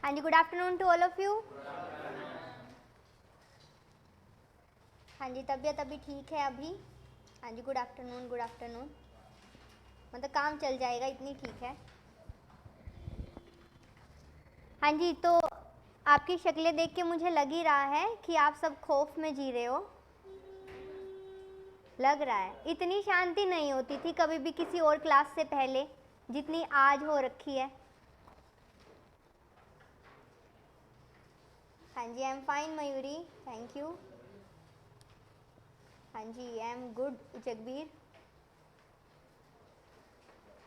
हाँ जी, good afternoon to all of you. हाँ जी, तबीयत अभी ठीक है अभी। हाँ जी, गुड आफ्टरनून, गुड आफ्टरनून। मतलब काम चल जाएगा, इतनी ठीक है। हाँ जी, तो आपकी शक्लें देख के मुझे लग ही रहा है कि आप सब खौफ में जी रहे हो। लग रहा है इतनी शांति नहीं होती थी कभी भी किसी और क्लास से पहले जितनी आज हो रखी है। हाँ जी, I am fine Mayuri, thank you. हाँ जी, आई एम गुड जगबीर।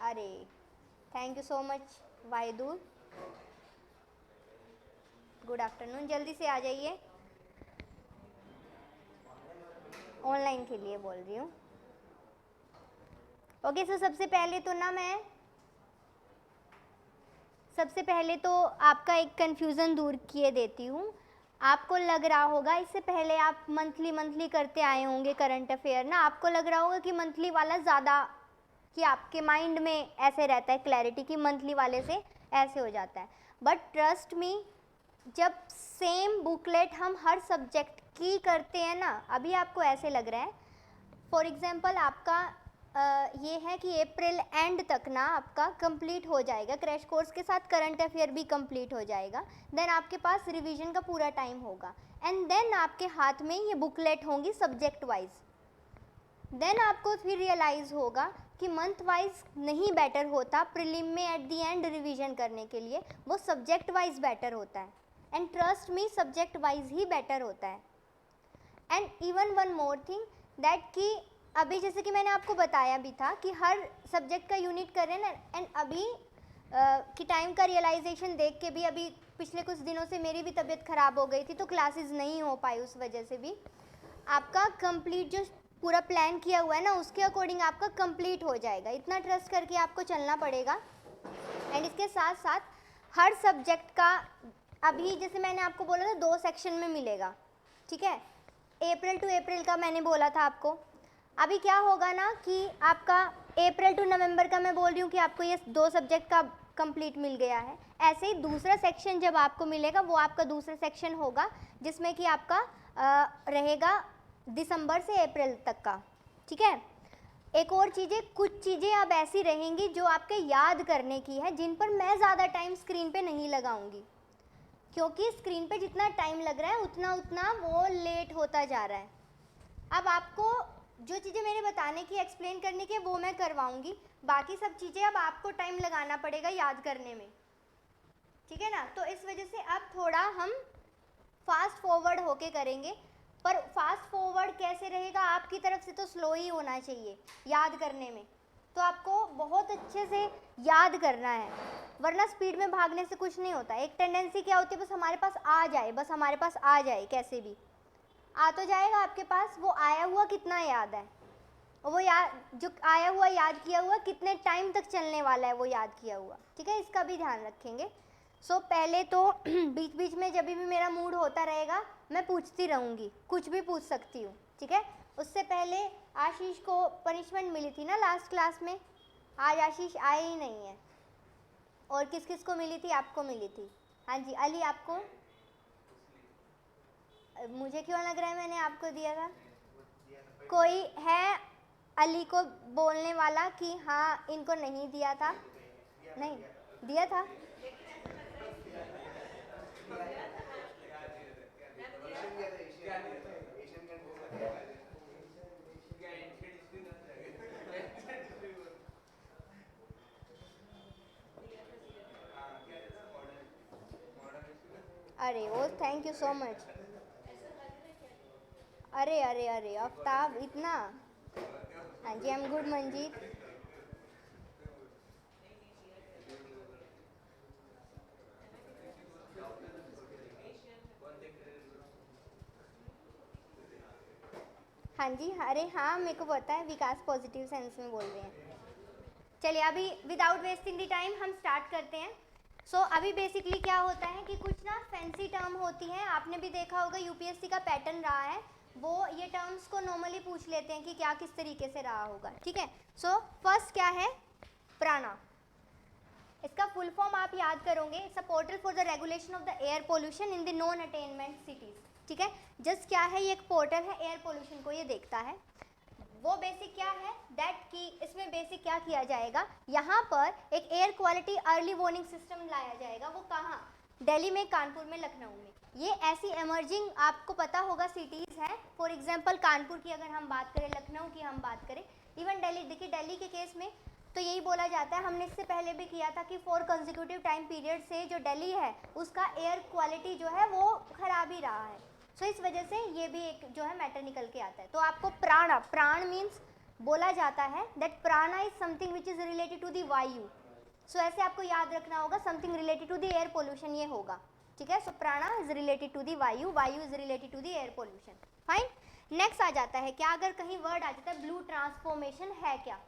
अरे thank you so much Wahidul. Good afternoon, जल्दी से आ जाइए। ऑनलाइन के लिए बोल रही हूँ। ओके, सो सबसे पहले तो आपका एक कन्फ्यूज़न दूर किए देती हूँ। आपको लग रहा होगा, इससे पहले आप मंथली करते आए होंगे करंट अफेयर ना, आपको लग रहा होगा कि मंथली वाला ज़्यादा, कि आपके माइंड में ऐसे रहता है क्लैरिटी कि मंथली वाले से ऐसे हो जाता है। बट ट्रस्ट मी, जब सेम बुकलेट हम हर सब्जेक्ट की करते हैं ना, अभी आपको ऐसे लग रहा है। फॉर एग्जांपल आपका ये है कि अप्रैल एंड तक ना आपका कंप्लीट हो जाएगा, क्रैश कोर्स के साथ करंट अफेयर भी कंप्लीट हो जाएगा। देन आपके पास रिवीजन का पूरा टाइम होगा एंड देन आपके हाथ में ये बुकलेट होंगी सब्जेक्ट वाइज। देन आपको फिर रियलाइज़ होगा कि मंथ वाइज नहीं बेटर होता, प्रीलिम में एट दी एंड रिवीजन करने के लिए वो सब्जेक्ट वाइज बेटर होता है। And trust me, subject wise he better होता है। And even one more thing that कि अभी जैसे कि मैंने आपको बताया भी था कि हर सब्जेक्ट का यूनिट कर रहे हैं ना, एंड अभी कि टाइम का रियलाइजेशन देख के भी, अभी पिछले कुछ दिनों से मेरी भी तबीयत ख़राब हो गई थी तो क्लासेस नहीं हो पाई, उस वजह से भी आपका कंप्लीट जो पूरा प्लान किया हुआ है ना उसके अकॉर्डिंग आपका कंप्लीट हो जाएगा। इतना ट्रस्ट करके आपको चलना पड़ेगा। एंड इसके साथ साथ हर सब्जेक्ट का अभी जैसे मैंने आपको बोला था 2 सेक्शन में मिलेगा, ठीक है। अप्रैल टू अप्रैल का मैंने बोला था आपको। अभी क्या होगा ना कि आपका अप्रैल टू नवंबर का मैं बोल रही हूँ कि आपको ये 2 सब्जेक्ट का कंप्लीट मिल गया है। ऐसे ही दूसरा सेक्शन जब आपको मिलेगा वो आपका दूसरा सेक्शन होगा जिसमें कि आपका रहेगा दिसंबर से अप्रैल तक का, ठीक है। एक और चीज़ें, कुछ चीज़ें अब ऐसी रहेंगी जो आपके याद करने की है, जिन पर मैं ज़्यादा टाइम स्क्रीन पे नहीं लगाऊंगी, क्योंकि स्क्रीन पे जितना टाइम लग रहा है उतना उतना वो लेट होता जा रहा है। अब आपको जो चीज़ें मेरे बताने की, एक्सप्लेन करने की वो मैं करवाऊंगी, बाकी सब चीज़ें अब आपको टाइम लगाना पड़ेगा याद करने में, ठीक है ना। तो इस वजह से अब थोड़ा हम फास्ट फॉरवर्ड होके करेंगे, पर फास्ट फॉरवर्ड कैसे रहेगा, आपकी तरफ से तो स्लो ही होना चाहिए याद करने में। तो आपको बहुत अच्छे से याद करना है, वरना स्पीड में भागने से कुछ नहीं होता। एक टेंडेंसी क्या होती है, बस हमारे पास आ जाए, बस हमारे पास आ जाए, कैसे भी आ तो जाएगा आपके पास, वो आया हुआ कितना याद है, वो याद जो आया हुआ याद किया हुआ कितने टाइम तक चलने वाला है वो याद किया हुआ, ठीक है। इसका भी ध्यान रखेंगे। सो पहले तो बीच बीच में जब भी मेरा मूड होता रहेगा मैं पूछती रहूँगी, कुछ भी पूछ सकती हूँ, ठीक है। उससे पहले आशीष को पनिशमेंट मिली थी ना लास्ट क्लास में, आज आशीष आए ही नहीं है। और किस किस को मिली थी, आपको मिली थी। हाँ जी, अली आपको, मुझे क्यों लग रहा है मैंने आपको दिया था। कोई है अली को बोलने वाला कि हाँ इनको नहीं दिया था? नहीं दिया था। अरे ओ थैंक यू सो मच। अरे अरे अरे आफ्ताब इतना। हाँ जी, आई एम गुड मंजीत। हाँ जी, अरे हाँ मेरे को पता है, विकास पॉजिटिव सेंस में बोल रहे हैं। चलिए अभी विदाउट वेस्टिंग द टाइम हम स्टार्ट करते हैं। सो अभी बेसिकली क्या होता है कि कुछ ना फैंसी टर्म होती हैं, आपने भी देखा होगा यूपीएससी का पैटर्न रहा है, वो ये टर्म्स को नॉर्मली पूछ लेते हैं कि क्या किस तरीके से रहा होगा, ठीक है। सो फर्स्ट क्या है, प्राणा। इसका फुल फॉर्म आप याद करोगे, it's a portal for the regulation of the air pollution in the non attainment cities. ठीक है, जस्ट क्या है, ये एक पोर्टल है, एयर पोल्यूशन को ये देखता है। वो बेसिक क्या है दैट कि इसमें बेसिक क्या किया जाएगा, यहाँ पर एक air quality early warning system लाया जाएगा। वो कहाँ, दिल्ली में, कानपुर में, लखनऊ में। ये ऐसी एमर्जिंग आपको पता होगा सिटीज़ हैं। फॉर एग्जांपल कानपुर की अगर हम बात करें, लखनऊ की हम बात करें, इवन दिल्ली, देखिए दिल्ली के केस में तो यही बोला जाता है, हमने इससे पहले भी किया था कि 4 कंसेक्यूटिव टाइम पीरियड से जो दिल्ली है उसका एयर क्वालिटी जो है वो खराब ही रहा है। सो इस वजह से ये भी एक जो है मैटर निकल के आता है। तो आपको प्राण, प्राण मीन्स बोला जाता है that prana is something which is related to the वायु। सो ऐसे आपको याद रखना होगा, something related to the air pollution ये होगा। ठीक है, सो प्राणा is related to the Vayu, Vayu is related to the air pollution. Fine, next आ जाता है क्या, अगर कहीं वर्ड आ जाता है ब्लू ट्रांसफॉर्मेशन है क्या।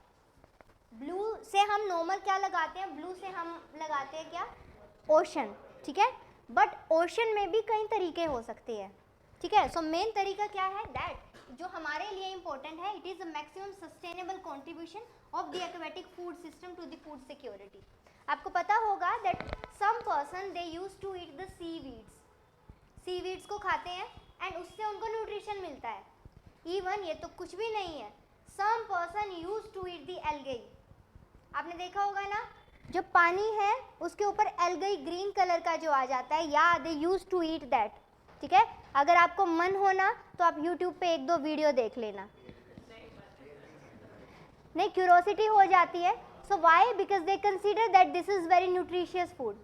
ब्लू से हम नॉर्मल क्या लगाते हैं, ब्लू से हम लगाते हैं क्या, ओशन। ठीक है, बट ओशन में भी कई तरीके हो सकते हैं। ठीक है, सो मेन तरीका क्या है दैट जो हमारे लिए इंपॉर्टेंट है, it is the maximum sustainable contribution of the aquatic food system to the food security. आपको पता होगा that some person they use to eat the seaweeds को खाते हैं एंड उससे उनको न्यूट्रिशन मिलता है। इवन ये तो कुछ भी नहीं है, some person use to eat the algae. आपने देखा होगा ना, जो पानी है उसके ऊपर एल्गे ग्रीन कलर का जो आ जाता है, या दे यूज टू ईट दैट। ठीक है, अगर आपको मन हो ना तो आप YouTube पे 1-2 वीडियो देख लेना, नहीं क्यूरोसिटी हो जाती है। So why, because they consider that this is very nutritious food.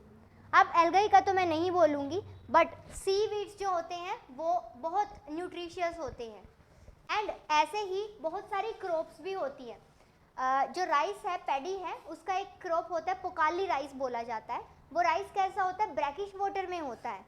अब एल्गे का तो मैं नहीं बोलूँगी, बट सीवीड्स जो होते हैं वो बहुत न्यूट्रिशियस होते हैं। एंड ऐसे ही बहुत सारी क्रॉप्स भी होती है। जो राइस है, पैडी है, उसका एक क्रॉप होता है, पोकाली राइस बोला जाता है। वो राइस कैसा होता है, ब्रैकिश वाटर में होता है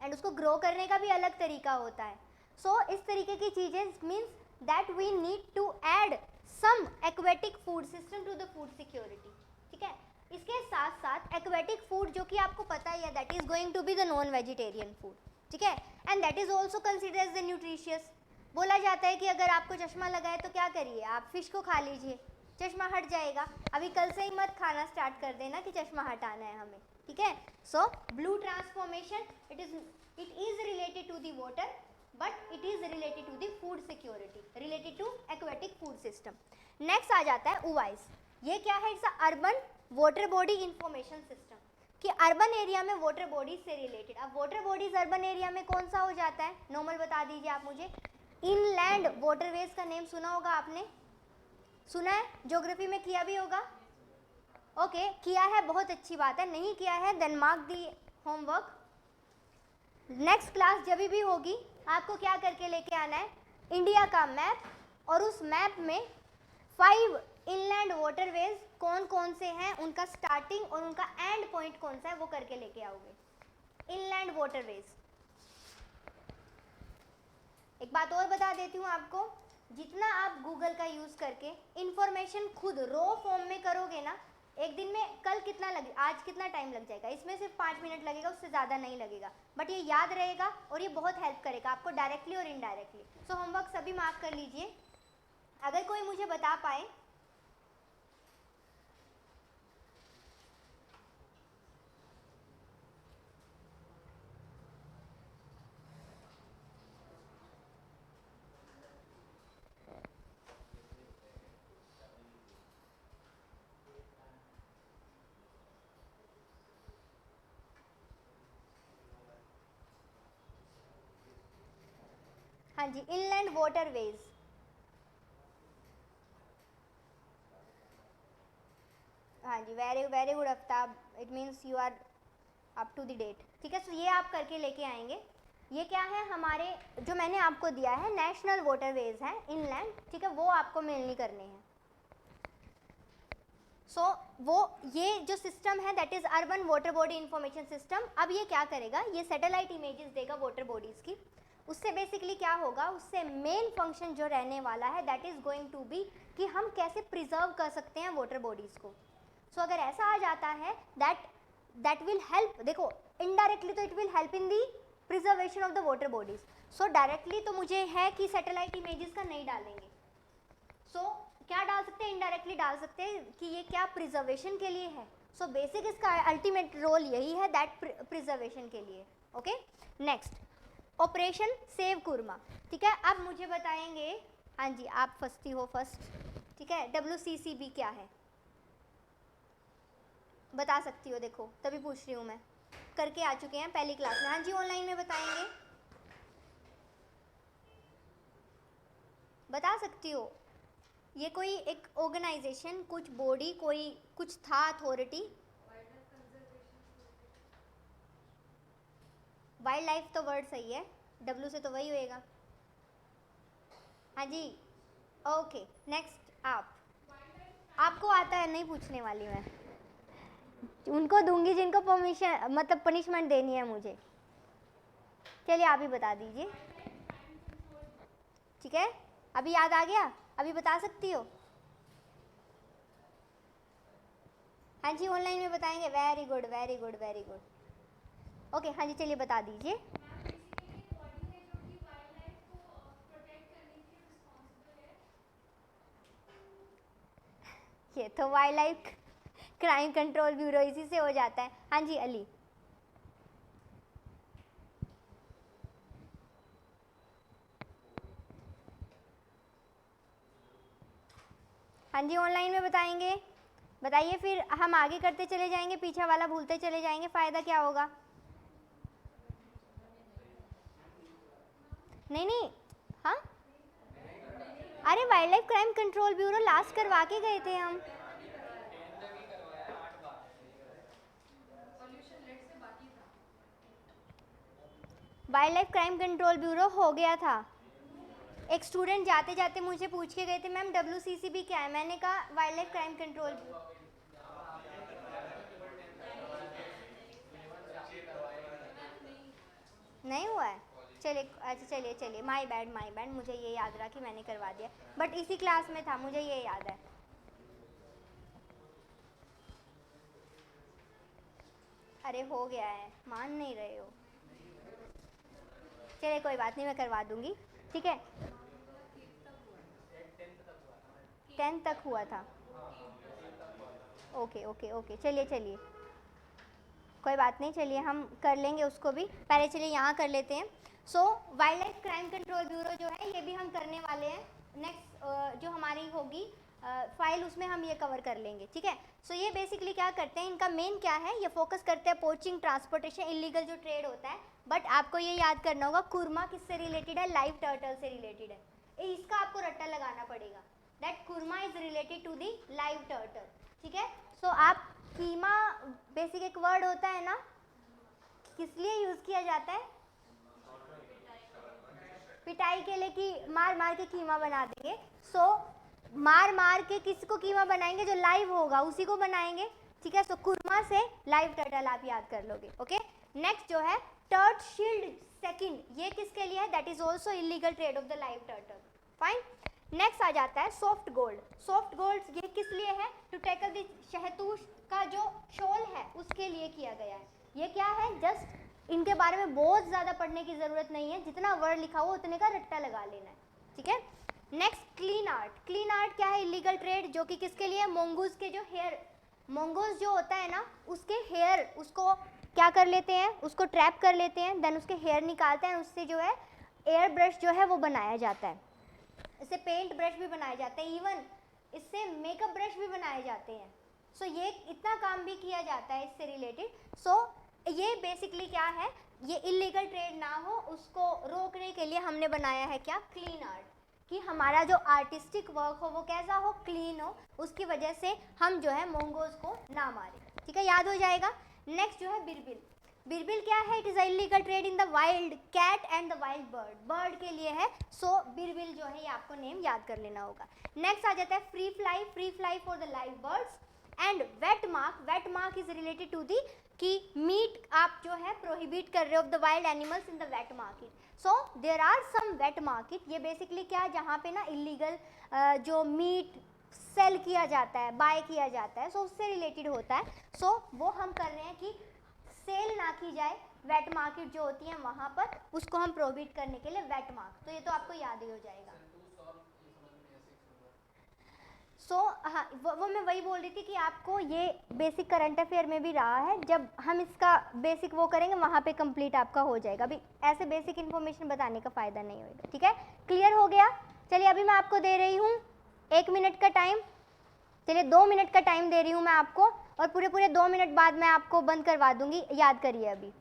एंड उसको ग्रो करने का भी अलग तरीका होता है। सो इस तरीके की चीज़ें means that we need to add some aquatic food system to the food security. ठीक है, इसके साथ साथ एक्वेटिक फूड जो कि आपको पता ही है that is going to be the non vegetarian food. ठीक है, and that is also consider as the nutritious. बोला जाता है कि अगर आपको चश्मा लगा है तो क्या करिए, आप फिश को खा लीजिए, चश्मा हट जाएगा। अभी कल से ही मत खाना स्टार्ट कर देना कि चश्मा हटाना है हमें। ठीक है, so blue transformation it is related to the water, but it is related to the food security, related to aquatic food system. Next आ जाता है UVIS। ये क्या है, it's urban water body information system, कि अर्बन एरिया में water bodies से रिलेटेड। अब वाटर बॉडीज अर्बन एरिया में कौन सा हो जाता है, नॉर्मल बता दीजिए आप मुझे। इनलैंड वाटरवेज का नेम सुना होगा आपने, सुना है, ज्योग्राफी में किया भी होगा। ओके, किया है, बहुत अच्छी बात है। नहीं किया है then mark the homework. Next class जब भी होगी आपको क्या करके लेके आना है, इंडिया का मैप, और उस मैप में 5 इनलैंड वाटरवेज कौन कौन से हैं, उनका स्टार्टिंग और उनका एंड पॉइंट कौन सा है वो करके लेके आओगे। इनलैंड वाटरवेज, एक बात और बता देती हूँ आपको, जितना आप गूगल का यूज़ करके इंफॉर्मेशन खुद रॉ फॉर्म में करोगे ना, एक दिन में कल कितना लगे, आज कितना टाइम लग जाएगा, इसमें सिर्फ 5 मिनट लगेगा, उससे ज़्यादा नहीं लगेगा, बट ये याद रहेगा और ये बहुत हेल्प करेगा आपको डायरेक्टली और इनडायरेक्टली। सो होमवर्क सभी मार्क कर लीजिए। अगर कोई मुझे बता पाए, हाँ जी, इनलैंड वाटरवेज। हाँ जी, very good Aftab, it means you are up to the date. ठीक है, सो ये आप करके लेके आएंगे। ये क्या है, हमारे जो मैंने आपको दिया है नेशनल वाटरवेज है इनलैंड, ठीक है, वो आपको मेनली करने हैं। सो वो ये जो सिस्टम है that is urban water body information system. अब ये क्या करेगा, ये सैटेलाइट इमेजेस देगा वाटर बॉडीज़ की। उससे बेसिकली क्या होगा, उससे मेन फंक्शन जो रहने वाला है that is going to be कि हम कैसे प्रिजर्व कर सकते हैं वाटर बॉडीज़ को। सो अगर ऐसा आ जाता है दैट विल हेल्प, देखो इनडायरेक्टली तो it will help in the preservation of the water bodies. So directly तो मुझे है कि सैटेलाइट इमेजेस का नहीं डालेंगे, सो क्या डाल सकते हैं, इनडायरेक्टली डाल सकते हैं कि ये क्या प्रिजर्वेशन के लिए है, सो बेसिक इसका अल्टीमेट रोल यही है, दैट प्रिजर्वेशन के लिए। Okay, next operation save Kurma. ठीक है, अब मुझे बताएंगे, हाँ जी आप फर्स्ट ही हो फर्स्ट, ठीक है, WCCB क्या है बता सकती हो? देखो तभी पूछ रही हूँ मैं, करके आ चुके हैं पहली क्लास में। हाँ जी ऑनलाइन में बताएंगे, बता सकती हो? ये कोई एक ऑर्गेनाइजेशन, कुछ बॉडी, कोई कुछ था अथॉरिटी? वाइल्ड लाइफ तो वर्ड सही है, W से तो वही होएगा। हाँ जी ओके, नेक्स्ट आपको आता है? नहीं पूछने वाली मैं, उनको दूंगी जिनको परमिशन मतलब पनिशमेंट देनी है मुझे। चलिए आप ही बता दीजिए। ठीक है, अभी याद आ गया, अभी बता सकती हो? हाँ जी ऑनलाइन में बताएंगे, very good very good very good. Okay हाँ जी चलिए बता दीजिए। ये तो wild life crime control bureau, इसी से हो जाता है। हाँ जी अली। हाँ जी ऑनलाइन में बताएंगे, बताइए, फिर हम आगे करते चले जाएंगे, पीछे वाला भूलते चले जाएंगे, फ़ायदा क्या होगा? नहीं नहीं, हाँ अरे wild life crime control bureau last करवा के गए थे हम। Wild life crime control bureau हो गया था। एक स्टूडेंट जाते जाते मुझे पूछ के गए थे, मैम WCCB क्या है? मैंने कहा wild life crime control bureau. नहीं हुआ है? चलिए अच्छा चलिए चलिए, माय बैड, मुझे ये याद रहा कि मैंने करवा दिया, बट इसी क्लास में था, मुझे ये याद है। अरे हो गया है, मान नहीं रहे हो। चलिए कोई बात नहीं, मैं करवा दूंगी, ठीक है। 10th तक हुआ था। ओके ओके ओके, चलिए चलिए कोई बात नहीं, चलिए हम कर लेंगे उसको भी, पहले चलिए यहाँ कर लेते हैं। So wildlife crime control bureau जो है ये भी हम करने वाले हैं, नेक्स्ट जो हमारी होगी फाइल उसमें हम ये कवर कर लेंगे, ठीक है। सो ये बेसिकली क्या करते हैं, इनका मेन क्या है, ये फोकस करते हैं पोचिंग, ट्रांसपोर्टेशन, इलीगल जो ट्रेड होता है। बट आपको ये याद करना होगा कुरमा किससे रिलेटेड है? लाइव टर्टल से रिलेटेड है, इसका आपको रट्टा लगाना पड़ेगा, that Kurma is related to the live turtle, ठीक है। सो आप कीमा बेसिक एक वर्ड होता है ना, किस लिए यूज किया जाता है? पिटाई के लिए, कि मार मार के कीमा बना देंगे। सो मार मार के किसको कीमा बनाएंगे? जो लाइव होगा उसी को बनाएंगे, ठीक है। सो कुरमा से लाइव टर्टल आप याद कर लोगे, ओके। नेक्स्ट जो है टर्ट शील्ड सेकंड, ये किसके लिए है? That is also illegal trade of the live turtle, fine. Next आ जाता है सॉफ्ट गोल्ड। सॉफ्ट गोल्ड ये किस लिए है? टू टैकल द शहतूश का जो शॉल है उसके लिए किया गया है। ये क्या है? जस्ट इनके बारे में बहुत ज़्यादा पढ़ने की ज़रूरत नहीं है, जितना वर्ड लिखा हो उतने का रट्टा लगा लेना है, ठीक है। Next clean art. Clean art क्या है? इलीगल ट्रेड, जो कि किसके लिए? मोंगूज के जो हेयर, मोंगूज जो होता है ना उसके हेयर, उसको क्या कर लेते हैं? उसको ट्रैप कर लेते हैं, देन उसके हेयर निकालते हैं, उससे जो है एयर ब्रश जो है वो बनाया जाता है, इससे पेंट ब्रश भी बनाए जाते हैं, इवन इससे मेकअप ब्रश भी बनाए जाते हैं। सो ये इतना काम भी किया जाता है इससे रिलेटेड। सो ये बेसिकली क्या है, ये इलीगल ट्रेड ना हो उसको रोकने के लिए हमने बनाया है क्या? क्लीन आर्ट, कि हमारा जो आर्टिस्टिक वर्क हो वो कैसा हो? क्लीन हो, उसकी वजह से हम जो है मोंगोज को ना मारें, ठीक है, याद हो जाएगा। नेक्स्ट जो है बिरबिल। बिरबिल क्या है? It is illegal trade in the wild cat and the wild bird, bird के लिए है। सो बिरबिल जो है ये आपको नेम याद कर लेना होगा। नेक्स्ट आ जाता है free fly. Free fly for the live birds. And wet mark. Wet mark is related to the कि मीट आप जो है प्रोहिबिट कर रहे हो of the wild animals in the wet market. So there are some wet market, ये basically क्या है, जहाँ पे ना इलीगल जो मीट सेल किया जाता है, बाय किया जाता है, सो उससे रिलेटेड होता है। सो वो हम कर रहे हैं कि सेल ना की जाए, वेट मार्केट जो होती है वहाँ पर, उसको हम प्रोहिबिट करने के लिए वेट मार्क, तो ये तो आपको याद ही हो जाएगा। हाँ वो मैं वही बोल रही थी कि आपको ये बेसिक करंट अफेयर में भी रहा है, जब हम इसका बेसिक वो करेंगे वहाँ पे कंप्लीट आपका हो जाएगा। अभी ऐसे बेसिक इन्फॉर्मेशन बताने का फ़ायदा नहीं होगा, ठीक है? क्लियर हो गया? चलिए अभी मैं आपको दे रही हूँ 1 मिनट का टाइम, चलिए 2 मिनट का टाइम दे रही हूँ मैं आपको, और पूरे 2 मिनट बाद मैं आपको बंद करवा दूँगी, याद करिए अभी।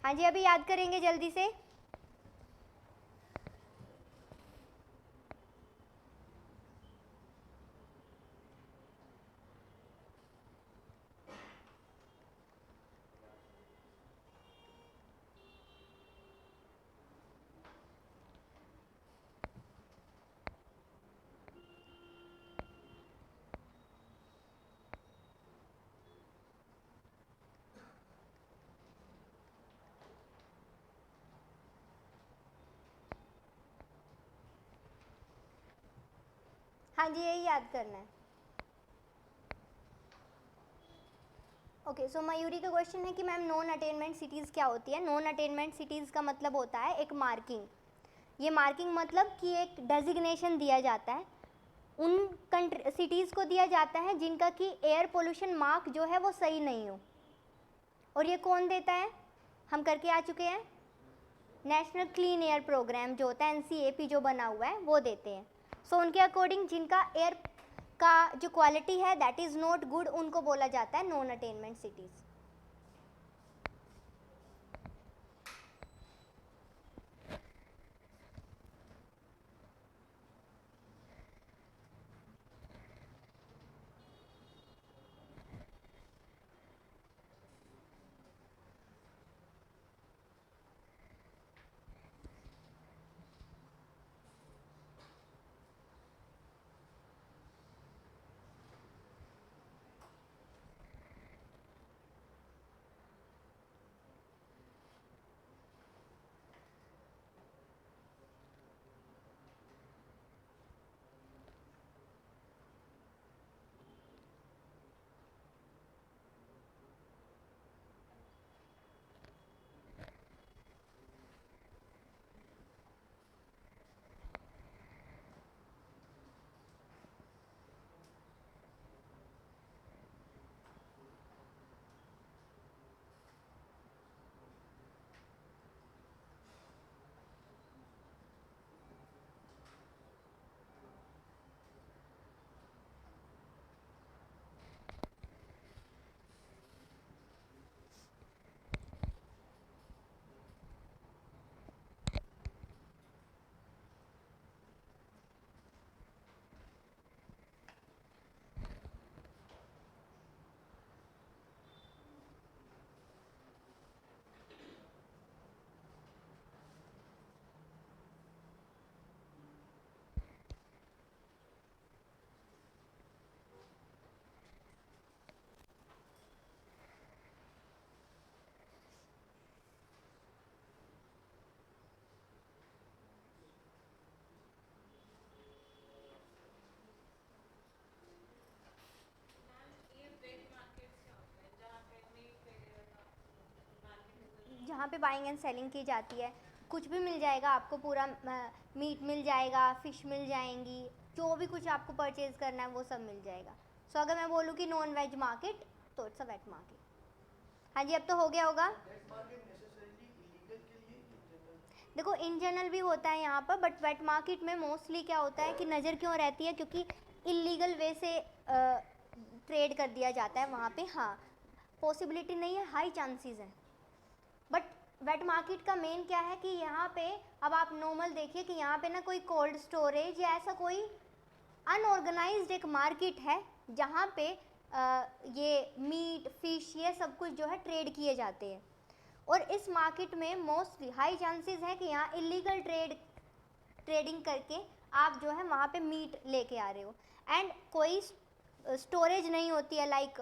हाँ जी, अभी याद करेंगे जल्दी से। हाँ जी, यही याद करना है। ओके, सो मयूरी का क्वेश्चन है कि मैम नॉन अटेनमेंट सिटीज़ क्या होती है? नॉन अटेनमेंट सिटीज़ का मतलब होता है एक मार्किंग। ये मार्किंग मतलब कि एक डेजिग्नेशन दिया जाता है, उन सिटीज़ को दिया जाता है जिनका कि एयर पोल्यूशन मार्क जो है वो सही नहीं हो। और ये कौन देता है? हम करके आ चुके हैं, नेशनल क्लीन एयर प्रोग्राम जो होता है, NCAP जो बना हुआ है वो देते हैं। सो उनके अकॉर्डिंग जिनका एयर का जो क्वालिटी है दैट इज़ नॉट गुड, उनको बोला जाता है नॉन अटेनमेंट सिटीज़। जहाँ पे बाइंग एंड सेलिंग की जाती है, कुछ भी मिल जाएगा आपको, पूरा मीट मिल जाएगा, फिश मिल जाएंगी, जो भी कुछ आपको परचेज करना है वो सब मिल जाएगा। सो अगर मैं बोलूँ कि नॉन वेज मार्केट तो इट्स अ वेट मार्केट। हाँ जी, अब तो हो गया होगा। देखो इन जनरल भी होता है यहाँ पर, बट वेट मार्केट में मोस्टली क्या होता है कि नज़र क्यों रहती है, क्योंकि इलीगल वे से ट्रेड कर दिया जाता है वहाँ पे। हाँ, पॉसिबिलिटी नहीं है, हाई चांसेस है। बट वेट मार्केट का मेन क्या है कि यहाँ पे अब आप नॉर्मल देखिए कि यहाँ पे ना कोई कोल्ड स्टोरेज या ऐसा कोई अनऑर्गेनाइज्ड एक मार्केट है जहाँ पे ये मीट फिश ये सब कुछ जो है ट्रेड किए जाते हैं। और इस मार्केट में मोस्टली हाई चांसेस है कि यहाँ इलीगल ट्रेडिंग करके आप जो है वहाँ पे मीट लेके आ रहे हो, एंड कोई स्टोरेज नहीं होती है, like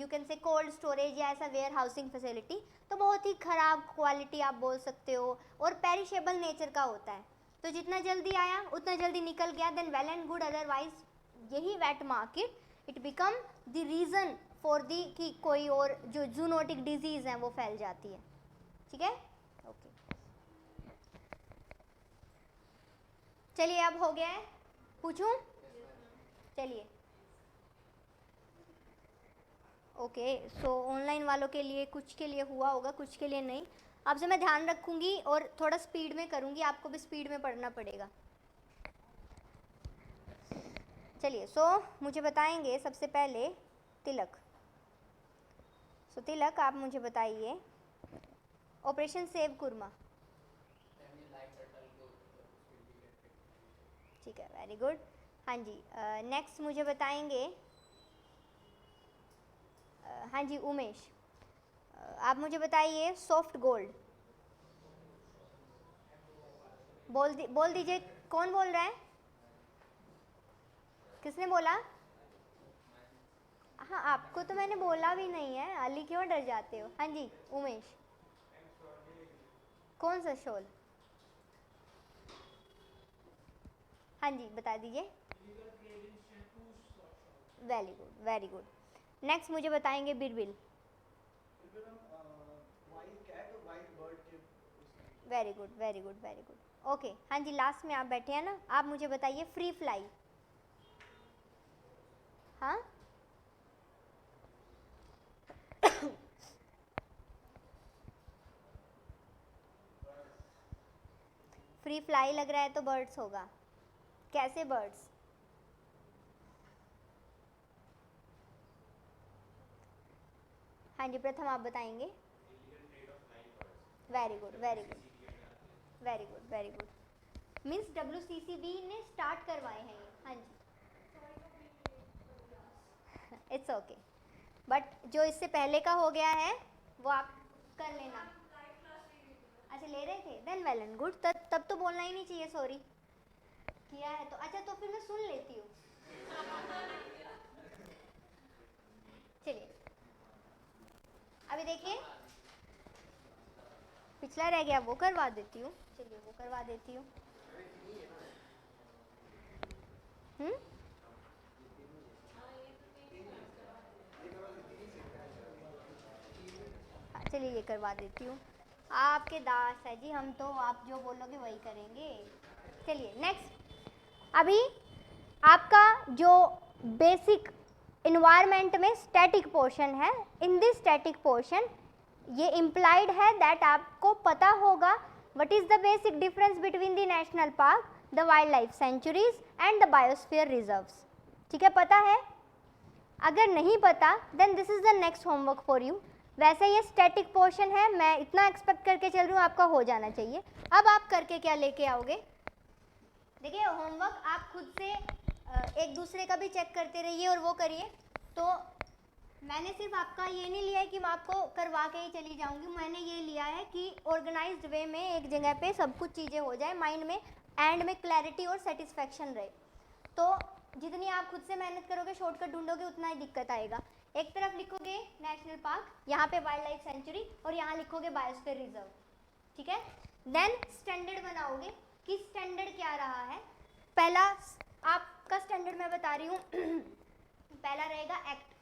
you can say cold storage या ऐसा वेयर हाउसिंग फैसिलिटी, तो बहुत ही ख़राब क्वालिटी आप बोल सकते हो, और पेरिशेबल नेचर का होता है। तो जितना जल्दी आया उतना जल्दी निकल गया, then well and good, otherwise यही wet market it become the reason for the कि कोई और जो जूनोटिक डिजीज है वो फैल जाती है, ठीक है। ओके चलिए अब हो गया है, पूछूं? चलिए ओके सो ऑनलाइन वालों के लिए कुछ के लिए हुआ होगा, कुछ के लिए नहीं। आपसे मैं ध्यान रखूंगी और थोड़ा स्पीड में करूंगी, आपको भी स्पीड में पढ़ना पड़ेगा। चलिए सो मुझे बताएंगे सबसे पहले तिलक। सो तिलक आप मुझे बताइए ऑपरेशन सेव कुरमा। ठीक है, वेरी गुड। हाँ जी, नेक्स्ट मुझे बताएंगे हाँ जी उमेश, आप मुझे बताइए सॉफ्ट गोल्ड। बोल दीजिए, कौन बोल रहा है? किसने बोला? हाँ आपको तो मैंने बोला भी नहीं है, अली क्यों डर जाते हो? हाँ जी उमेश, कौन सा शॉल? हाँ जी बता दीजिए। Very good very good. Next मुझे बताएंगे Birbil. Very good very good very good. Okay हाँ जी, लास्ट में आप बैठे हैं ना, आप मुझे बताइए फ्री फ्लाई। हाँ फ्री फ्लाई लग रहा है तो बर्ड्स होगा। कैसे बर्ड्स? हाँ जी प्रथम आप बताएंगे। Very good very good very good very good. Means WCCB ने स्टार्ट करवाए हैं ये। हाँ जी इट्स ओके, बट जो इससे पहले का हो गया है वो आप कर लेना। अच्छा ले रहे थे, देन वेल एंड गुड, तब तो बोलना ही नहीं चाहिए सॉरी किया है तो। अच्छा तो फिर मैं सुन लेती हूँ। चलिए अभी देखिए पिछला रह गया वो करवा देती हूँ, चलिए वो करवा देती हूँ। चलिए ये करवा देती हूँ। आपके दास है जी हम तो, आप जो बोलोगे वही करेंगे। चलिए नेक्स्ट, अभी आपका जो बेसिक इन्वायरमेंट में स्टैटिक पोर्शन है, इन दिस स्टैटिक पोर्शन ये इम्प्लाइड है दैट आपको पता होगा what is the basic difference between the national park, the wildlife sanctuaries and the biosphere reserves. ठीक है, पता है? अगर नहीं पता then this is the next homework for you. वैसे ये स्टैटिक पोर्शन है, मैं इतना एक्सपेक्ट करके चल रही हूँ आपका हो जाना चाहिए। अब आप करके क्या लेके आओगे? देखिए होमवर्क आप खुद से एक दूसरे का भी चेक करते रहिए और वो करिए। तो मैंने सिर्फ आपका ये नहीं लिया है कि मैं आपको करवा के ही चली जाऊंगी, मैंने ये लिया है कि ऑर्गेनाइज्ड वे में एक जगह पे सब कुछ चीज़ें हो जाए, माइंड में एंड में क्लैरिटी और सेटिस्फैक्शन रहे। तो जितनी आप खुद से मेहनत करोगे, शॉर्टकट ढूंढोगे, उतना ही दिक्कत आएगा। एक तरफ लिखोगे नेशनल पार्क, यहाँ पे वाइल्ड लाइफ सेंचुरी और यहाँ लिखोगे बायोस्फीयर रिजर्व, ठीक है। देन स्टैंडर्ड बनाओगे कि स्टैंडर्ड क्या रहा है। पहला आपका स्टैंडर्ड मैं बता रही हूँ पहला रहेगा एक्ट,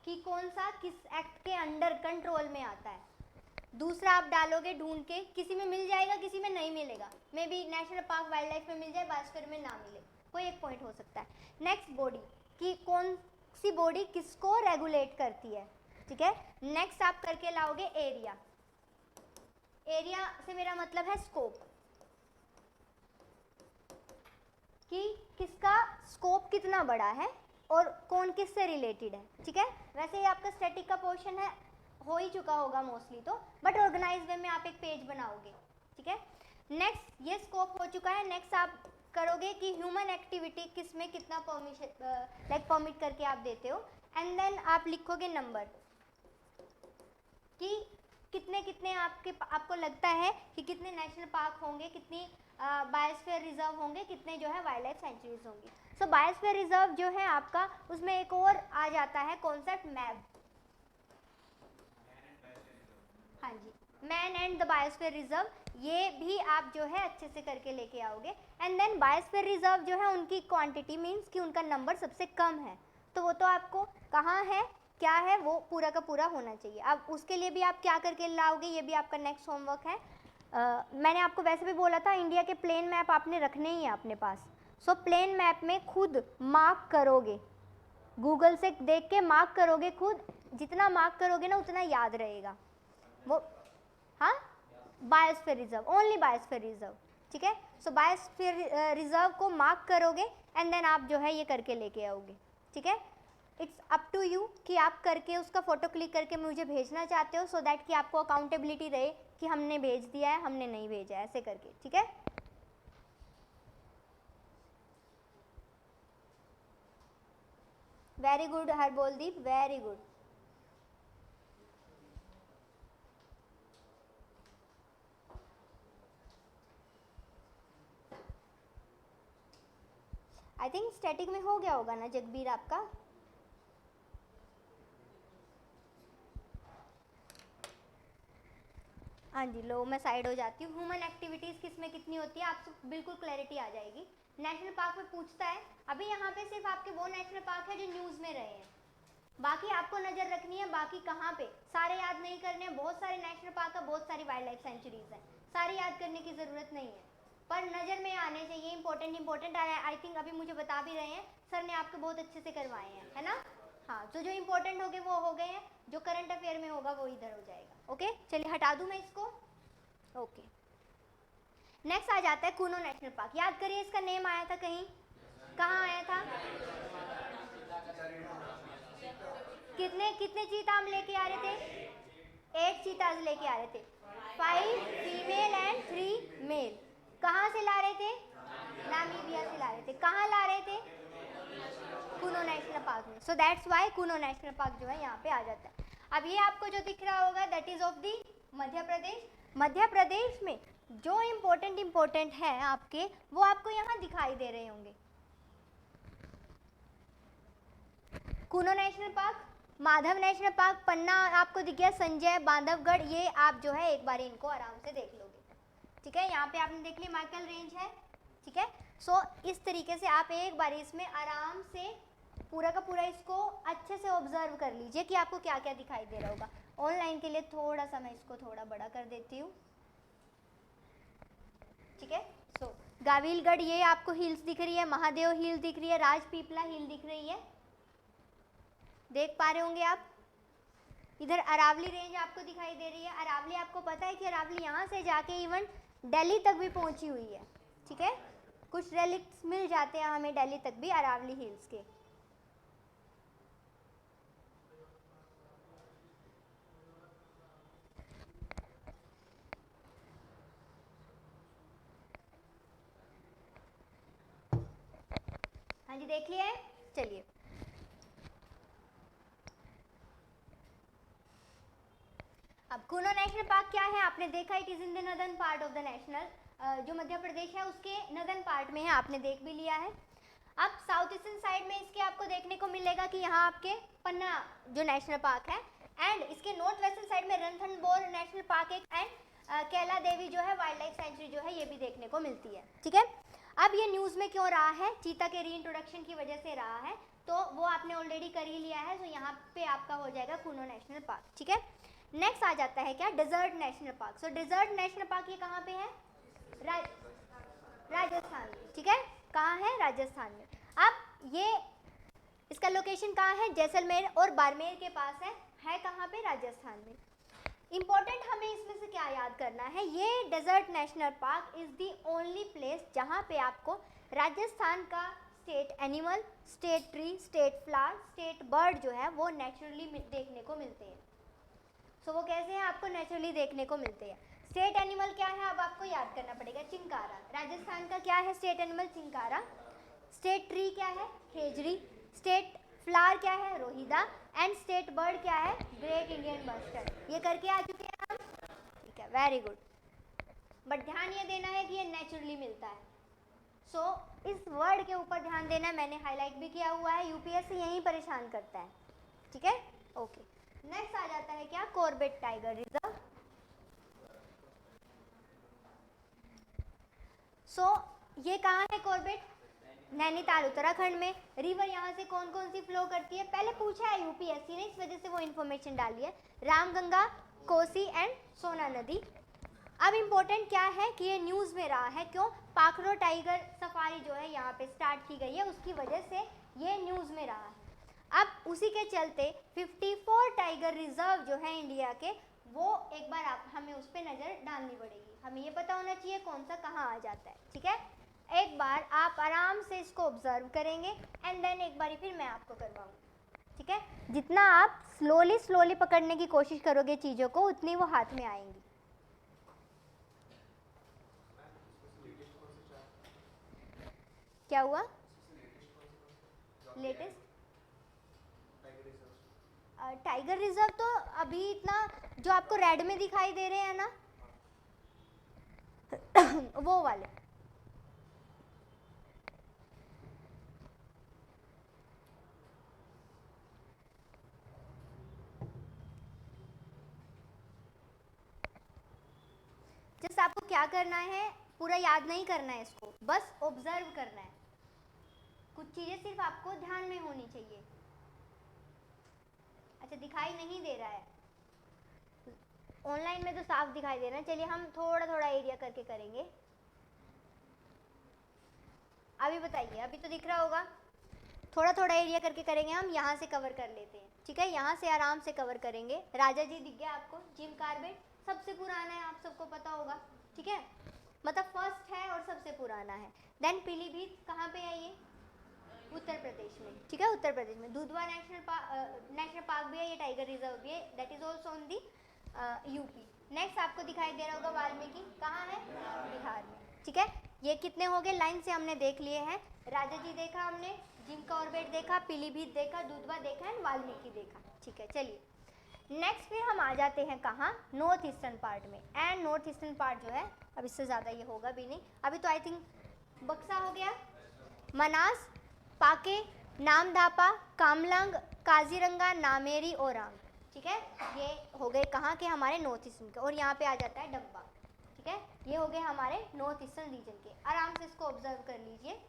कि कौन सा किस एक्ट के अंडर कंट्रोल में आता है। दूसरा आप डालोगे ढूंढ के, किसी में मिल जाएगा किसी में नहीं मिलेगा, may be national park wild life में मिल जाए, बायोस्फीयर में ना मिले, कोई एक पॉइंट हो सकता है। नेक्स्ट बॉडी, कि कौन सी बॉडी किसको रेगुलेट करती है, ठीक है। नेक्स्ट आप करके लाओगे एरिया। एरिया से मेरा मतलब है स्कोप, कि किसका स्कोप कितना बड़ा है और कौन किससे रिलेटेड है, ठीक है। वैसे ही आपका स्टैटिक का पोर्शन है, हो ही चुका होगा मोस्टली तो, बट ऑर्गेनाइज वे में आप एक पेज बनाओगे, ठीक है। नेक्स्ट ये स्कोप हो चुका है। नेक्स्ट आप करोगे कि ह्यूमन एक्टिविटी किस में कितना परमिशन लाइक परमिट करके आप देते हो, एंड देन आप लिखोगे नंबर, कि कितने कितने आपको लगता है कि कितने नेशनल पार्क होंगे, कितनी बायोस्फीयर रिजर्व होंगे, कितने जो है वाइल्ड लाइफ सेंचुरीज होंगी। सो बायोस्फीयर रिजर्व जो है आपका, उसमें एक और आ जाता है कॉन्सेप्ट मैप। हाँ जी, man and the biosphere reserve, ये भी आप जो है अच्छे से करके लेके आओगे। एंड देन बायोस्फीयर रिजर्व जो है उनकी क्वांटिटी मींस कि उनका नंबर सबसे कम है, तो वो तो आपको कहाँ है क्या है वो पूरा का पूरा होना चाहिए। अब उसके लिए भी आप क्या करके लाओगे, ये भी आपका नेक्स्ट होमवर्क है। मैंने आपको वैसे भी बोला था इंडिया के प्लेन मैप आपने रखने ही है अपने पास। सो प्लेन मैप में खुद मार्क करोगे, गूगल से देख के मार्क करोगे खुद, जितना मार्क करोगे ना उतना याद रहेगा वो। हाँ, biosphere reserve, only biosphere reserve, ठीक है। सो बायोस्फीयर रिजर्व को मार्क करोगे एंड देन आप जो है ये करके लेके आओगे, ठीक है। इट्स अप टू यू कि आप करके उसका फ़ोटो क्लिक करके मुझे भेजना चाहते हो, सो दैट कि आपको अकाउंटेबिलिटी रहे कि हमने भेज दिया है, हमने नहीं भेजा है, ऐसे करके, ठीक है। Very good Harboldeep, very good. I think static में हो गया होगा ना जगबीर आपका। हाँ जी, लो मैं साइड हो जाती हूँ। ह्यूमन एक्टिविटीज़ किस में कितनी होती है आपको बिल्कुल क्लैरिटी आ जाएगी। नेशनल पार्क में पूछता है, अभी यहाँ पे सिर्फ आपके वो नेशनल पार्क है जो न्यूज़ में रहे हैं, बाकी आपको नज़र रखनी है बाकी कहाँ पे, सारे याद नहीं करने हैं। बहुत सारे नेशनल पार्क है, बहुत सारी वाइल्ड लाइफ सेंचुरीज हैं, सारे याद करने की ज़रूरत नहीं है, पर नज़र में आने चाहिए। इंपॉर्टेंट आई थिंक अभी मुझे बता भी रहे हैं सर ने, आपको बहुत अच्छे से करवाए हैं, है ना। हाँ, तो जो इंपॉर्टेंट हो गए वो हो गए हैं, जो करंट अफेयर में होगा वो इधर हो जाएगा। ओके, चलिए हटा दूँ मैं इसको। ओके, नेक्स्ट आ जाता है कूनो नेशनल पार्क। याद करिए इसका नेम आया था कहीं, कहाँ आया था, कितने कितने चीता हम लेके आ रहे थे, 8 चीताज लेके आ रहे थे, 5 फीमेल एंड 3 मेल। कहाँ से ला रहे थे, नामीबिया से ला रहे थे। कहाँ ला रहे थे, कूनो नेशनल पार्क में। So that's why Kuno national park जो है यहाँ पे आ जाता है। अब ये आपको जो दिख रहा होगा that is of the Madhya Pradesh. Madhya Pradesh में जो इम्पोर्टेंट है आपके, वो आपको यहाँ दिखाई दे रहे होंगे। Kuno national park, Madhav national park, Panna आपको दिख गया, संजय, बांधवगढ़, ये आप जो है एक बार इनको आराम से देख लोगे, ठीक है। यहाँ पे आपने देख लिया माइकल रेंज है, ठीक है। सो इस तरीके से आप एक बार इसमें आराम से पूरा का पूरा इसको अच्छे से ऑब्जर्व कर लीजिए कि आपको क्या क्या दिखाई दे रहा होगा। ऑनलाइन के लिए थोड़ा सा मैं इसको थोड़ा बड़ा कर देती हूँ, ठीक है। सो गाविलगढ़ ये आपको हिल्स दिख रही है, महादेव हिल दिख रही है, राजपीपला हिल दिख रही है, देख पा रहे होंगे आप। इधर अरावली रेंज आपको दिखाई दे रही है। अरावली आपको पता है कि अरावली यहाँ से जाके इवन दिल्ली तक भी पहुँची हुई है, ठीक है। कुछ रेलिक्स मिल जाते हैं हमें दिल्ली तक भी अरावली हिल्स के। हाँ जी, देख लिया है, चलिए। अब कूनो नेशनल पार्क क्या है आपने देखा, it is in the northern part of the national, जो मध्य प्रदेश है उसके नदर्न पार्ट में है, आपने देख भी लिया है। अब साउथ ईस्टर्न साइड में इसके आपको देखने को मिलेगा कि यहाँ आपके पन्ना जो नेशनल पार्क है, एंड इसके नॉर्थ वेस्टर्न साइड में रणथंबोर नेशनल पार्क एक, एंड कैला देवी जो है वाइल्ड लाइफ सेंचुरी जो है ये भी देखने को मिलती है, ठीक है। अब ये न्यूज़ में क्यों रहा है, चीता के रीइंट्रोडक्शन की वजह से रहा है, तो वो आपने ऑलरेडी कर ही लिया है। तो यहाँ पे आपका हो जाएगा कूनो नेशनल पार्क, ठीक है। नेक्स्ट आ जाता है क्या, डेजर्ट नेशनल पार्क। सो डेजर्ट नेशनल पार्क ये कहाँ पे है, राजस्थान में, ठीक है। कहाँ है, राजस्थान में। अब ये इसका लोकेशन कहाँ है, जैसलमेर और बाड़मेर के पास है कहाँ पे, राजस्थान में। इंपॉर्टेंट हमें इसमें से क्या याद करना है, ये desert national park is the only place जहाँ पे आपको राजस्थान का state animal, state tree, state flower, state bird जो है वो नेचुरली देखने को मिलते हैं। सो वो कैसे हैं, आपको नेचुरली देखने को मिलते हैं। स्टेट एनिमल क्या है, अब आपको याद करना पड़ेगा, चिंकारा। राजस्थान का क्या है state animal, chinkara. State tree क्या है, खेजड़ी। स्टेट फ्लावर क्या है, रोहिदा। एंड स्टेट बर्ड क्या है, ग्रेट इंडियन बस्टर्ड। ये करके आ चुके हैं हम, ठीक है, वेरी गुड। बट ध्यान ये देना है कि ये नेचुरली मिलता है। सो इस वर्ड के ऊपर ध्यान देना, मैंने हाईलाइट भी किया हुआ है, यूपीएससी यही परेशान करता है, ठीक है। ओके, नेक्स्ट आ जाता है क्या, कॉर्बेट टाइगर रिजर्व। सो ये कहाँ है कॉर्बेट, नैनीताल उत्तराखंड में। रिवर यहाँ से कौन कौन सी फ्लो करती है, पहले पूछा है यूपीएससी ने, इस वजह से वो इन्फॉर्मेशन डाली है। रामगंगा, कोसी एंड सोना नदी। अब इम्पोर्टेंट क्या है कि ये न्यूज़ में रहा है, क्यों? पाखरो टाइगर सफारी जो है यहाँ पे स्टार्ट की गई है, उसकी वजह से ये न्यूज़ में रहा है। अब उसी के चलते 54 टाइगर रिजर्व जो है इंडिया के, वो एक बार आप हमें उस पर नज़र डालनी पड़ेगी। हमें ये पता होना चाहिए कौन सा कहाँ आ जाता है, ठीक है? एक बार आप आराम से इसको ऑब्जर्व करेंगे एंड देन एक बार फिर मैं आपको करवाऊंगी, ठीक है? जितना आप स्लोली पकड़ने की कोशिश करोगे चीज़ों को, उतनी वो हाथ में आएंगी। क्या हुआ? लेटेस्ट टाइगर रिजर्व तो अभी इतना जो आपको रेड में दिखाई दे रहे हैं ना वो वाले। जस्ट आपको क्या करना है, पूरा याद नहीं करना है इसको, बस ऑब्जर्व करना है। कुछ चीज़ें सिर्फ आपको ध्यान में होनी चाहिए। अच्छा, दिखाई नहीं दे रहा है ऑनलाइन में, तो साफ दिखाई दे रहा है। चलिए हम थोड़ा एरिया करके करेंगे। अभी बताइए, अभी तो दिख रहा होगा। थोड़ा एरिया करके करेंगे हम, यहाँ से कवर कर लेते हैं, ठीक है? यहाँ से आराम से कवर करेंगे। राजा जी दिख गया आपको, जिम कार्बेट सबसे पुराना है, आप सबको पता होगा, ठीक है? मतलब फर्स्ट है और सबसे पुराना है। देन पीलीभीत कहाँ पे है ये? उत्तर प्रदेश में, ठीक है? उत्तर प्रदेश में। दुधवा नेशनल पार्क भी है, ये टाइगर रिजर्व भी है, that is also on the UP. Next आपको दिखाई दे रहा होगा वाल्मीकि, कहाँ है? बिहार में, ठीक है? ये कितने हो गए? लाइन से हमने देख लिए हैं। राजा जी देखा हमने, जिम कॉर्बेट देखा, पीलीभीत देखा, दुधवा देखा एंड वाल्मीकि देखा, ठीक है? चलिए नेक्स्ट फिर हम आ जाते हैं कहाँ? नॉर्थ ईस्टर्न पार्ट में। एंड नॉर्थ ईस्टर्न पार्ट जो है, अब इससे ज़्यादा ये होगा भी नहीं। अभी तो आई थिंक बक्सा हो गया, मनास, पाके, नामदापा, कामलंग, काजीरंगा, नामेरी, ओरांग, ठीक है? ये हो गए कहाँ के? हमारे नॉर्थ ईस्टर्न के। और यहाँ पे आ जाता है डब्बा, ठीक है? ये हो गए हमारे नॉर्थ ईस्टर्न रीजन के। आराम से इसको ऑब्जर्व कर लीजिए।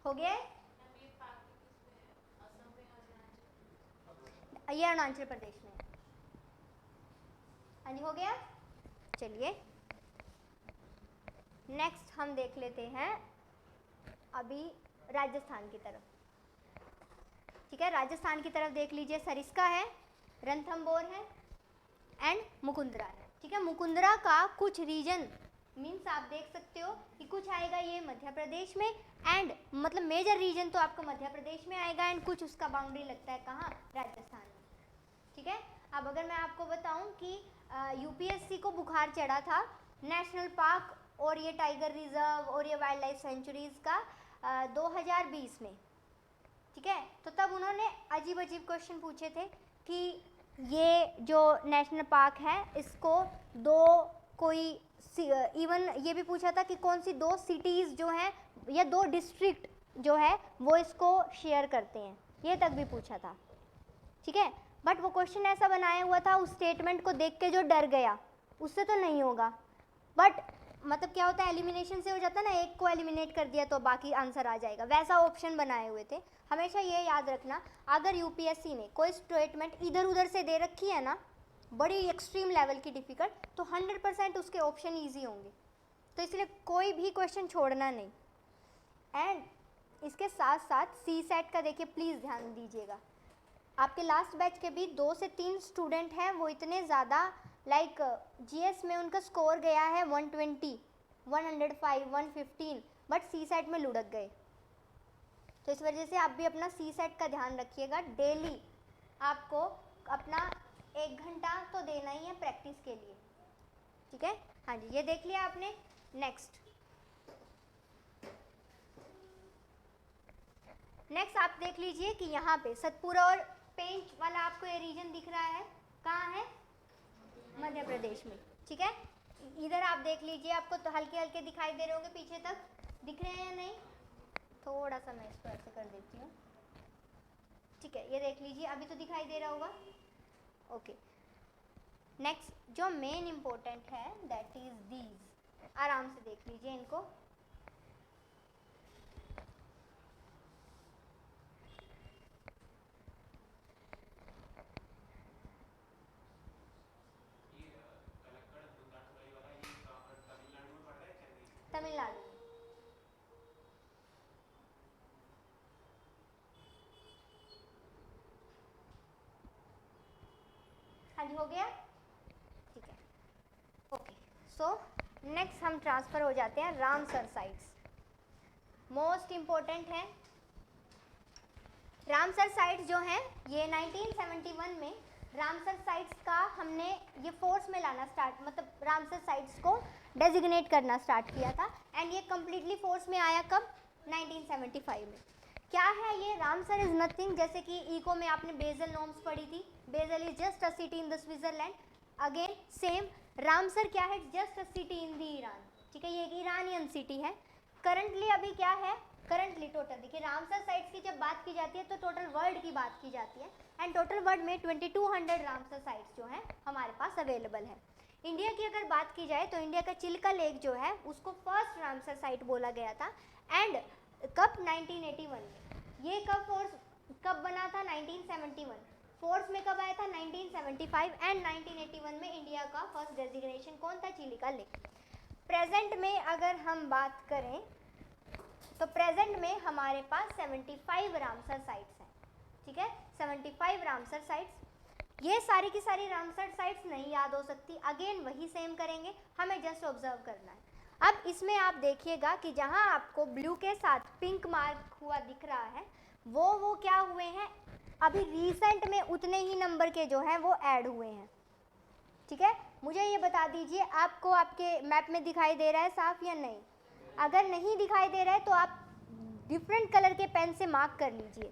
हो गया? ये अरुणाचल प्रदेश में है। हाँ जी, हो गया। चलिए नेक्स्ट हम देख लेते हैं अभी राजस्थान की तरफ, ठीक है? राजस्थान की तरफ देख लीजिए। सरिस्का है, रणथंभौर है एंड मुकुंदरा है, ठीक है? मुकुंदरा का कुछ रीजन मीन्स आप देख सकते हो कि कुछ आएगा ये मध्य प्रदेश में, एंड मतलब मेजर रीजन तो आपको मध्य प्रदेश में आएगा, एंड कुछ उसका बाउंड्री लगता है कहाँ? राजस्थान में, ठीक है? अब अगर मैं आपको बताऊं कि यूपीएससी को बुखार चढ़ा था नेशनल पार्क और ये टाइगर रिजर्व और ये वाइल्ड लाइफ सेंचुरीज का 2020 में, ठीक है? तो तब उन्होंने अजीब क्वेश्चन पूछे थे कि ये जो नेशनल पार्क है इसको दो कोई इवन ये भी पूछा था कि कौन सी दो सिटीज़ जो हैं या दो डिस्ट्रिक्ट जो है वो इसको शेयर करते हैं, ये तक भी पूछा था, ठीक है? बट वो क्वेश्चन ऐसा बनाया हुआ था, उस स्टेटमेंट को देख के जो डर गया उससे तो नहीं होगा। बट मतलब क्या होता है, एलिमिनेशन से हो जाता है ना, एक को एलिमिनेट कर दिया तो बाकी आंसर आ जाएगा, वैसा ऑप्शन बनाए हुए थे। हमेशा ये याद रखना, अगर यूपीएससी ने कोई स्टेटमेंट इधर उधर से दे रखी है ना, बड़ी एक्सट्रीम लेवल की डिफ़िकल्ट, तो 100% उसके ऑप्शन ईजी होंगे, तो इसलिए कोई भी क्वेश्चन छोड़ना नहीं। एंड इसके साथ साथ सी सेट का देखिए, प्लीज़ ध्यान दीजिएगा। आपके लास्ट बैच के भी 2 से 3 स्टूडेंट हैं, वो इतने ज़्यादा लाइक जीएस में उनका स्कोर गया है 120, 105, 115, बट सी सेट में लुढ़क गए। तो इस वजह से आप भी अपना सी सेट का ध्यान रखिएगा। डेली आपको अपना 1 घंटा तो देना ही है प्रैक्टिस के लिए, ठीक है? हाँ जी, ये देख लिया आपने। नेक्स्ट आप देख लीजिए कि यहाँ पे सतपुरा और पेंच वाला आपको ये रीजन दिख रहा है, कहाँ है? मध्य प्रदेश में, ठीक है? इधर आप देख लीजिए, आपको तो हल्के हल्के दिखाई दे रहे होंगे, पीछे तक दिख रहे हैं या नहीं? थोड़ा सा मैं इसको ऐसे कर देती हूँ, ठीक है? ये देख लीजिए, अभी तो दिखाई दे रहा होगा, ओके। नेक्स्ट जो मेन इम्पोर्टेंट है दैट इज दीज, आराम से देख लीजिए इनको। तमिलनाडु। हाँ जी, हो गया, ठीक है। ओके, सो नेक्स्ट हम ट्रांसफर हो जाते हैं रामसर साइट्स। मोस्ट इम्पोर्टेंट है रामसर साइट्स जो हैं, ये 1971 में रामसर साइट्स का हमने ये फोर्स में लाना स्टार्ट, मतलब रामसर साइट्स को डेजिग्नेट करना स्टार्ट किया था। एंड ये कम्प्लीटली फोर्स में आया कब? 1975 में। क्या है ये? रामसर इज नथिंग, जैसे कि इको में आपने बेजल नॉर्म्स पढ़ी थी, Basel is just a city in the Switzerland. Again same, Ramsar क्या है? Just a city in the Iran, ठीक है, ये एक ईरानियन सिटी है। करंटली अभी क्या है? करंटली टोटल देखिए, रामसर साइट्स की जब बात की जाती है तो टोटल वर्ल्ड की बात की जाती है। एंड टोटल वर्ल्ड में 2200 रामसर साइट्स जो हैं हमारे पास अवेलेबल है। इंडिया की अगर बात की जाए तो इंडिया का चिल्का लेक जो है उसको फर्स्ट रामसर साइट बोला गया था। एंड कब? 1981 में। ये कब बना था? 1971। फोर्स में कब आया था? 1975। एंड 1981 में इंडिया का फर्स्ट डेजिग्नेशन कौन था? चिल्का लेक। प्रेजेंट में अगर हम बात करें तो प्रेजेंट में हमारे पास 75 रामसर साइट्स हैं, ठीक है, 75 रामसर साइट्स। ये सारी की सारी रामसर साइट्स नहीं याद हो सकती, अगेन वही सेम करेंगे, हमें जस्ट ऑब्जर्व करना है। अब इसमें आप देखिएगा कि जहां आपको ब्लू के साथ पिंक मार्क हुआ दिख रहा है वो क्या हुए हैं? अभी रिसेंट में उतने ही नंबर के जो हैं वो ऐड हुए हैं, ठीक है। मुझे ये बता दीजिए, आपको आपके मैप में दिखाई दे रहा है साफ या नहीं? अगर नहीं दिखाई दे रहा है तो आप डिफरेंट कलर के पेन से मार्क कर लीजिए।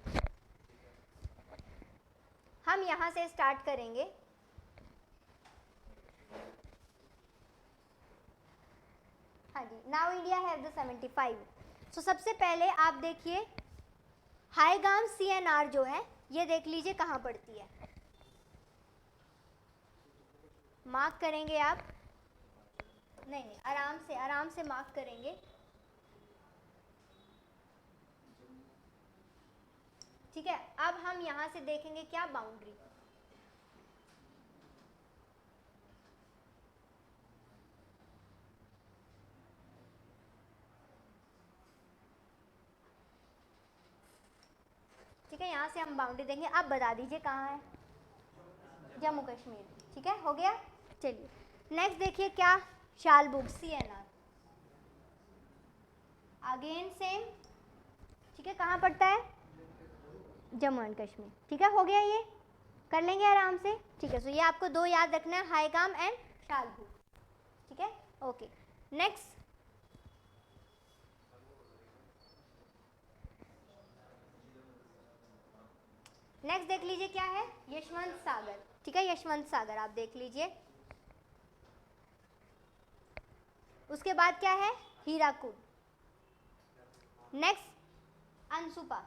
हम यहाँ से स्टार्ट करेंगे। हाँ जी, नाउ इंडिया हैव द 75। सो सबसे पहले आप देखिए हाईगाम CNR जो है ये देख लीजिए कहाँ पड़ती है, मार्क करेंगे आप। नहीं, आराम से मार्क करेंगे, ठीक है। अब हम यहाँ से देखेंगे क्या? बाउंड्री। ठीक है, यहाँ से हम बाउंड्री देंगे। अब बता दीजिए कहाँ है? जम्मू कश्मीर, ठीक है, हो गया। चलिए नेक्स्ट देखिए क्या? शालबुग CNR, अगेन सेम, ठीक है, कहाँ पड़ता है? जम्मू एंड कश्मीर, ठीक है, हो गया, ये कर लेंगे आराम से, ठीक है। सो ये आपको दो याद रखना है, हाईगाम एंड शालबुग, ठीक है, ओके। नेक्स्ट देख लीजिए क्या है? यशवंत सागर, ठीक है, यशवंत सागर आप देख लीजिए। उसके बाद क्या है? हीराकुद। नेक्स्ट अनसुपा,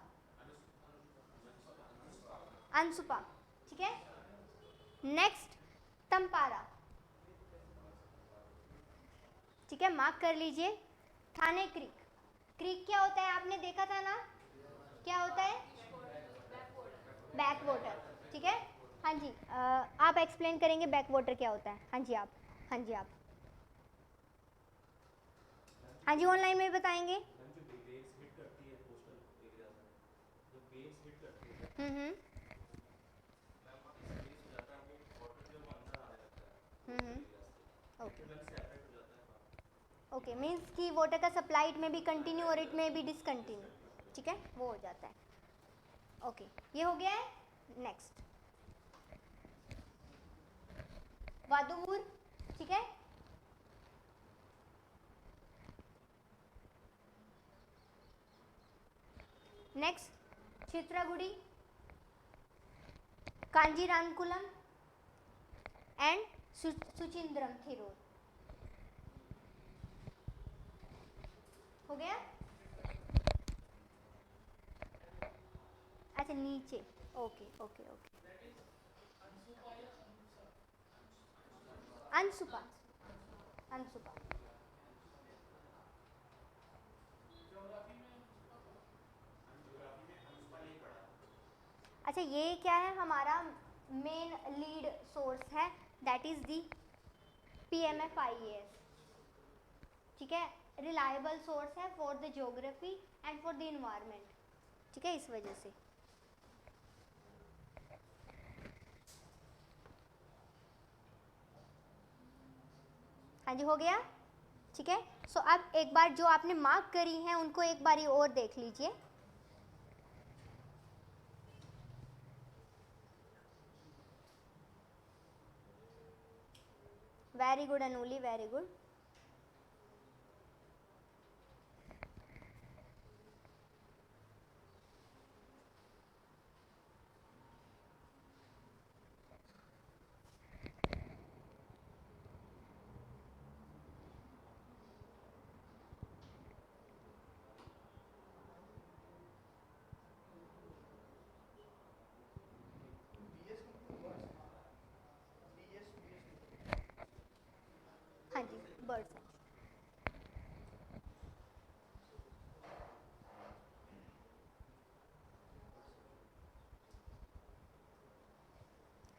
ठीक है। नेक्स्ट तंपारा, ठीक है, मार्क कर लीजिए। थाने क्रीक, क्या होता है? आपने देखा था ना, क्या होता है? बैक वाटर, ठीक है। हाँ जी, आप एक्सप्लेन करेंगे बैक वाटर क्या होता है? हाँ जी आप, हाँ जी आप, हाँ जी ऑनलाइन में बताएंगे। हम्म ओके, ओके, मीन्स कि वाटर का सप्लाई इट में भी कंटिन्यू और इट में भी डिसकंटिन्यू, ठीक है, वो हो जाता है। ओके, ये हो गया है। नेक्स्ट वादुपुर, ठीक है। नेक्स्ट चित्रागुड़ी, कांजीरानकुलम एंड सुचिंद्रम थिरोड, हो गया। अच्छा नीचे, ओके ओके ओके, अनसुपा, अनसुपा। अच्छा ये क्या है, हमारा मेन लीड सोर्स है, दैट इज दी PMFIES, ठीक है, रिलायबल सोर्स है for the geography and for the environment, ठीक है, इस वजह से। हाँ जी हो गया, ठीक है। सो अब एक बार जो आपने मार्क करी हैं उनको एक बारी और देख लीजिए। Very good Anuli, very good. हाँ जी बर्ड्स हैं।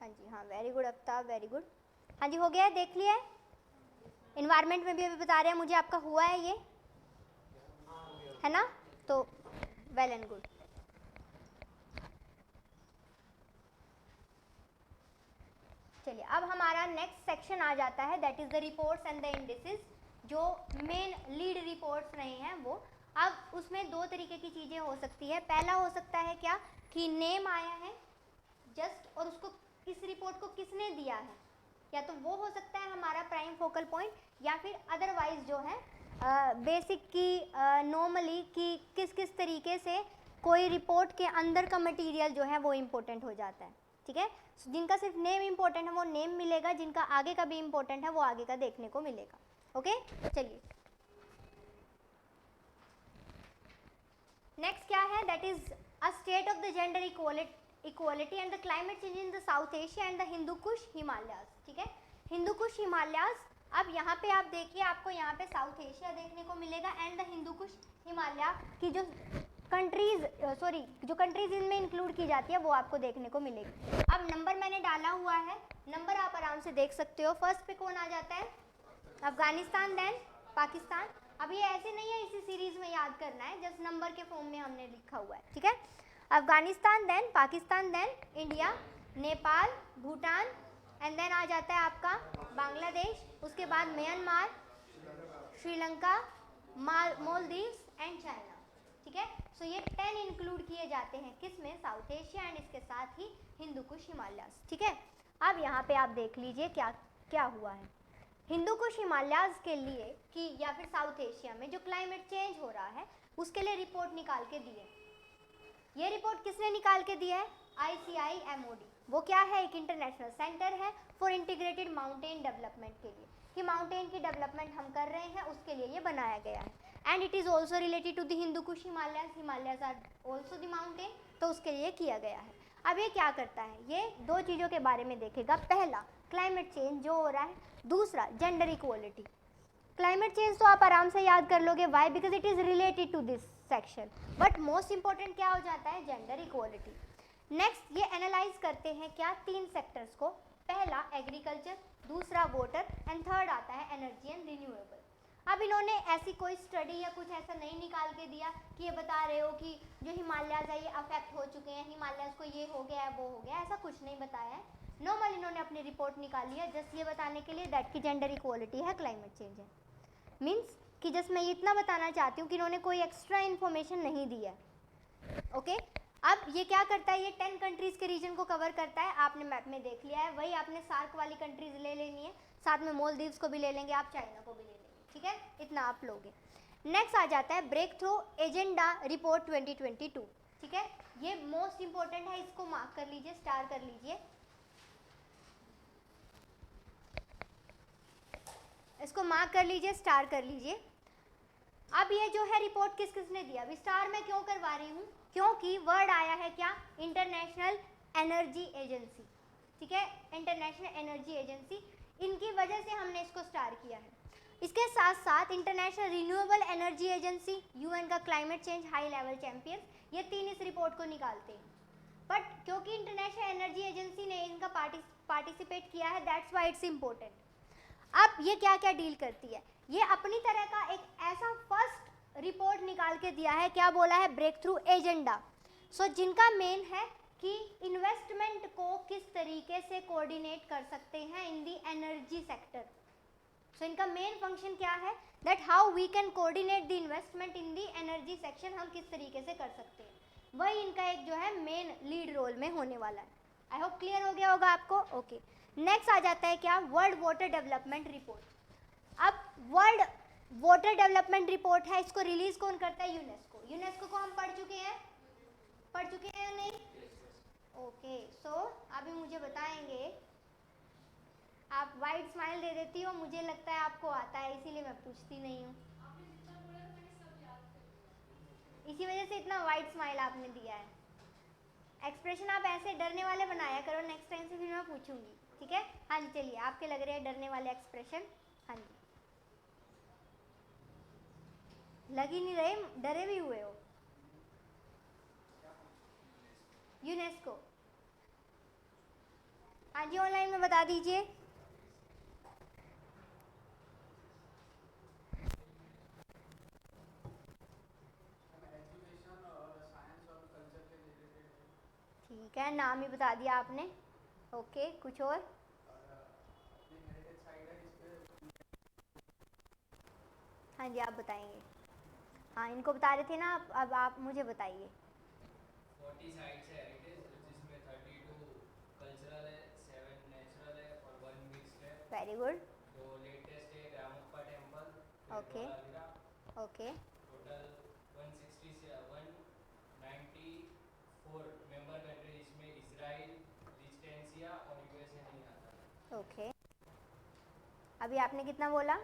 हाँ जी हाँ, very good Aftab, very good. हाँ जी हो गया है, देख लिया है। इन्वायरमेंट में भी अभी बता रहे हैं मुझे आपका हुआ है ये, है ना, तो वेल एंड गुड। चलिए अब हमारा नेक्स्ट सेक्शन आ जाता है, that is the reports and the indices, जो मेन लीड रिपोर्ट्स रहे हैं वो। अब उसमें दो तरीके की चीज़ें हो सकती है, पहला हो सकता है क्या कि नेम आया है जस्ट, और उसको किस रिपोर्ट को किसने दिया है, या तो वो हो सकता है हमारा प्राइम फोकल पॉइंट, या फिर अदरवाइज जो है बेसिक की नॉर्मली कि किस किस तरीके से कोई रिपोर्ट के अंदर का मटेरियल जो है वो इम्पोर्टेंट हो जाता है, ठीक है। जिनका सिर्फ नेम इम्पोर्टेंट है वो नेम मिलेगा, जिनका आगे का भी इम्पोर्टेंट है वो आगे का देखने को मिलेगा, ओके। चलिए नेक्स्ट क्या है, that is a state of the gender equality and the climate change in the South Asia and the Hindu Kush Himalayas, ठीक है, हिंदू कुश हिमालयाज। अब यहाँ पे आप देखिए, आपको यहाँ पे साउथ एशिया देखने को मिलेगा एंड द हिंदू कुश हिमालय की जो कंट्रीज, सॉरी जो कंट्रीज इनमें इंक्लूड की जाती है वो आपको देखने को मिलेगी। अब नंबर मैंने डाला हुआ है, नंबर आप आराम से देख सकते हो। फर्स्ट पे कौन आ जाता है, अफगानिस्तान, देन पाकिस्तान। अब ये ऐसे नहीं है इसी सीरीज में याद करना है, जस्ट नंबर के फॉर्म में हमने लिखा हुआ है, ठीक है। Afghanistan, then Pakistan, then India, Nepal, Bhutan, and then आ जाता है आपका बांग्लादेश, उसके बाद Myanmar, Sri Lanka, Maldives and China, ठीक है। सो ये 10 इंक्लूड किए जाते हैं किसमें, साउथ एशिया, एंड इसके साथ ही हिंदू कुश हिमालयाज, ठीक है। अब यहाँ पे आप देख लीजिए क्या क्या हुआ है हिंदू कुश हिमालयाज के लिए, कि या फिर साउथ एशिया में जो क्लाइमेट चेंज हो रहा है उसके लिए रिपोर्ट निकाल के दी है। ये रिपोर्ट किसने निकाल के दी है, ICIMOD। वो क्या है, एक इंटरनेशनल सेंटर है फॉर इंटीग्रेटेड माउंटेन डेवलपमेंट के लिए, कि माउंटेन की डेवलपमेंट हम कर रहे हैं उसके लिए ये बनाया गया है। And it is also related to the Hindu Kush Himalayas, Himalayas are also the mountain, तो उसके लिए किया गया है। अब ये क्या करता है, ये दो चीज़ों के बारे में देखेगा, पहला क्लाइमेट चेंज जो हो रहा है, दूसरा जेंडर इक्वलिटी। क्लाइमेट चेंज तो आप आराम से याद कर लोगे, why, because it is related to this section, but most important क्या हो जाता है, जेंडर इक्वलिटी। नेक्स्ट ये एनालाइज करते हैं क्या, 3 सेक्टर्स को, पहला एग्रीकल्चर, दूसरा वाटर, एंड थर्ड आता है एनर्जी एंड रिन्यूएबल। अब इन्होंने ऐसी कोई स्टडी या कुछ ऐसा नहीं निकाल के दिया कि ये बता रहे हो कि जो हिमालयाज है ये अफेक्ट हो चुके हैं, हिमालयाज को ये हो गया है वो हो गया, ऐसा कुछ नहीं बताया है। नॉर्मल इन्होंने अपनी रिपोर्ट निकाली है जस्ट ये बताने के लिए दैट की जेंडर इक्वलिटी है, क्लाइमेट चेंज है। मीन्स कि जस्ट मैं इतना बताना चाहती हूँ कि इन्होंने कोई एक्स्ट्रा इन्फॉर्मेशन नहीं दी है, ओके। अब ये क्या करता है, ये 10 कंट्रीज़ के रीजन को कवर करता है, आपने मैप में देख लिया है। वही आपने सार्क वाली कंट्रीज़ ले लेनी है, साथ में मालदीव्स को भी ले लेंगे आप, चाइना को भी ले लेंगे, ठीक है, इतना आप लोगे। नेक्स्ट आ जाता है ब्रेक थ्रू एजेंडा रिपोर्ट 2022, ठीक है, ये मोस्ट इंपॉर्टेंट है, इसको मार्क कर लीजिए, स्टार कर लीजिए, इसको मार्क कर लीजिए, स्टार कर लीजिए। अब ये जो है रिपोर्ट किस किसने दिया, अभी स्टार मैं क्यों करवा रही हूँ, क्योंकि वर्ड आया है क्या, इंटरनेशनल एनर्जी एजेंसी, ठीक है, इंटरनेशनल एनर्जी एजेंसी। इनकी वजह से हमने इसको स्टार किया है। इसके साथ साथ international renewable energy agency, UN का climate change high level champion, ये 3 इस रिपोर्ट को निकालते हैं। बट क्योंकि इंटरनेशनल एनर्जी एजेंसी ने इनका पार्टिसिपेट किया है, दैट्स वाई इट्स इम्पोर्टेंट। अब ये क्या क्या डील करती है, ये अपनी तरह का एक ऐसा फर्स्ट रिपोर्ट निकाल के दिया है, क्या बोला है, ब्रेक थ्रू एजेंडा। सो जिनका मेन है कि इन्वेस्टमेंट को किस तरीके से कोऑर्डिनेट कर सकते हैं इन दी एनर्जी सेक्टर। सो इनका मेन फंक्शन क्या है, that how we can coordinate the investment in the energy section, हम किस तरीके से कर सकते हैं, वही इनका एक जो है मेन लीड रोल में होने वाला है। आई होप क्लियर हो गया होगा आपको। ओके, नेक्स्ट आ जाता है क्या, वर्ल्ड वाटर डेवलपमेंट रिपोर्ट। अब वर्ल्ड वाटर डेवलपमेंट रिपोर्ट है, इसको रिलीज कौन करता है, यूनेस्को। यूनेस्को को हम पढ़ चुके हैं या नहीं? ओके, सो अभी मुझे बताएंगे। आप वाइट स्माइल दे देती हो, मुझे लगता है आपको आता है, इसीलिए मैं पूछती नहीं हूँ। इसी वजह से इतना वाइट स्माइल आपने दिया है। एक्सप्रेशन आप ऐसे डरने वाले बनाया करो, नेक्स्ट टाइम से फिर मैं पूछूंगी, ठीक है। हाँ जी, चलिए, आपके लग रहे हैं डरने वाले एक्सप्रेशन। हाँ जी, लग ही नहीं रहे, डरे भी हुए हो। यूनेस्को, हाँ जी, ऑनलाइन में बता दीजिए। ठीक है, नाम ही बता दिया आपने। ओके, कुछ और? हाँ जी, आप बताएंगे। हाँ, इनको बता रहे थे ना, अब आप मुझे बताइए। 40 साइट्स है हेरिटेज, जिसमें 32 कल्चरल है, 7 नेचुरल है और 1 मिक्स्ड है। Very good. जो लेटेस्ट है Ramappa temple, okay okay. Total 194 member country, जिसमें इजराइल, लिechtenstein और यूएसए नहीं आता। ओके, अभी आपने कितना बोला?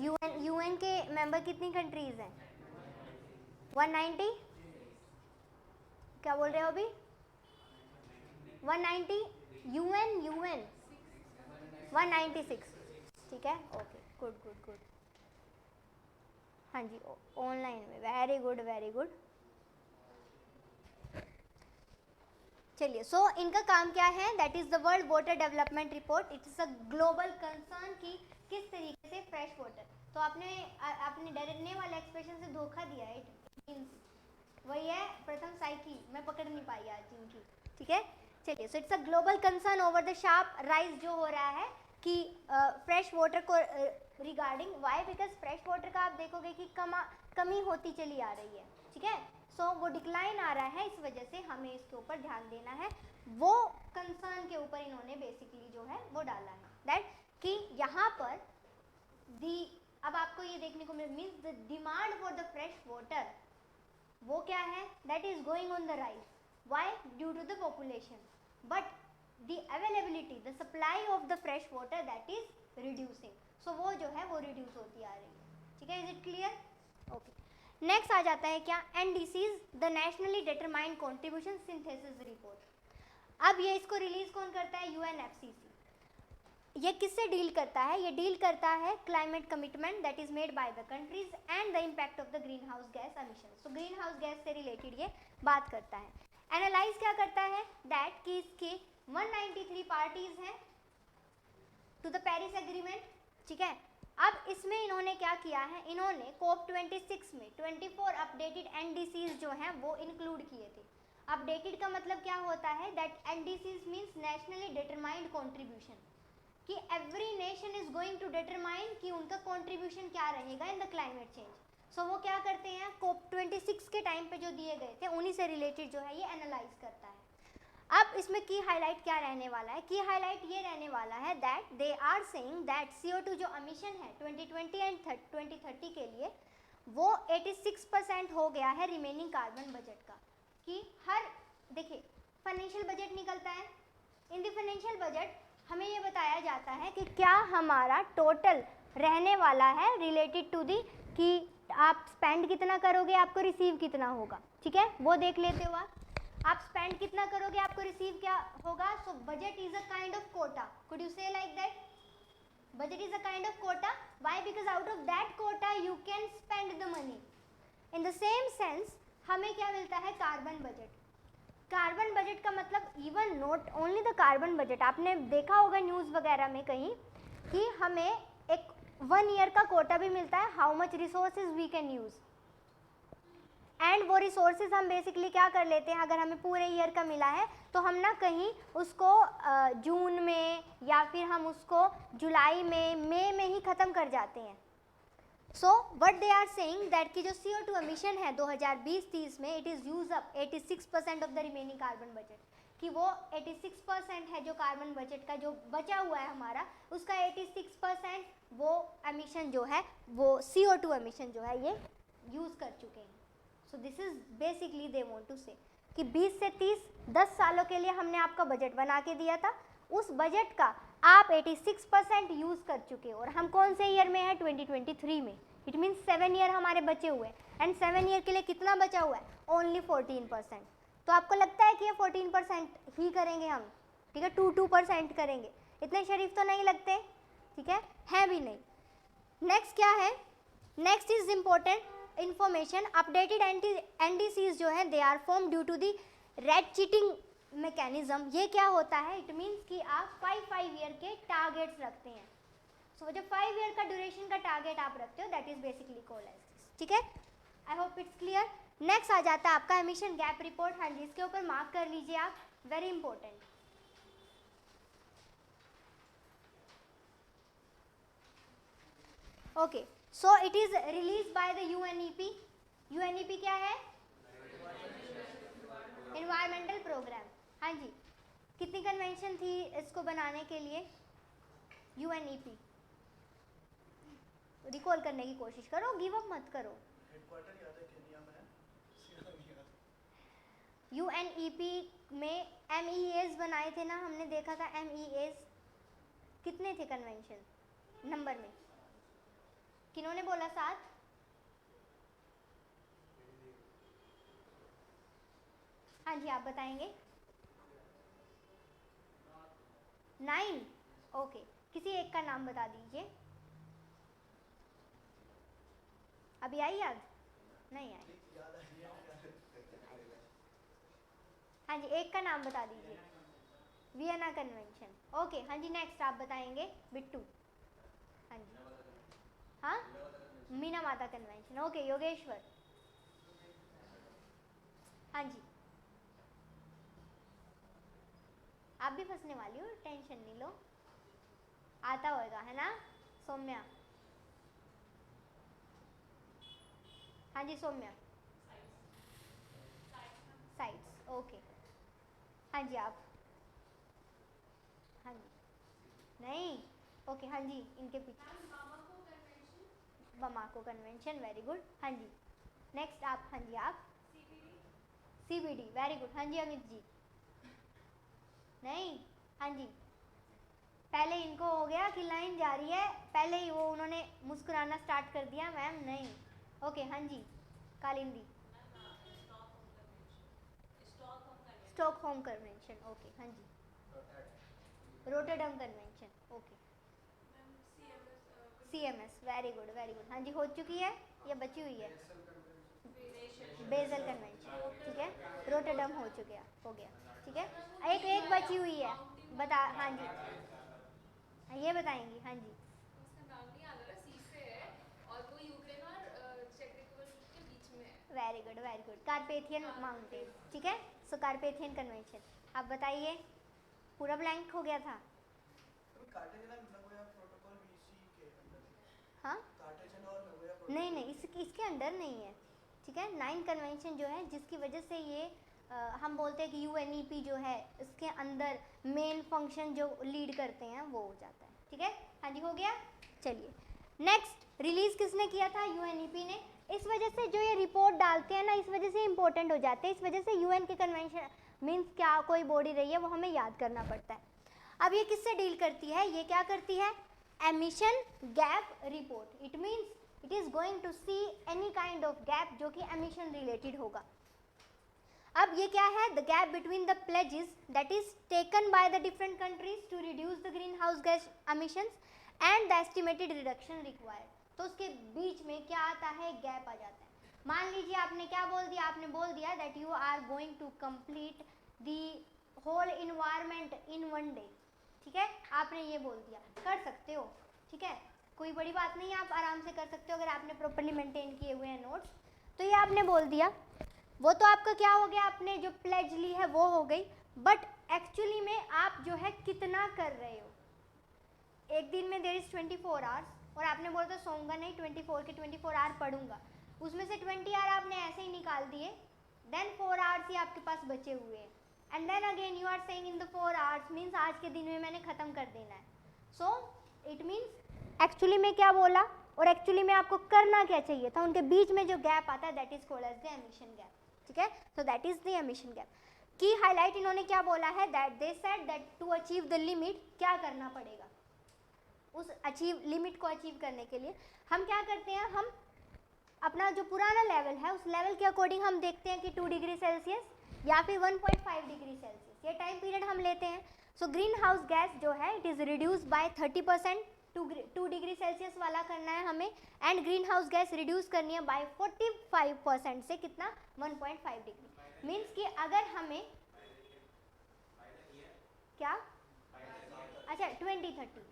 यूएन के मेंबर कितनी कंट्रीज हैं? 190? क्या बोल रहे हो अभी? 190? यूएन 196, ठीक है। Okay, good good good. हाँ जी, ऑनलाइन में, वेरी गुड वेरी गुड। चलिए, सो इनका काम क्या है, that is the world water development report. It is a global concern की किस तरीके से फ्रेश वाटर। तो आपने डरने वाले एक्सप्रेशन से धोखा दिया है। इट मींस वही है प्रथम साइकी, मैं पकड़ नहीं पाई आज इनकी, ठीक है। चलिए, so it's a global concern over the sharp rise जो हो रहा है कि फ्रेश वाटर को regarding, why, because fresh water का आप देखोगे कि कमी होती चली आ रही है, ठीक है। सो वो डिक्लाइन आ रहा है, इस वजह से हमें इसके ऊपर ध्यान देना है। वो कंसर्न के ऊपर इन्होंने बेसिकली जो है वो डाला है, दैट कि यहाँ पर अब आपको ये देखने को मिल means the demand for the fresh water, वो क्या है, that is going on the rise. Why? Due to the population. But the availability, the supply of the fresh water, that is reducing. So वो जो है वो reduce होती आ रही है, ठीक है। Is it clear? Okay, next आ जाता है क्या, NDCs, the nationally determined contribution synthesis report. अब ये इसको रिलीज कौन करता है, यूएनएफसीसी। ये किससे डील करता है, ये डील करता है climate commitment that is made by the countries and the impact of the greenhouse gas emission. So green house gas से रिलेटेड ये बात करता है। एनालाइज क्या करता है, दैट कि इसके 193 पार्टीज हैं टू द पेरिस एग्रीमेंट, ठीक है। अब इसमें इन्होंने क्या किया है, इन्होंने COP26 में 24 अपडेटेड एनडीसीज जो हैं वो इंक्लूड किए थे। अपडेटेड का मतलब क्या होता है, that NDCs means nationally determined contribution, कि every nation is going to determine कि उनका कंट्रीब्यूशन क्या रहेगा in the climate change. So वो क्या करते हैं, COP26 के टाइम पे जो दिए गए थे उन्हीं से रिलेटेड जो है ये एनालाइज करता है। अब इसमें की हाईलाइट क्या रहने वाला है, की हाईलाइट ये रहने वाला है that they are saying that CO2 जो एमिशन है 2020 एंड 2030 के लिए वो 86% हो गया है रिमेनिंग कार्बन बजट का। कि हर देखिए फाइनेंशियल बजट निकलता है, इन द फाइनेंशियल बजट हमें ये बताया जाता है कि क्या हमारा टोटल रहने वाला है रिलेटेड टू दी, कि आप स्पेंड कितना करोगे, आपको रिसीव कितना होगा, ठीक है, वो देख लेते हो आप। आप स्पेंड कितना करोगे आपको रिसीव क्या होगा. So budget is a kind of quota. Could you say like that? Budget is a kind of quota. Why? Because out of that quota you can spend the money. In the same sense, हमें क्या मिलता है? Carbon budget. Carbon budget का मतलब even not only the carbon budget. आपने देखा होगा news वगैरह में कहीं कि हमें एक 1 ईयर का कोटा भी मिलता है, how much resources we can use. And वो रिसोर्सेज हम बेसिकली क्या कर लेते हैं, अगर हमें पूरे ईयर का मिला है तो हम ना कहीं उसको जून में या फिर हम उसको जुलाई में, मई में ही ख़त्म कर जाते हैं. So what they are saying that कि जो CO2 एमिशन है 2020-30 में, it is use up 86% of the remaining carbon budget. कि वो 86% है जो कार्बन बजट का जो बचा हुआ है हमारा, उसका 86% वो एमिशन जो है, वो CO2 एमिशन जो है ये यूज़ कर चुके हैं. So this is basically they want to say कि 20 से 30 10 सालों के लिए हमने आपका बजट बना के दिया था, उस बजट का आप 86% यूज़ कर चुके हो. और हम कौन से ईयर में है? 2023 में. इट मीन्स 7 ईयर हमारे बचे हुए हैं. एंड 7 ईयर के लिए कितना बचा हुआ है? ओनली 14%. तो आपको लगता है कि ये 14% ही करेंगे हम? ठीक है, 2% करेंगे. इतने शरीफ तो नहीं लगते, ठीक है भी नहीं. नेक्स्ट क्या है? Next is important information. Updated NDCs जो है they are form due to the ratcheting mechanism. ये क्या होता है? इट मीन्स कि आप 5 ईयर के टारगेट्स रखते हैं. सो जब 5 ईयर का ड्यूरेशन का टारगेट आप रखते हो, that is basically called as this. ठीक है, I hope it's clear. Next आ जाता है आपका एमिशन गैप रिपोर्ट. हाँ जी, इसके ऊपर मार्क कर लीजिए आप, very important. Okay, so it is release by the UNEP. UNEP क्या है? Environmental programme. हाँ जी, कितनी कन्वेंशन थी इसको बनाने के लिए? UNEP रिकॉल करने की कोशिश करो, गिव अप मत करो. UNEP में MEAs बनाए थे ना हमने, देखा था MEAs. कितने थे कन्वेंशन नंबर में? किन्होंने बोला 7? हाँ जी, आप बताएंगे. 9. ओके, किसी एक का नाम बता दीजिए. अभी आई याद? नहीं आई. हाँ जी, एक का नाम बता दीजिए. Vienna convention. ओके, हाँ जी, नेक्स्ट आप बताएंगे. बिट्टू. हाँ जी, हाँ, मीना माता कन्वेंशन. ओके, योगेश्वर. हाँ जी, आप भी फंसने वाली हो, टेंशन नहीं लो, आता होगा, है ना. सौम्या. हाँ जी, सौम्या. साइट्स. ओके, हाँ जी, आप. हाँ जी, नहीं. ओके, हाँ जी, इनके पीछे बमाको कन्वेंशन. Very good. हाँ जी, नेक्स्ट आप. हाँ जी, आप. CBD. Very good. हाँ जी, अमित जी. नहीं. हाँ जी, पहले इनको हो गया कि लाइन जा रही है, पहले ही वो उन्होंने मुस्कुराना स्टार्ट कर दिया. मैम नहीं. ओके, हाँ जी, कालिंदी. Stockholm convention. ओके, हाँ जी. Rotterdam convention. Okay. CMS. Very good, very good. हाँ जी, हो चुकी है या बची हुई है? Basel convention. ठीक है, रोटरडम हो चुका, हो गया. ठीक है, एक बची हुई है, बता. हाँ जी, ये बताएंगी. हाँ जी, very good, very good. Carpathian mountain. ठीक है, सो कार्पेथियन कन्वेंशन. आप बताइए, पूरा ब्लैंक हो गया था. हाँ, नहीं नहीं, इसके अंडर नहीं है. ठीक है, 9 कन्वेंशन जो है जिसकी वजह से ये हम बोलते हैं कि UNEP जो है इसके अंदर मेन फंक्शन जो लीड करते हैं वो हो जाता है. ठीक है, हाँ जी, हो गया. चलिए, नेक्स्ट रिलीज किसने किया था? UNEP ने. इस वजह से जो ये रिपोर्ट डालते हैं ना, इस वजह से इंपॉर्टेंट हो जाते हैं. इस वजह से UN के कन्वेंशन मीन्स क्या कोई बॉडी रही है वो हमें याद करना पड़ता है. अब ये किससे डील करती है? ये क्या करती है? Emission gap report. It means it is going to see any kind of gap जो कि एमिशन रिलेटेड होगा. अब ये क्या है, the gap between the pledges that is taken by the different countries to reduce the greenhouse gas emissions and the estimated reduction required. तो उसके बीच में क्या आता है, गैप आ जाता है। मान लीजिए आपने क्या बोल दिया, आपने बोल दिया that you are going to complete the whole environment in 1 day, ठीक है, आपने ये बोल दिया, कर सकते हो, ठीक है, कोई बड़ी बात नहीं है, आप आराम से कर सकते हो अगर आपने प्रॉपर्ली मेंटेन किए हुए हैं नोट्स। तो ये आपने बोल दिया, वो तो आपका क्या हो गया, आपने जो प्लेज ली है वो हो गई, बट एक्चुअली में आप जो है कितना कर रहे हो। एक दिन में देर इज 24 आवर्स और आपने बोला था सोऊंगा नहीं, 24 के 24 आवर पढ़ूंगा, उसमें से 20 आवर आपने ऐसे ही निकाल दिए, देन 4 आवर्स ही आपके पास बचे हुए हैं, and then again you are saying in the 4 hours means आज के दिन में मैंने ख़त्म कर देना है। सो इट मीन्स एक्चुअली में क्या बोला और एक्चुअली में आपको करना क्या चाहिए था, उनके बीच में जो गैप आता है that is called as the emission gap, ठीक है। So that is the emission gap की हाईलाइट इन्होंने क्या बोला है, that they said that to achieve the limit क्या करना पड़ेगा, उस अचीव लिमिट को अचीव करने के लिए हम क्या करते हैं, हम अपना जो पुराना लेवल है उस लेवल के अकॉर्डिंग हम देखते हैं कि 2 डिग्री सेल्सियस या फिर 1.5 डिग्री सेल्सियस ये टाइम पीरियड हम लेते हैं। सो ग्रीन हाउस गैस जो है it is reduce by 30%, 2 degree Celsius वाला करना है हमें, and green house gas reduce करनी है बाय 45% से कितना, 1.5 डिग्री। मीन्स कि अगर हमें क्या, अच्छा 2030।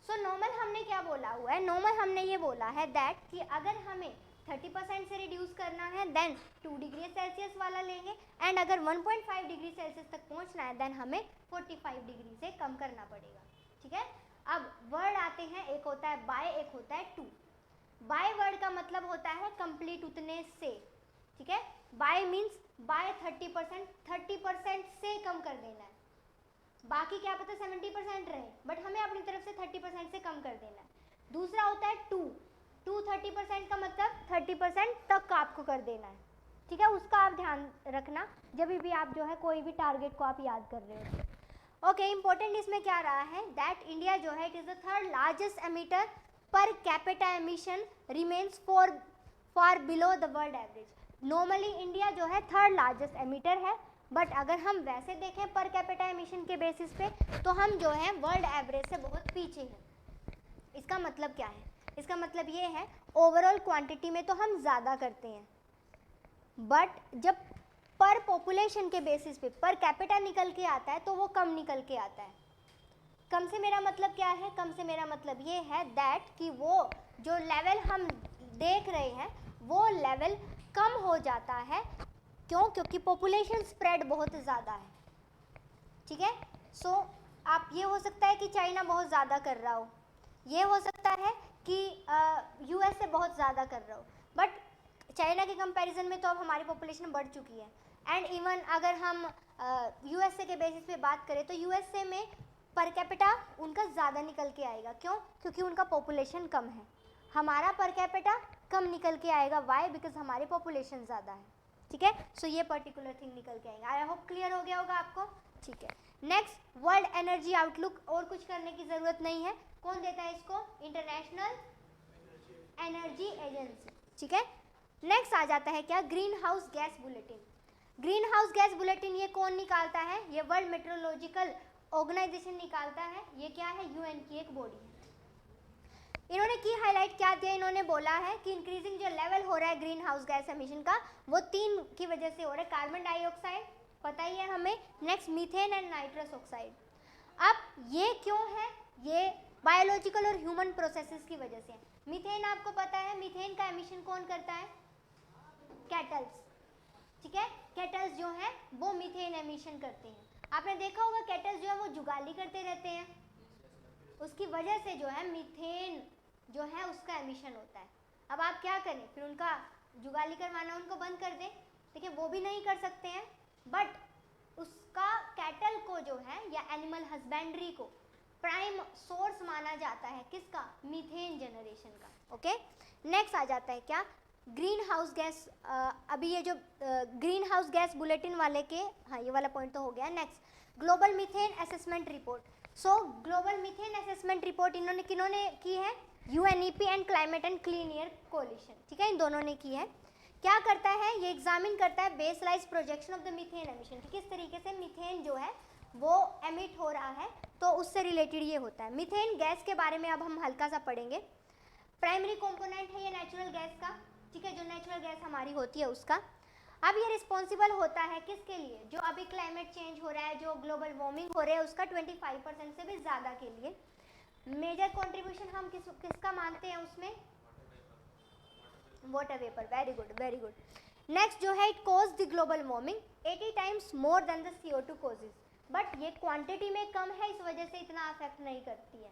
सो नॉर्मल हमने क्या बोला हुआ है, नॉर्मल हमने ये बोला है दैट कि अगर हमें 30% से रिड्यूस करना है देन 2 डिग्री सेल्सियस वाला लेंगे, एंड अगर 1.5 डिग्री सेल्सियस तक पहुंचना है देन हमें 45 डिग्री से कम करना पड़ेगा, ठीक है। अब वर्ड आते हैं, एक होता है बाय, एक होता है टू। बाय वर्ड का मतलब होता है कंप्लीट उतने से, ठीक है, बाय मीन्स बाय 30%, 30% से कम कर देना है, बाकी क्या पता 70% रहे बट हमें अपनी तरफ से 30% से कम कर देना है। दूसरा होता है टू 30% का मतलब 30% तक आपको कर देना है, ठीक है, उसका आप ध्यान रखना जब भी आप जो है कोई भी टारगेट को आप याद कर रहे हो। ओके, इंपॉर्टेंट इसमें क्या रहा है दैट इंडिया जो है it is the 3rd largest emitter per capita emission remains for below the world average. Normally India जो है 3rd लार्जेस्ट एमिटर है, बट अगर हम वैसे देखें पर कैपिटा एमिशन के बेसिस पे तो हम जो है वर्ल्ड एवरेज से बहुत पीछे हैं। इसका मतलब क्या है, इसका मतलब ये है ओवरऑल क्वांटिटी में तो हम ज़्यादा करते हैं, बट जब पर पॉपुलेशन के बेसिस पे पर कैपिटा निकल के आता है तो वो कम निकल के आता है। कम से मेरा मतलब क्या है, कम से मेरा मतलब ये है दैट कि वो जो लेवल हम देख रहे हैं वो लेवल कम हो जाता है, क्यों, क्योंकि पॉपुलेशन स्प्रेड बहुत ज़्यादा है, ठीक है। सो आप ये हो सकता है कि चाइना बहुत ज़्यादा कर रहा हो, ये हो सकता है कि यूएसए बहुत ज़्यादा कर रहा हो, बट चाइना के कंपैरिजन में तो अब हमारी पॉपुलेशन बढ़ चुकी है। एंड इवन अगर हम यूएसए के बेसिस पे बात करें तो यूएसए में पर कैपिटा उनका ज़्यादा निकल के आएगा, क्यों, क्योंकि उनका पॉपुलेशन कम है, हमारा पर कैपिटा कम निकल के आएगा, वाई, बिकॉज हमारी पॉपुलेशन ज़्यादा है, ठीक है। सो ये पर्टिकुलर थिंग निकल के आएगा। आई होप क्लियर हो गया होगा आपको, ठीक है। नेक्स्ट, वर्ल्ड एनर्जी आउटलुक, और कुछ करने की ज़रूरत नहीं है, कौन देता है इसको, इंटरनेशनल एनर्जी एजेंसी, ठीक है। नेक्स्ट आ जाता है क्या, green house gas bulletin. Green house gas bulletin ये कौन निकालता है, ये वर्ल्ड मेट्रोलॉजिकल ऑर्गेनाइजेशन निकालता है, ये क्या है, यूएन की एक बॉडी है। इन्होंने की हाईलाइट क्या दिया, इन्होंने बोला है कि इंक्रीजिंग जो लेवल हो रहा है ग्रीन हाउस गैस एमिशन का वो 3 की वजह से हो रहा है, कार्बन डाइऑक्साइड पता ही है हमें, next methane and nitrous oxide. अब ये क्यों है, ये बायोलॉजिकल और ह्यूमन प्रोसेसेस की वजह से। मीथेन आपको पता है, मीथेन का एमिशन कौन करता है, कैटल्स, ठीक है, कैटल्स जो है वो मीथेन एमिशन करते हैं। आपने देखा होगा कैटल्स जो है वो जुगाली करते रहते हैं, उसकी वजह से जो है मीथेन जो है उसका एमिशन होता है। अब आप क्या करें, फिर उनका जुगाली करवाना उनको बंद कर दें, देखिए वो भी नहीं कर सकते हैं, बट उसका कैटल को जो है या एनिमल हस्बेंड्री को प्राइम सोर्स माना जाता है, किसका, मीथेन जनरेशन का। ओके, नेक्स्ट आ जाता है क्या, ग्रीन हाउस गैस। अभी ये जो ग्रीन हाउस गैस बुलेटिन वाले के, हाँ ये वाला पॉइंट तो हो गया। Next, global methane assessment report. So global methane assessment report इन्होंने किन्होंने की है, UNEP and climate and clean air coalition, ठीक है, इन दोनों ने की है। क्या करता है, ये एग्जामिन करता है baseline projection of the methane emission, कि किस तरीके से मीथेन जो है वो एमिट हो रहा है, तो उससे रिलेटेड ये होता है। मीथेन गैस के बारे में अब हम हल्का सा पढ़ेंगे। प्राइमरी कंपोनेंट है ये नेचुरल गैस का, ठीक है, जो नेचुरल गैस हमारी होती है उसका। अब ये रिस्पॉन्सिबल होता है किसके लिए, जो अभी क्लाइमेट चेंज हो रहा है, जो ग्लोबल वार्मिंग हो रहा है उसका 25% से भी ज़्यादा के लिए। मेजर कंट्रीब्यूशन हम किसका मानते हैं उसमें, water vapour, very good very good. Next जो है, it cause the global warming 80 times more than the CO2 causes, but ये क्वांटिटी में कम है, इस वजह से इतना अफेक्ट नहीं करती है।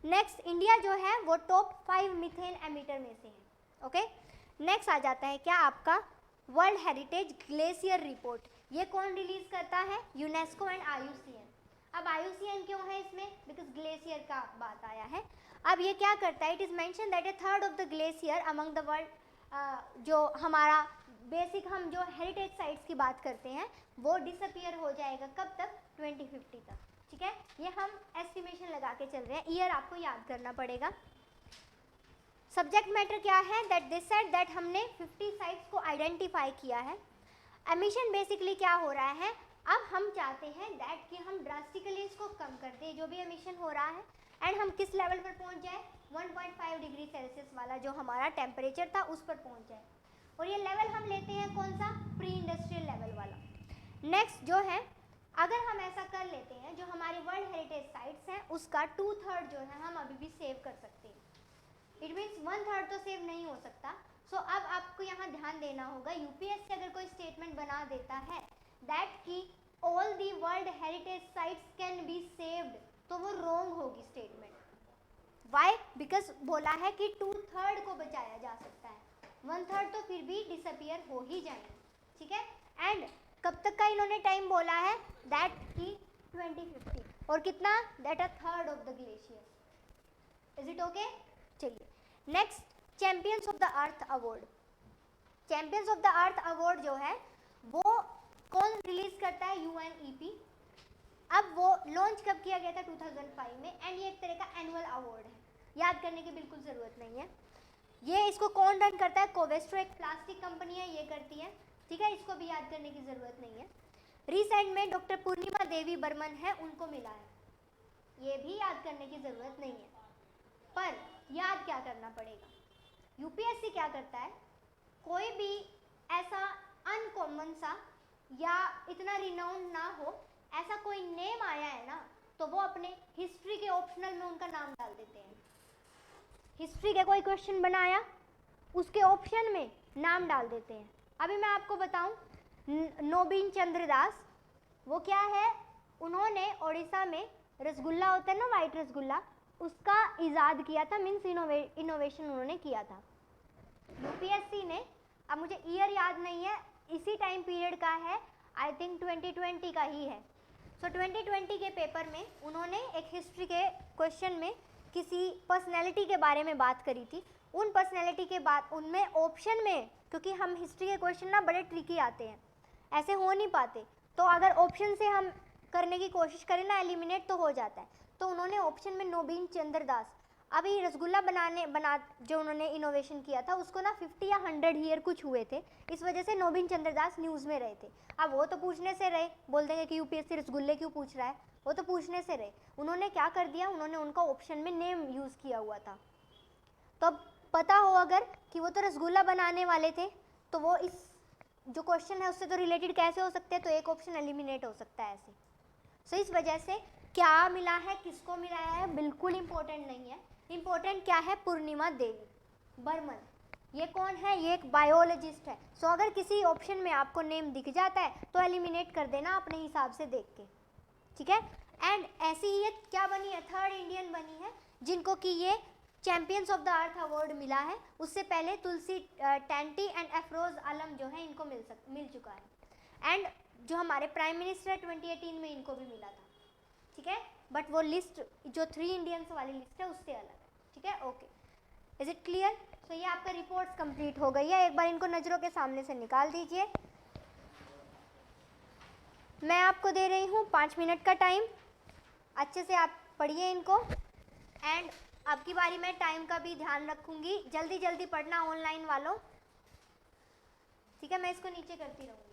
नेक्स्ट, इंडिया जो है वो टॉप 5 मीथेन एमिटर में से है। ओके, नेक्स्ट आ जाता है क्या आपका वर्ल्ड हेरिटेज ग्लेशियर रिपोर्ट। ये कौन रिलीज करता है, यूनेस्को एंड IUCN। अब IUCN क्यों है इसमें, बिकॉज ग्लेशियर का बात आया है। अब ये क्या करता है, it is mention that 1/3 of the glacier among the world, जो हमारा बेसिक हम जो हेरिटेज साइट्स की बात करते हैं वो डिसअपियर हो जाएगा, कब तक, 2050 तक, ठीक है। ये हम एस्टिमेशन लगा के चल रहे हैं, ईयर आपको याद करना पड़ेगा। सब्जेक्ट मैटर क्या है, दैट दिस सेड दैट हमने 50 साइट्स को आइडेंटिफाई किया है। एमिशन बेसिकली क्या हो रहा है, अब हम चाहते हैं दैट कि हम ड्रास्टिकली इसको कम कर दें जो भी एमिशन हो रहा है, एंड हम किस लेवल पर पहुंच जाए, 1.5 डिग्री सेल्सियस वाला जो हमारा टेम्परेचर था उस पर पहुंच जाए। और ये लेवल हम लेते हैं कौन सा, प्री इंडस्ट्रियल लेवल वाला। नेक्स्ट जो है, अगर हम ऐसा कर लेते हैं, जो हमारे वर्ल्ड हेरिटेज साइट्स हैं उसका 2/3 जो है हम अभी भी सेव कर सकते हैं। इट मीन्स 1/3 तो सेव नहीं हो सकता। सो अब आपको यहाँ ध्यान देना होगा, UPSC अगर कोई स्टेटमेंट बना देता है दैट कि all the world heritage sites can be saved, तो वो रॉन्ग होगी स्टेटमेंट। वाई, बिकॉज बोला है कि 2/3 को बचाया जा सकता है, 1/3 तो फिर भी डिसअपियर हो ही जाएंगे, ठीक है। एंड कब तक का इन्होंने टाइम बोला है, दैट कि 2050, और कितना, that 1/3 of the glacier. Is it okay, चलिए next, champions of the earth award. Champions of the earth award जो है वो कौन रिलीज करता है, UNEP। अब वो लॉन्च कब किया गया था, 2005 में, एंड ये एक तरह का एनुअल अवार्ड है, याद करने की बिल्कुल ज़रूरत नहीं है। ये इसको कौन रन करता है, कोवेस्ट्रो एक प्लास्टिक कंपनी है ये करती है, ठीक है, इसको भी याद करने की ज़रूरत नहीं है। रिसेंट में डॉक्टर पूर्णिमा देवी बर्मन है, उनको मिला है, ये भी याद करने की ज़रूरत नहीं है। पर याद क्या करना पड़ेगा, UPSC क्या करता है, कोई भी ऐसा अनकॉमन सा या इतना रिनाउंड ना हो ऐसा कोई नेम आया है ना, तो वो अपने हिस्ट्री के ऑप्शनल में उनका नाम डाल देते हैं। हिस्ट्री का कोई क्वेश्चन बनाया, उसके ऑप्शन में नाम डाल देते हैं। अभी मैं आपको बताऊं, नोबिन चंद्र दास, वो क्या है, उन्होंने उड़ीसा में रसगुल्ला होता है ना, वाइट रसगुल्ला, उसका इजाद किया था, मीन्स इनोवेशन उन्होंने किया था। UPSC ने, अब मुझे ईयर याद नहीं है, इसी टाइम पीरियड का है, आई थिंक 2020 का ही है। सो 2020 के पेपर में उन्होंने एक हिस्ट्री के क्वेश्चन में किसी पर्सनैलिटी के बारे में बात करी थी। उन पर्सनैलिटी के बाद उनमें ऑप्शन में, क्योंकि हम हिस्ट्री के क्वेश्चन ना बड़े ट्रिकी आते हैं, ऐसे हो नहीं पाते, तो अगर ऑप्शन से हम करने की कोशिश करें ना एलिमिनेट, तो हो जाता है। तो उन्होंने ऑप्शन में नोबिन चंद्र दास, अभी रसगुल्ला जो उन्होंने इनोवेशन किया था उसको ना 50 या 100 ईयर कुछ हुए थे, इस वजह से नोबिन चंद्र दास न्यूज़ में रहे थे। अब वो तो पूछने से रहे, बोल देंगे कि UPSC रसगुल्ले क्यों पूछ रहा है, वो तो पूछने से रहे। उन्होंने क्या कर दिया, उन्होंने उनका ऑप्शन में नेम यूज़ किया हुआ था, तो अब पता हो अगर कि वो तो रसगुल्ला बनाने वाले थे, तो वो इस जो क्वेश्चन है उससे तो रिलेटेड कैसे हो सकते हैं, तो एक ऑप्शन एलिमिनेट हो सकता है ऐसे। सो इस वजह से क्या मिला है, किसको मिला है, बिल्कुल इंपॉर्टेंट नहीं है। इंपॉर्टेंट क्या है, पूर्णिमा देवी बर्मन, ये कौन है, ये एक बायोलॉजिस्ट है। सो अगर किसी ऑप्शन में आपको नेम दिख जाता है तो एलिमिनेट कर देना अपने हिसाब से देख के, ठीक है। एंड ऐसी ही ये क्या बनी है, 3rd इंडियन बनी है जिनको कि ये champions of the earth award मिला है। उससे पहले तुलसी टेंटी एंड अफरोज आलम जो है इनको मिल चुका है। एंड जो हमारे प्राइम मिनिस्टर 2018 में इनको भी मिला था, ठीक है, बट वो लिस्ट जो 3 इंडियंस वाली लिस्ट है उससे अलग है, ठीक है, ओके। Is it clear? तो ये आपका रिपोर्ट्स कंप्लीट हो गई है, एक बार इनको नज़रों के सामने से निकाल दीजिए। मैं आपको दे रही हूँ 5 मिनट का टाइम, अच्छे से आप पढ़िए इनको। एंड अब की बारी मैं टाइम का भी ध्यान रखूँगी, जल्दी जल्दी पढ़ना ऑनलाइन वालों। ठीक है, मैं इसको नीचे करती रहूँगी।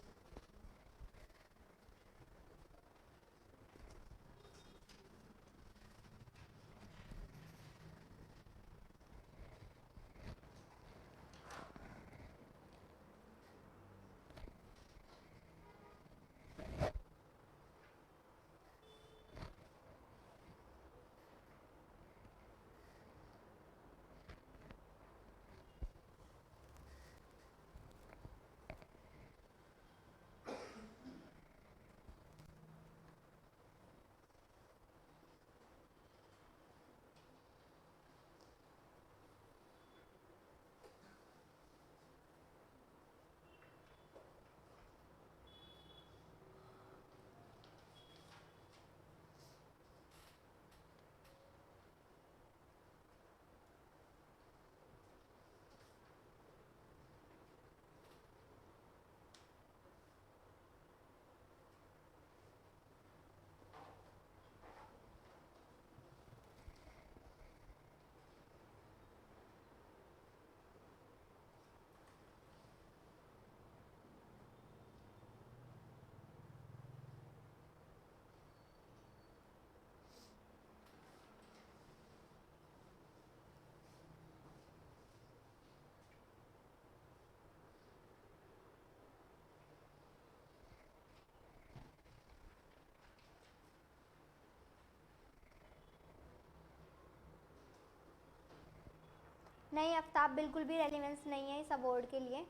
नहीं आफ्ताब, बिल्कुल भी रेलिवेंस नहीं है इस अवार्ड के लिए।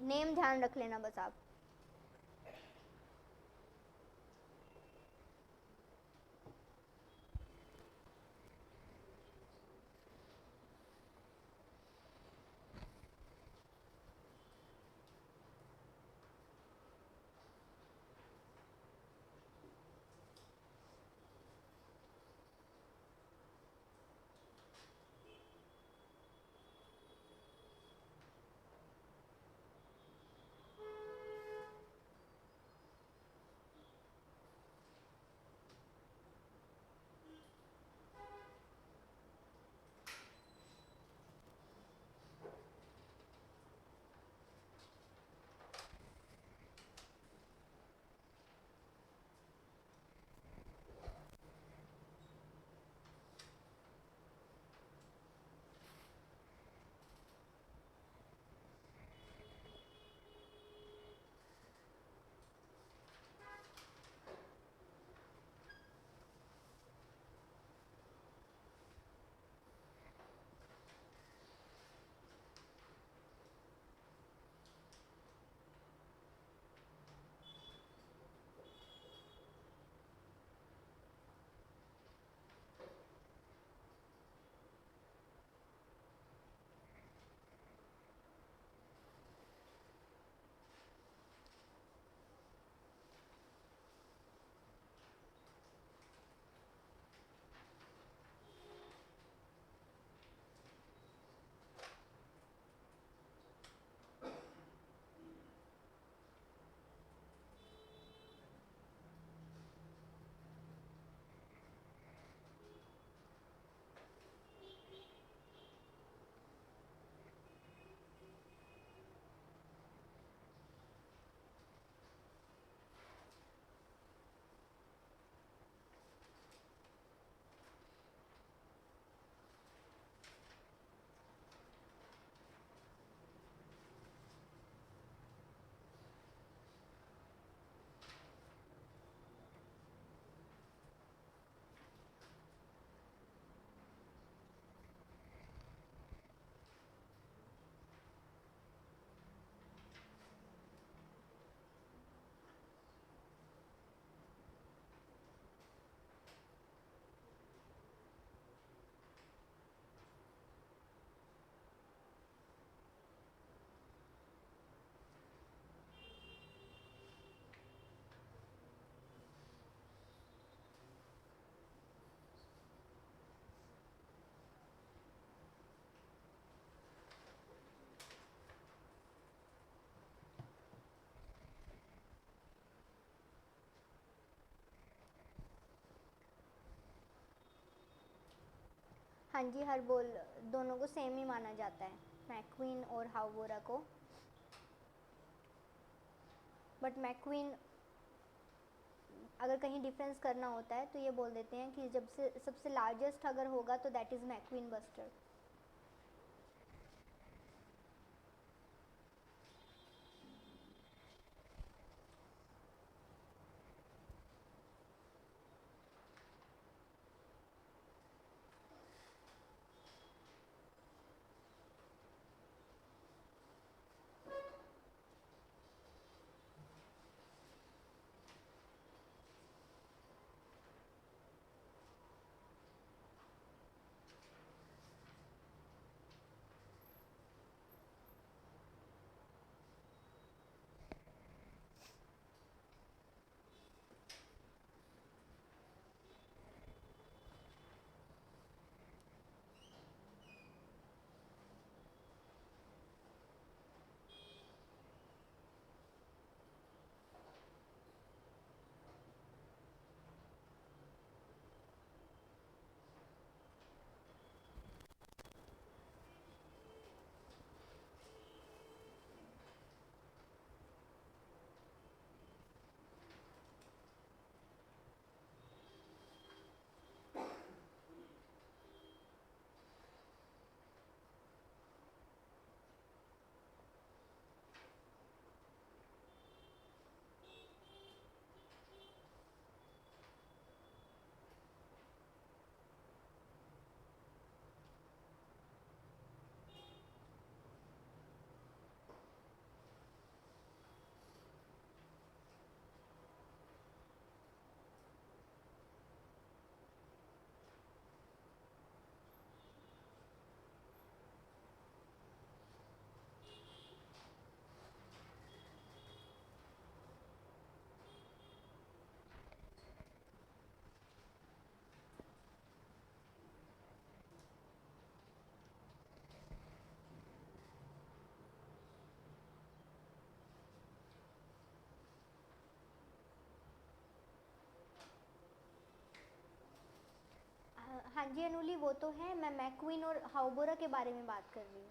नेम ध्यान रख लेना बस आप। हाँ जी, हर बोल दोनों को सेम ही माना जाता है, मैक्वीन और हावोरा को। बट मैक्वीन अगर कहीं डिफरेंस करना होता है तो ये बोल देते हैं कि जब से सबसे लार्जेस्ट अगर होगा तो दैट इज़ मैक्वीन बस्टर्ड। हाँ जी अनुली, वो तो है, मैं मैक्वीन और हाउबोरा के बारे में बात कर रही हूँ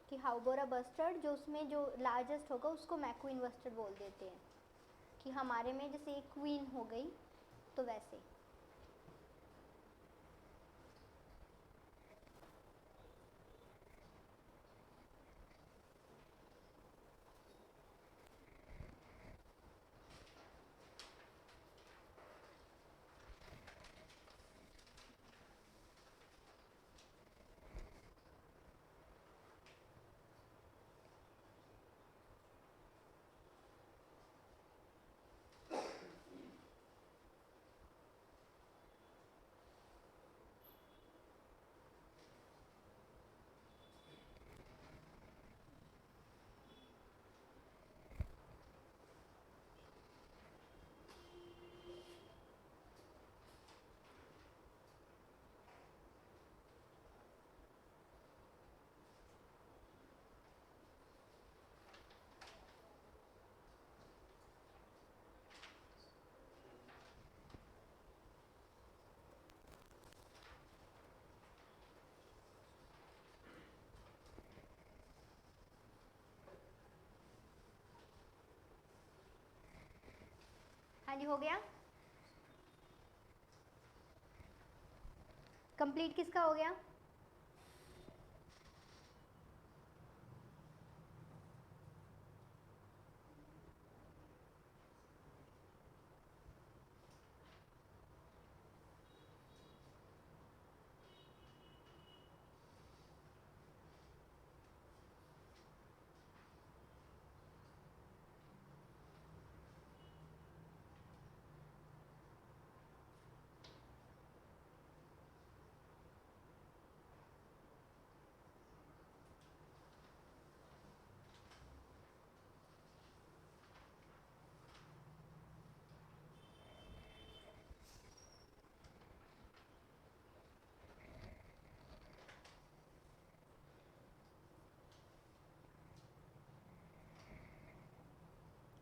कि हाउबोरा बस्टर्ड जो उसमें जो लार्जेस्ट होगा उसको मैक्वीन बस्टर्ड बोल देते हैं, कि हमारे में जैसे एक क्वीन हो गई तो वैसे। हाँ जी, हो गया कंप्लीट। किसका हो गया?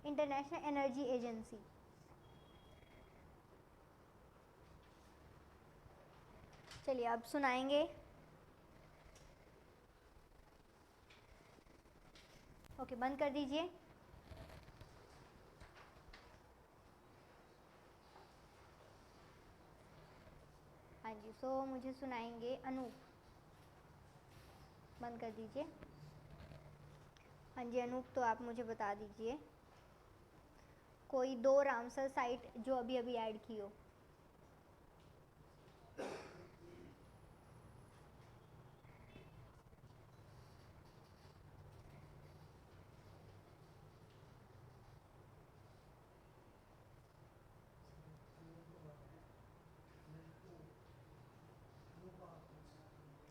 International energy agency. चलिए अब सुनाएंगे। ओके, बंद कर दीजिए। हाँ जी, सो मुझे सुनाएंगे अनूप। बंद कर दीजिए। हाँ जी अनूप, तो आप मुझे बता दीजिए कोई 2 रामसर साइट जो अभी अभी ऐड की हो।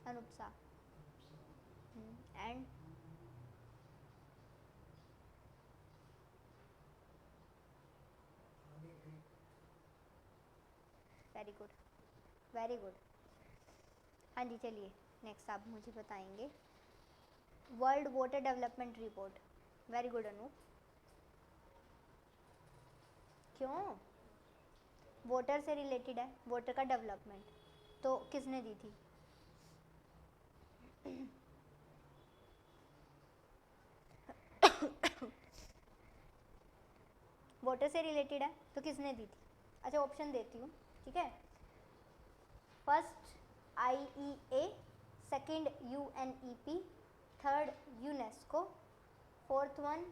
अनूप सा and very good, very good. हाँ जी चलिए नेक्स्ट आप मुझे बताएंगे world water development report. Very good Anoop. क्यों? वाटर से रिलेटेड है, वाटर का डेवलपमेंट। तो किसने दी थी? वाटर से रिलेटेड है तो किसने दी थी? अच्छा ऑप्शन देती हूँ, ठीक है। First IEA, second UNEP, third UNESCO, fourth one,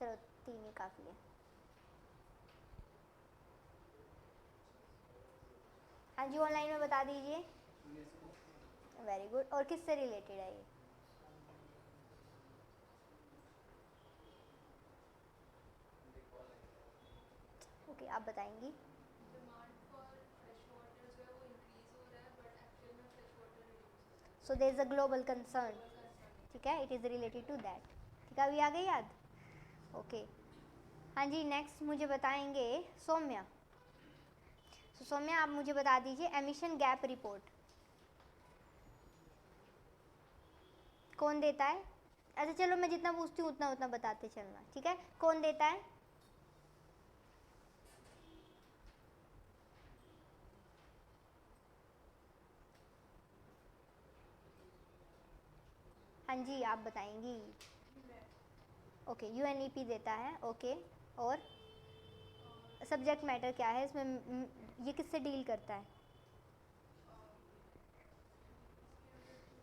चलो 3 ही काफ़ी है। हाँ जी ऑनलाइन में बता दीजिए। Very good. और किससे रिलेटेड है ये? ओके आप बताएंगी। डिमांड फॉर फ्रेश वाटर जो है वो इंक्रीज हो रहा है बट एक्चुअल में फ्रेश वाटर रिड्यूस हो रहा है। So there is a global concern, global concern है। ठीक है, it is related to that. ठीक है, अभी आ गई याद? ओके हाँ जी नेक्स्ट मुझे बताएंगे सौम्या। तो सौम्या आप मुझे बता दीजिए एमिशन गैप रिपोर्ट कौन देता है? अच्छा चलो मैं जितना पूछती हूँ उतना उतना बताते चलना, ठीक है। कौन देता है? हाँ जी आप बताएंगी। ओके UNEP देता है, ओके। और सब्जेक्ट मैटर क्या है इसमें, ये किससे डील करता है? इसके अंदर तो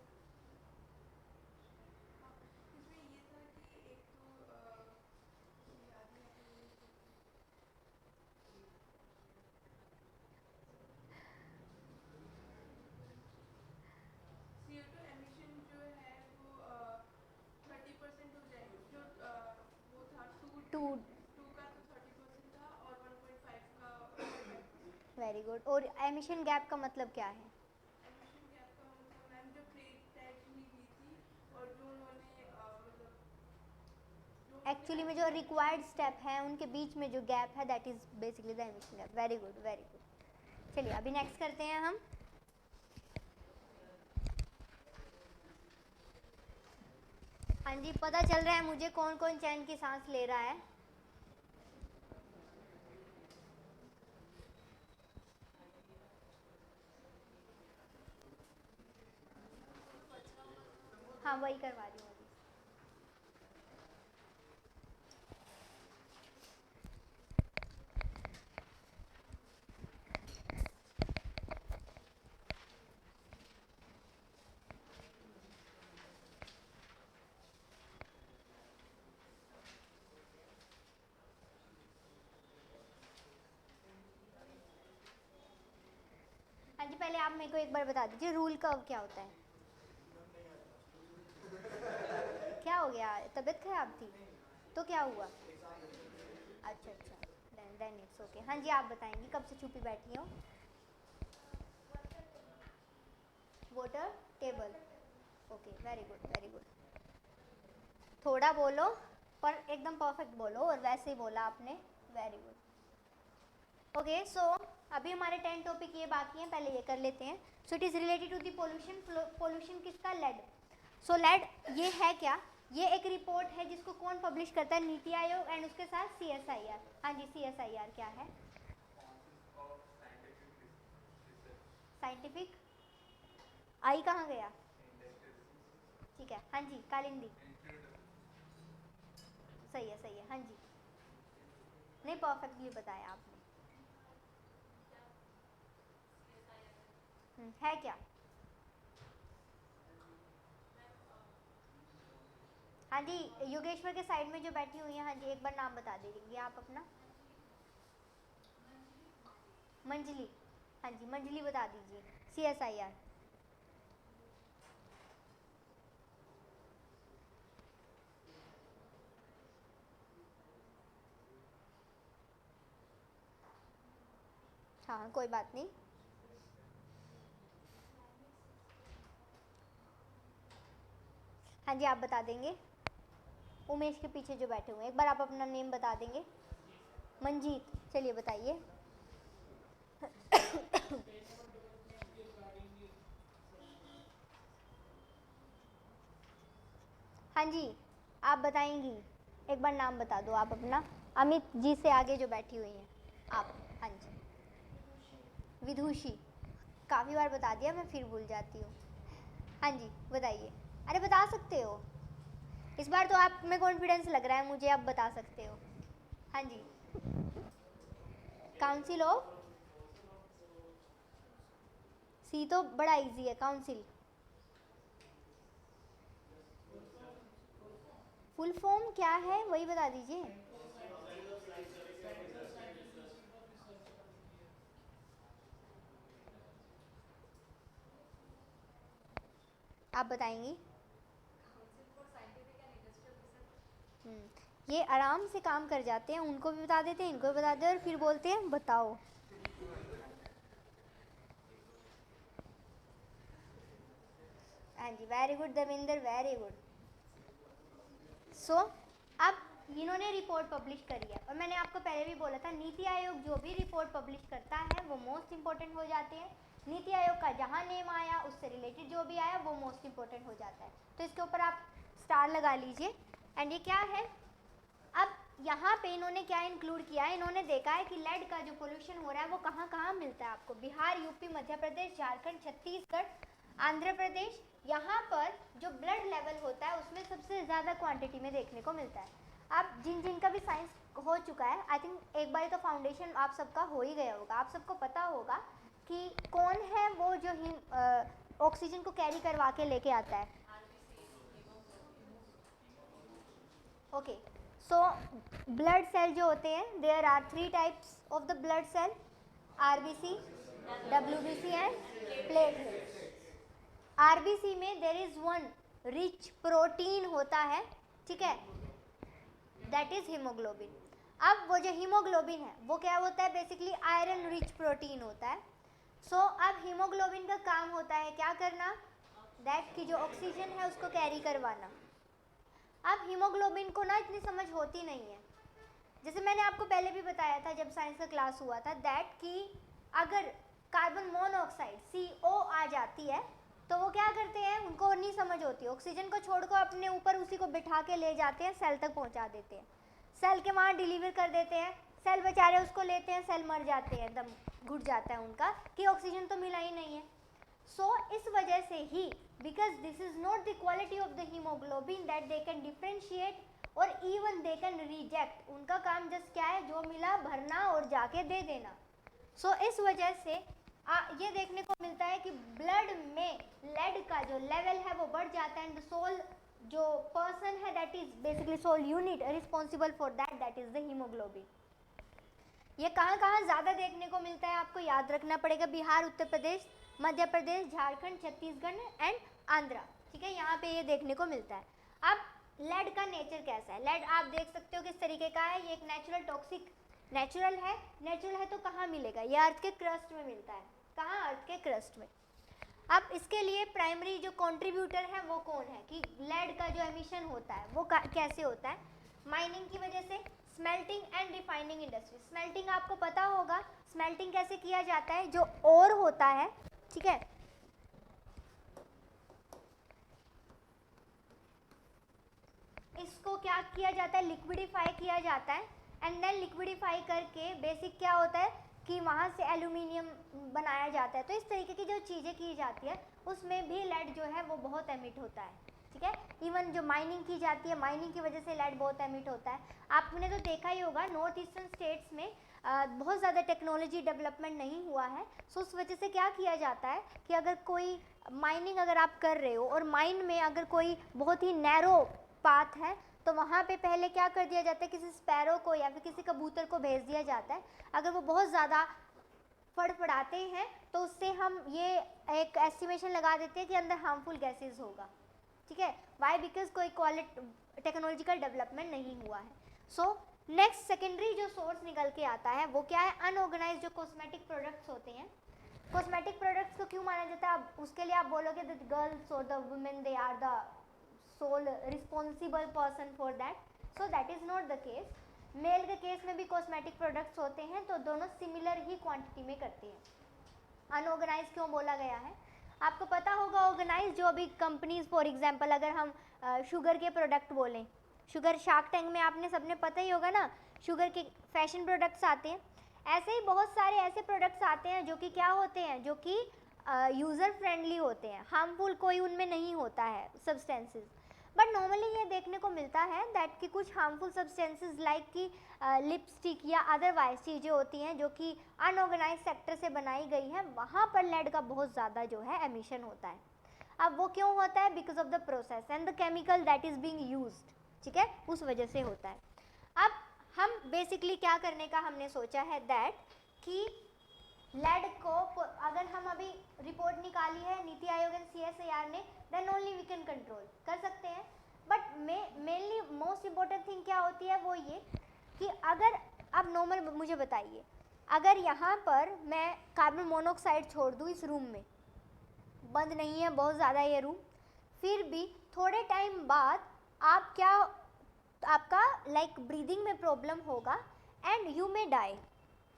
हाँ इसमें ये था कि एक तो मुझे याद नहीं आता ये CO2 एमिशन जो है वो 30% हो जाएंगे जो वो था टू। टू का तो 30% था और 1.5 का 25%। Very good. और एमिशन गैप का मतलब क्या है? एमिशन गैप का मतलब मैम जो ट्रेड टैक्स हुई हुई थी और जो उन्होंने मतलब जो उन्होंने एक्चुअली में जो अचीव रिक्वायर्ड अचीव स्टेप है उनके बीच में जो गैप है that is basically the emission gap. Very good, very good. चलिए अभी नेक्स्ट करते हैं हम। हाँ जी पता चल रहा है मुझे कौन कौन चैन की सांस ले रहा है। हाँ वही करवा रही हूँ अभी। हाँ जी पहले आप मेरे को एक बार बता दीजिए रूल कर्व क्या होता है? क्या हो गया, तबीयत खराब थी तो क्या हुआ? अच्छा अच्छा, देन इट्स ओके। हाँ जी आप बताएंगी, कब से छुपी बैठी हो? Water table. Okay very good, very good. थोड़ा बोलो पर एकदम परफेक्ट बोलो, और वैसे ही बोला आपने। Very good. ओके सो अभी हमारे 10 टॉपिक ये बाकी हैं, पहले ये कर लेते हैं। So it is related to the pollution. Pollution किसका? लेड। सो लेड ये है क्या? ये एक रिपोर्ट है जिसको कौन पब्लिश करता है? नीति आयोग एंड उसके साथ CSIR। हाँ जी CSIR क्या है? साइंटिफिक आई कहाँ गया? ठीक है हाँ जी कालिंदी। सही है, हाँ जी, नहीं परफेक्टली बताया आपने। है क्या? हाँ जी, योगेश्वर के साइड में जो बैठी हुई है, हाँ जी, एक बार नाम बता दीजिए आप अपना। मंजली, हाँ जी, मंजली बता दीजिए। CSIR। हाँ कोई बात नहीं। हाँ जी, आप बता देंगे। उमेश के पीछे जो बैठे हुए हैं, एक बार आप अपना नेम बता देंगे। मंजीत, चलिए बताइए। हाँ जी, आप बताएंगी, एक बार नाम बता दो आप अपना। अमित जी से आगे जो बैठी हुई हैं आप। हाँ जी, विदुषी, काफ़ी बार बता दिया, मैं फिर भूल जाती हूँ। हाँ जी बताइए। अरे बता सकते हो, इस बार तो आप में कॉन्फिडेंस लग रहा है मुझे, आप बता सकते हो। हाँ जी, काउंसिल ऑफ सी तो बड़ा इजी है, काउंसिल। फुल फॉर्म क्या है वही बता दीजिए। आप बताएंगी। ये आराम से काम कर जाते हैं, उनको भी बता देते हैं, इनको भी बता देते हैं, और फिर बोलते हैं बताओ। हाँ जी, very good Devendra, very good. So अब इन्होंने रिपोर्ट पब्लिश करी है, और मैंने आपको पहले भी बोला था, नीति आयोग जो भी रिपोर्ट पब्लिश करता है वो मोस्ट इंपॉर्टेंट हो जाते हैं। नीति आयोग का जहाँ नेम आया उससे रिलेटेड जो भी आया वो मोस्ट इंपॉर्टेंट हो जाता है। तो इसके ऊपर आप स्टार लगा लीजिए। एंड ये क्या है, अब यहाँ पे इन्होंने क्या इंक्लूड किया है, इन्होंने देखा है कि लेड का जो पोल्यूशन हो रहा है वो कहाँ कहाँ मिलता है आपको। बिहार, यूपी, मध्य प्रदेश, झारखंड, छत्तीसगढ़, आंध्र प्रदेश, यहाँ पर जो ब्लड लेवल होता है उसमें सबसे ज़्यादा क्वांटिटी में देखने को मिलता है। अब जिनका भी साइंस हो चुका है, आई थिंक एक बार तो फाउंडेशन आप सबका हो ही गया होगा, आप सबको पता होगा कि कौन है वो जो ऑक्सीजन को कैरी करवा के लेके आता है। ओके, सो ब्लड सेल जो होते हैं, there are 3 types of the blood cell, RBC, WBC and platelets. RBC में there is one rich protein होता है, ठीक है, दैट इज हीमोग्लोबिन। अब वो जो हीमोग्लोबिन है वो क्या होता है, बेसिकली आयरन रिच प्रोटीन होता है। सो अब हीमोग्लोबिन का काम होता है क्या करना, दैट की जो ऑक्सीजन है उसको कैरी करवाना। अब हीमोग्लोबिन को ना इतनी समझ होती नहीं है, जैसे मैंने आपको पहले भी बताया था जब साइंस का क्लास हुआ था, दैट कि अगर कार्बन मोनोऑक्साइड CO आ जाती है तो वो क्या करते हैं, उनको नहीं समझ होती, ऑक्सीजन को छोड़कर अपने ऊपर उसी को बिठा के ले जाते हैं, सेल तक पहुंचा देते हैं, सेल के वहाँ डिलीवर कर देते हैं, सेल बेचारे उसको लेते हैं, सेल मर जाते हैं, एकदम घुट जाता है उनका कि ऑक्सीजन तो मिला ही नहीं है। सो इस वजह से ही, because this is not the quality of the haemoglobin that they can differentiate और इवन दे कैन रिजेक्ट, उनका काम जस्ट क्या है, जो मिला भरना और जाके दे देना। सो इस वजह से ये देखने को मिलता है कि ब्लड में लेड का जो लेवल है वो बढ़ जाता है, एंड सोल जो पर्सन है that is basically sole unit responsible for that is the haemoglobin. ये कहाँ कहाँ ज़्यादा देखने को मिलता है आपको याद रखना पड़ेगा, बिहार, उत्तर प्रदेश, मध्य प्रदेश, झारखंड, छत्तीसगढ़ एंड आंध्रा, ठीक है, यहाँ पे ये देखने को मिलता है। अब लेड का नेचर कैसा है, लेड आप देख सकते हो किस तरीके का है, ये एक नेचुरल टॉक्सिक नेचुरल है तो कहाँ मिलेगा, ये अर्थ के क्रस्ट में मिलता है, कहाँ, अर्थ के क्रस्ट में। अब इसके लिए प्राइमरी जो कंट्रीब्यूटर है वो कौन है, कि लेड का जो एमिशन होता है वो कैसे होता है, माइनिंग की वजह से, smelting and refining industry. Smelting आपको पता होगा, स्मेल्टिंग कैसे किया जाता है, जो ओर होता है, ठीक है, इसको क्या किया जाता है, लिक्विडिफाई किया जाता है, एंड देन लिक्विडिफाई करके बेसिक क्या होता है कि वहाँ से एल्यूमिनियम बनाया जाता है। तो इस तरीके की जो चीज़ें की जाती है उसमें भी लेड जो है वो बहुत एमिट होता है। ठीक है। इवन जो माइनिंग की जाती है, माइनिंग की वजह से लेड बहुत एमिट होता है। आपने तो देखा ही होगा नॉर्थ ईस्टर्न स्टेट्स में बहुत ज़्यादा टेक्नोलॉजी डेवलपमेंट नहीं हुआ है। सो उस वजह से क्या किया जाता है कि अगर कोई माइनिंग अगर आप कर रहे हो और माइन में अगर कोई बहुत ही नैरो पाथ है तो वहाँ पे पहले क्या कर दिया जाता है, किसी स्पैरो को या फिर किसी कबूतर को भेज दिया जाता है। अगर वो बहुत ज़्यादा फड़फड़ाते हैं तो उससे हम ये एक एस्टिमेशन लगा देते हैं कि अंदर हार्मफुल गैसेस होगा, ठीक है। वाई? बिकॉज कोई टेक्नोलॉजिकल डेवलपमेंट नहीं हुआ है। सो नेक्स्ट सेकेंडरी जो सोर्स निकल के आता है वो क्या है, अनऑर्गेनाइज जो कॉस्मेटिक प्रोडक्ट्स होते हैं। कॉस्मेटिक प्रोडक्ट्स को क्यों माना जाता है? अब उसके लिए आप बोलोगे द गर्ल्स और the women they are the sole responsible person for that, so that is not the case. Male के केस में भी कॉस्मेटिक प्रोडक्ट्स होते हैं तो दोनों सिमिलर ही क्वांटिटी में करते हैं। अनऑर्गेनाइज क्यों बोला गया है? आपको पता होगा ऑर्गेनाइज जो अभी कंपनीज, फॉर एग्जांपल अगर हम शुगर के प्रोडक्ट बोलें, शुगर शार्क टैंक में आपने सबने पता ही होगा ना, शुगर के फैशन प्रोडक्ट्स आते हैं। ऐसे ही बहुत सारे ऐसे प्रोडक्ट्स आते हैं जो कि क्या होते हैं, जो कि यूज़र फ्रेंडली होते हैं, हार्मफुल कोई उनमें नहीं होता है सब्सटेंसेस। बट नॉर्मली ये देखने को मिलता है दैट कि कुछ हार्मफुल सब्सटेंसेस लाइक कि लिपस्टिक या अदरवाइज चीज़ें होती हैं जो कि अनऑर्गेनाइज सेक्टर से बनाई गई हैं, वहाँ पर लेड का बहुत ज़्यादा जो है एमिशन होता है। अब वो क्यों होता है? Because of the process and the chemical that is being used, ठीक है, उस वजह से होता है। अब हम बेसिकली क्या करने का हमने सोचा है दैट कि लेड को अगर हम अभी रिपोर्ट निकाली है नीति आयोग एंड CSIR ने, then only we can control कर सकते हैं। But mainly most important thing क्या होती है वो ये कि अगर अब नॉर्मल मुझे बताइए, अगर यहाँ पर मैं कार्बन मोनोऑक्साइड छोड़ दूँ इस रूम में, बंद नहीं है बहुत ज़्यादा ये रूम, फिर भी थोड़े टाइम बाद आप क्या, आपका लाइक ब्रीदिंग में प्रॉब्लम होगा एंड यू मे डाई,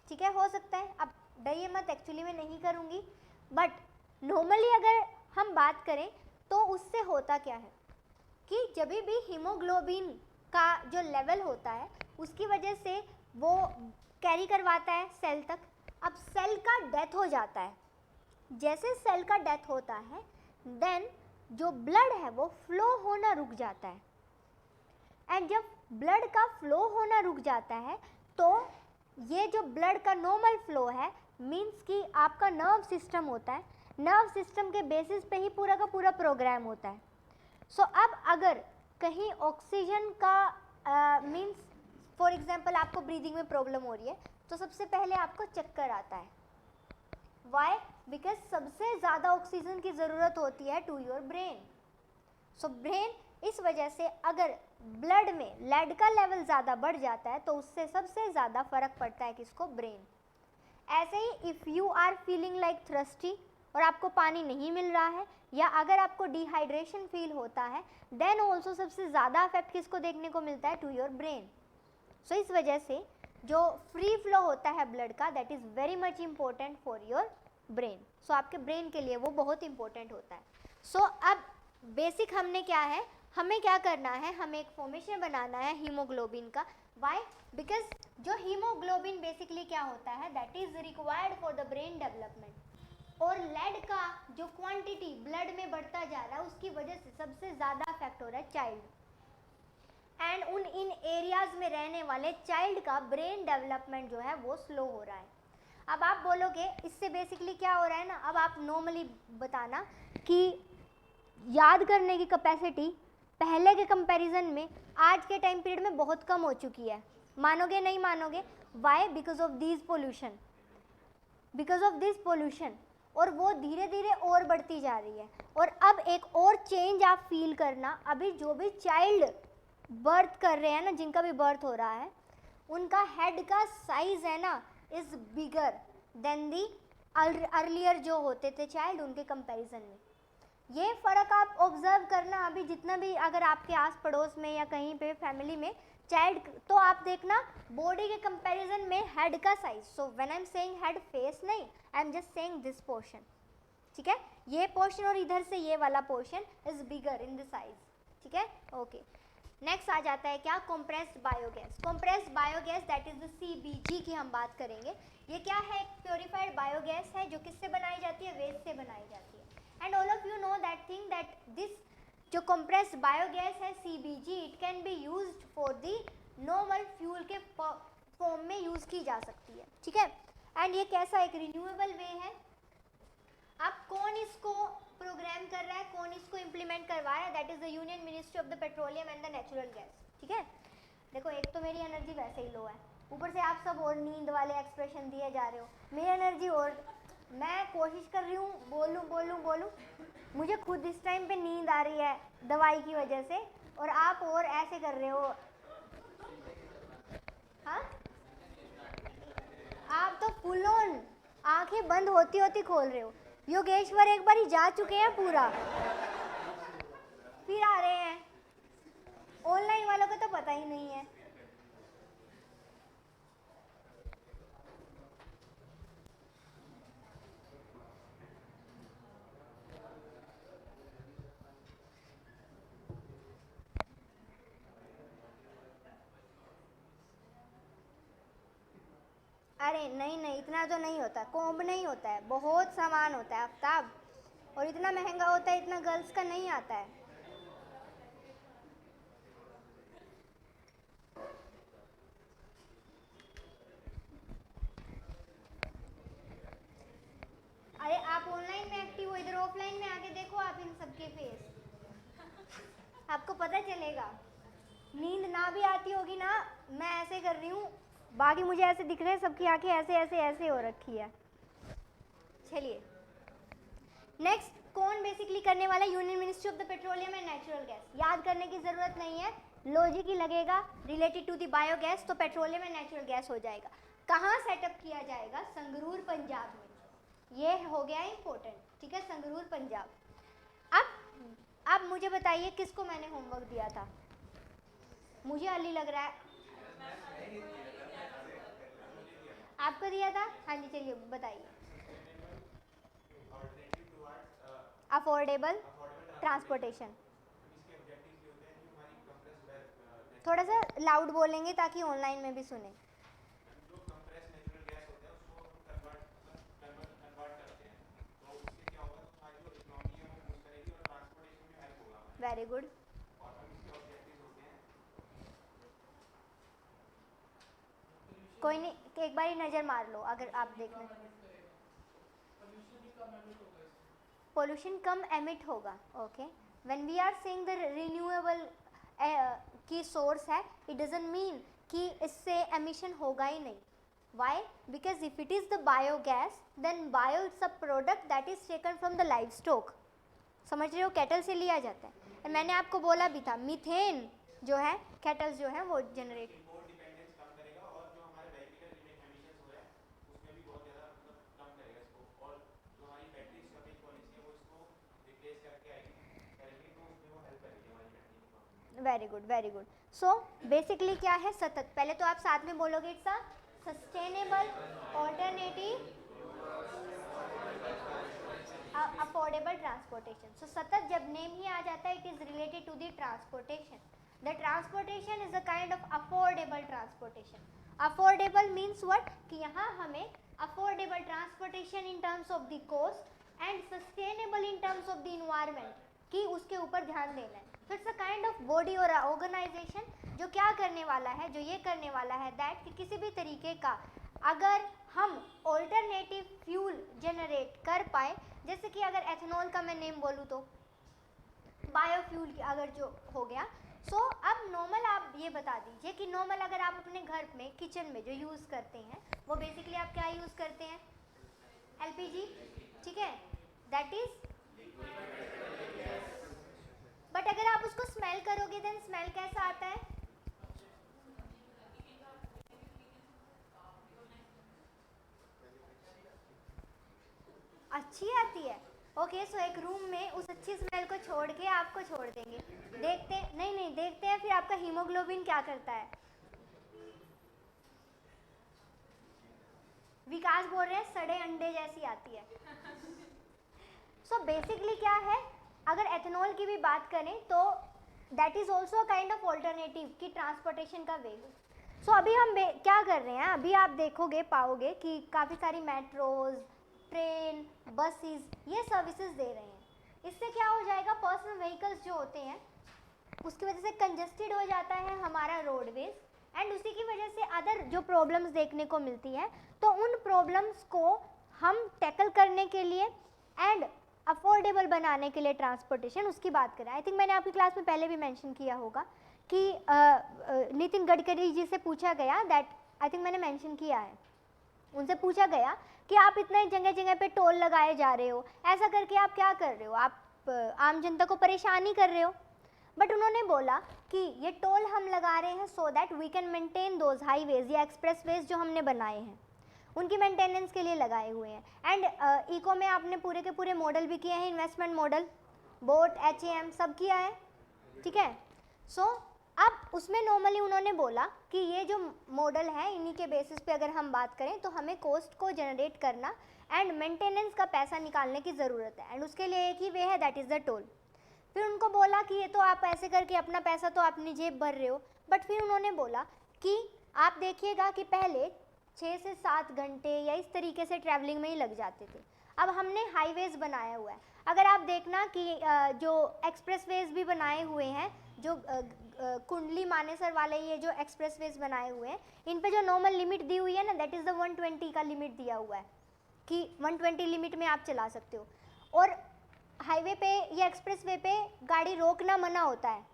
ठीक है, हो सकता है। अब डरिए मत, एक्चुअली मैं नहीं करूँगी, बट नॉर्मली अगर हम बात करें तो उससे होता क्या है कि जब भी हीमोग्लोबिन का जो लेवल होता है उसकी वजह से वो कैरी करवाता है सेल तक। अब सेल का डेथ हो जाता है, जैसे सेल का डेथ होता है देन जो ब्लड है वो फ्लो होना रुक जाता है। एंड जब ब्लड का फ्लो होना रुक जाता है तो ये जो ब्लड का नॉर्मल फ्लो है मींस कि आपका नर्व सिस्टम होता है, नर्व सिस्टम के बेसिस पे ही पूरा का पूरा प्रोग्राम होता है। सो अब अगर कहीं ऑक्सीजन का मींस फॉर एग्जांपल आपको ब्रीदिंग में प्रॉब्लम हो रही है तो सबसे पहले आपको चक्कर आता है। वाई? बिकॉज सबसे ज़्यादा ऑक्सीजन की ज़रूरत होती है to your brain. So brain इस वजह से अगर ब्लड में लेड का लेवल ज़्यादा बढ़ जाता है तो उससे सबसे ज़्यादा फर्क पड़ता है किसको? ब्रेन। ऐसे ही if you are feeling like thirsty और आपको पानी नहीं मिल रहा है या अगर आपको डिहाइड्रेशन फील होता है देन ऑल्सो सबसे ज़्यादा इफेक्ट किसको देखने को मिलता है? To your brain. सो इस वजह से जो फ्री फ्लो होता है ब्लड का that is very much important for your brain. So आपके ब्रेन के लिए वो बहुत इंपॉर्टेंट होता है। सो अब बेसिक हमने क्या है, हमें क्या करना है, हमें एक फॉर्मेशन बनाना है हीमोग्लोबिन का। वाई? बिकॉज जो हीमोग्लोबिन बेसिकली क्या होता है that is required for the brain development. और लेड का जो क्वांटिटी ब्लड में बढ़ता जा रहा है उसकी वजह से सबसे ज़्यादा इफेक्ट हो रहा है चाइल्ड एंड उन इन एरियाज़ में रहने वाले चाइल्ड का ब्रेन डेवलपमेंट जो है वो स्लो हो रहा है। अब आप बोलोगे इससे बेसिकली क्या हो रहा है ना, अब आप नॉर्मली बताना कि याद करने की कैपेसिटी पहले के कंपैरिजन में आज के टाइम पीरियड में बहुत कम हो चुकी है। मानोगे नहीं मानोगे? Why? Because of this pollution, because of this pollution. और वो धीरे धीरे और बढ़ती जा रही है। और अब एक और चेंज आप फील करना, अभी जो भी चाइल्ड बर्थ कर रहे हैं ना, जिनका भी बर्थ हो रहा है, उनका हेड का साइज है ना is bigger than the earlier जो होते थे चाइल्ड उनके कंपैरिजन में। ये फ़र्क आप ऑब्जर्व करना, अभी जितना भी अगर आपके आस पड़ोस में या कहीं पे फैमिली में चाइल्ड, तो आप देखना बॉडी के कंपैरिजन में हेड का size. So when I am saying head, face नहीं, I am just saying this portion, ठीक है, ये पोर्शन और इधर से ये वाला portion is bigger in the size, ठीक है, ओके। नेक्स्ट आ जाता है क्या? Compressed biogas. Compressed biogas that is the CBG की हम बात करेंगे। ये क्या है? एक प्योरीफाइड बायोगैस है जो किससे बनाई जाती है? वेस्ट से बनाई जाती है। And all of you know that thing that this जो कंप्रेस्ड बायोगैस है CBG, it can be used for the normal fuel के फॉर्म में यूज़ की जा सकती है, ठीक है। एंड ये कैसा एक रिन्यूएबल वे है। अब कौन इसको प्रोग्राम कर रहा है, कौन इसको इम्प्लीमेंट करवा रहा है, that is the union ministry of the petroleum and the natural gas, ठीक है। देखो एक तो मेरी एनर्जी वैसे ही लो है, ऊपर से आप सब और नींद वाले एक्सप्रेशन दिए जा रहे हो, मेरी एनर्जी और, मैं कोशिश कर रही हूँ बोलूँ, मुझे खुद इस टाइम पे नींद आ रही है दवाई की वजह से, और आप और ऐसे कर रहे हो। हाँ, आप तो फुल ऑन आंखें बंद होती होती खोल रहे हो। योगेश्वर एक बार ही जा चुके हैं पूरा, फिर आ रहे हैं। ऑनलाइन वालों को तो पता ही नहीं है। अरे नहीं, इतना तो नहीं होता, कॉम्ब नहीं होता है, बहुत सामान होता है आफ्ताब, और इतना महंगा होता है, इतना गर्ल्स का नहीं आता है। अरे आप ऑनलाइन में एक्टिव हो, इधर ऑफलाइन में आके देखो आप इन सबके फेस, आपको पता चलेगा। नींद ना भी आती होगी ना, मैं ऐसे कर रही हूँ, बाकी मुझे ऐसे दिख रहे हैं, सबकी आंखें ऐसे हो रखी है। चलिए नेक्स्ट, कौन बेसिकली करने वाला है, union ministry of the petroleum and natural gas. याद करने की जरूरत नहीं है, लॉजिक ही लगेगा, रिलेटेड टू द बायोगैस, तो पेट्रोलियम एंड नेचुरल गैस हो जाएगा। कहाँ सेटअप किया जाएगा, संगरूर पंजाब में, ये हो गया इंपॉर्टेंट, ठीक है, संगरूर पंजाब। अब मुझे बताइए किसको मैंने होमवर्क दिया था, मुझे अली लग रहा है आपको दिया था। हाँ जी चलिए बताइए। अफोर्डेबल ट्रांसपोर्टेशन, थोड़ा सा लाउड बोलेंगे ताकि ऑनलाइन में भी सुने। वेरी गुड, कोई नहीं, एक बार ही नज़र मार लो अगर आप देखना। पोल्यूशन कम एमिट होगा, okay. When we are saying the renewable की सोर्स है, इट डजंट मीन कि इससे एमिशन होगा ही नहीं। Why? Because if it is the biogas, then bio it's a product that is taken from the livestock, समझ रहे हो, कैटल से लिया जाता है। मैंने आपको बोला भी था, मीथेन जो है कैटल जो है वो generate, very good very good. So basically क्या है सतत, पहले तो आप साथ में बोलोगे, it's a sustainable alternative affordable transportation. So Satat जब नेम ही आ जाता है, it is related to the transportation. The transportation is a kind of affordable transportation. Affordable means what, कि यहाँ हमें affordable transportation in terms of the cost and sustainable in terms of the environment की उसके ऊपर ध्यान देना है। तो it's a kind of body और ऑर्गेनाइजेशन जो क्या करने वाला है, जो ये करने वाला है दैट कि किसी भी तरीके का अगर हम ऑल्टरनेटिव फ्यूल जनरेट कर पाए, जैसे कि अगर एथेनॉल का मैं नेम बोलूँ तो बायोफ्यूल अगर जो हो गया। सो अब नॉर्मल आप ये बता दीजिए कि नॉर्मल अगर आप अपने घर में किचन में जो यूज़ करते हैं वो बेसिकली आप क्या यूज़ करते हैं, LPG, ठीक है, दैट इज, बट अगर आप उसको स्मेल करोगे देन स्मेल कैसा आता है, अच्छी आती है। ओके, सो एक रूम में उस अच्छी स्मेल को छोड़ के आपको छोड़ देंगे, देखते नहीं देखते हैं फिर आपका हीमोग्लोबिन क्या करता है। विकास बोल रहे हैं सड़े अंडे जैसी आती है। सो बेसिकली क्या है, अगर एथेनॉल की भी बात करें तो that is also kind of alternative की ट्रांसपोर्टेशन का वे। सो अभी हम क्या कर रहे हैं, अभी आप देखोगे पाओगे कि काफ़ी सारी मेट्रोज, ट्रेन, बसेस ये सर्विसेज दे रहे हैं। इससे क्या हो जाएगा, पर्सनल व्हीकल्स जो होते हैं उसकी वजह से कंजेस्टेड हो जाता है हमारा रोडवेज, एंड उसी की वजह से अदर जो प्रॉब्लम्स देखने को मिलती है। तो उन प्रॉब्लम्स को हम टैकल करने के लिए एंड अफोर्डेबल बनाने के लिए ट्रांसपोर्टेशन, उसकी बात करें। आई थिंक मैंने आपकी क्लास में पहले भी मेंशन किया होगा कि नितिन गडकरी जी से पूछा गया, दैट आई थिंक मैंने मेंशन किया है, उनसे पूछा गया कि आप इतने जगह जगह पे टोल लगाए जा रहे हो, ऐसा करके आप क्या कर रहे हो, आप आम जनता को परेशान ही कर रहे हो। बट उन्होंने बोला कि ये टोल हम लगा रहे हैं so that we can maintain those highways या एक्सप्रेसवेज जो हमने बनाए हैं, उनकी मेंटेनेंस के लिए लगाए हुए हैं। एंड इको में आपने पूरे के पूरे मॉडल भी किए हैं, इन्वेस्टमेंट मॉडल, बोट, HAM सब किया है, ठीक है। सो अब उसमें नॉर्मली उन्होंने बोला कि ये जो मॉडल है इन्हीं के बेसिस पे अगर हम बात करें तो हमें कॉस्ट को जनरेट करना एंड मेंटेनेंस का पैसा निकालने की ज़रूरत है, एंड उसके लिए एक ही वे है, दैट इज़ द टोल। फिर उनको बोला कि ये तो आप ऐसे करके अपना पैसा तो अपनी जेब भर रहे हो, बट फिर उन्होंने बोला कि आप देखिएगा कि पहले 6 से 7 घंटे या इस तरीके से ट्रैवलिंग में ही लग जाते थे, अब हमने हाईवेज बनाया हुआ है। अगर आप देखना कि जो एक्सप्रेसवेज भी बनाए हुए हैं, जो कुंडली मानेसर वाले ये जो एक्सप्रेसवेज बनाए हुए हैं, इन पे जो नॉर्मल लिमिट दी हुई है ना, दैट इज़ द 120 का लिमिट दिया हुआ है कि 120 लिमिट में आप चला सकते हो, और हाईवे पे या एक्सप्रेसवे पे गाड़ी रोकना मना होता है,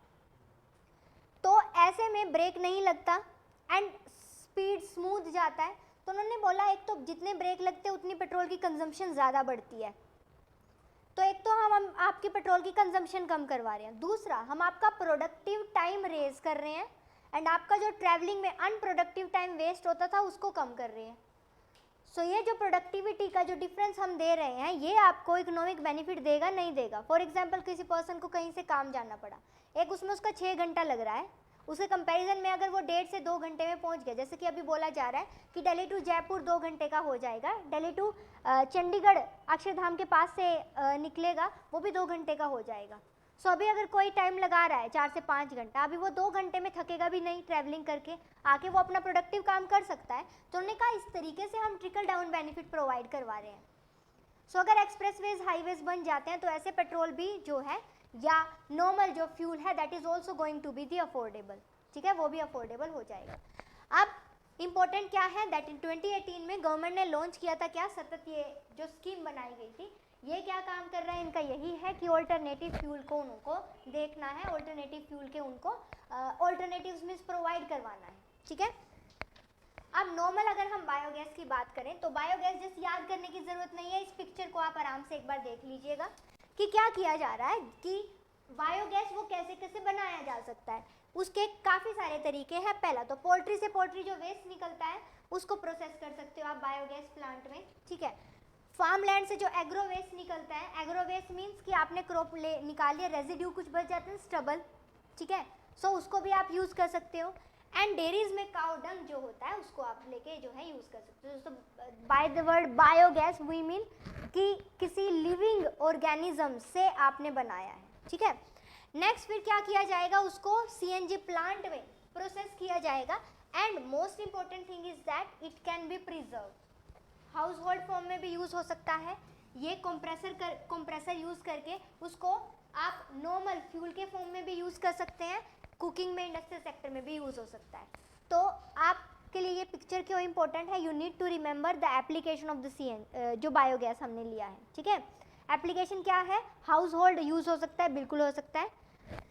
तो ऐसे में ब्रेक नहीं लगता एंड स्पीड स्मूथ जाता है। तो उन्होंने बोला एक तो जितने ब्रेक लगते हैं उतनी पेट्रोल की कंजम्पशन ज़्यादा बढ़ती है, तो एक तो हम आपकी पेट्रोल की कंजम्पशन कम करवा रहे हैं, दूसरा हम आपका प्रोडक्टिव टाइम रेज कर रहे हैं एंड आपका जो ट्रैवलिंग में अनप्रोडक्टिव टाइम वेस्ट होता था उसको कम कर रहे हैं। सो ये जो प्रोडक्टिविटी का जो डिफरेंस हम दे रहे हैं ये आपको इकोनॉमिक बेनिफिट देगा नहीं देगा। फॉर एग्जांपल किसी पर्सन को कहीं से काम जाना पड़ा, एक उसमें उसका 6 घंटा लग रहा है, उसके कंपैरिजन में अगर वो 1.5 से 2 घंटे में पहुंच गया, जैसे कि अभी बोला जा रहा है कि दिल्ली टू जयपुर 2 घंटे का हो जाएगा, दिल्ली टू चंडीगढ़ अक्षरधाम के पास से निकलेगा वो भी 2 घंटे का हो जाएगा। सो अभी अगर कोई टाइम लगा रहा है 4 से 5 घंटा, अभी वो 2 घंटे में थकेगा भी नहीं ट्रैवलिंग करके, आके वो अपना प्रोडक्टिव काम कर सकता है। तो उन्होंने कहा इस तरीके से हम ट्रिकल डाउन बेनिफिट प्रोवाइड करवा रहे हैं। सो अगर एक्सप्रेसवेज हाईवेज बन जाते हैं तो ऐसे पेट्रोल भी जो है या नॉर्मल जो फ्यूल है that is also going to be the affordable, ठीक है, वो भी अफोर्डेबल हो जाएगा। अब इम्पोर्टेंट क्या है दैट इन 2018 में गवर्नमेंट ने लॉन्च किया था क्या, सतत ये जो स्कीम बनाई गई थी, ये क्या काम कर रहा है इनका, यही है कि ऑल्टरनेटिव फ्यूल को उनको देखना है, ऑल्टरनेटिव फ्यूल के उनको ऑल्टरनेटिव्स मीन्स प्रोवाइड करवाना है, ठीक है। अब नॉर्मल अगर हम बायोगैस की बात करें तो बायोगैस जैसे याद करने की ज़रूरत नहीं है, इस पिक्चर को आप आराम से एक बार देख लीजिएगा कि क्या किया जा रहा है कि बायोगैस वो कैसे कैसे बनाया जा सकता है। उसके काफ़ी सारे तरीके हैं। पहला तो पोल्ट्री से पोल्ट्री जो वेस्ट निकलता है उसको प्रोसेस कर सकते हो आप बायोगैस प्लांट में, ठीक है। फार्म लैंड से जो एग्रो वेस्ट निकलता है, एग्रो वेस्ट मीन्स कि आपने क्रॉप ले निकाल लिया, रेजिड्यू कुछ बच जाते हैं स्टबल, ठीक है, सो उसको भी आप यूज़ कर सकते हो। एंड डेयरीज में काउ डंग जो होता है उसको आप लेके जो है यूज़ कर सकते हो। तो by the word biogas we mean कि किसी लिविंग ऑर्गेनिज्म से आपने बनाया है, ठीक है। नेक्स्ट फिर क्या किया जाएगा, उसको CNG प्लांट में प्रोसेस किया जाएगा and most important thing is that it can be preserve, house hold form में भी यूज़ हो सकता है, ये कंप्रेसर यूज़ करके उसको आप नॉर्मल फ्यूल के फॉर्म में भी यूज़ कर सकते हैं, कुकिंग में इंडस्ट्रियल सेक्टर में भी यूज़ हो सकता है। तो आपके लिए ये पिक्चर क्यों इंपॉर्टेंट है, you need to remember the application of the CNG जो बायोगैस हमने लिया है, ठीक है। एप्लीकेशन क्या है, हाउस होल्ड यूज़ हो सकता है, बिल्कुल हो सकता है,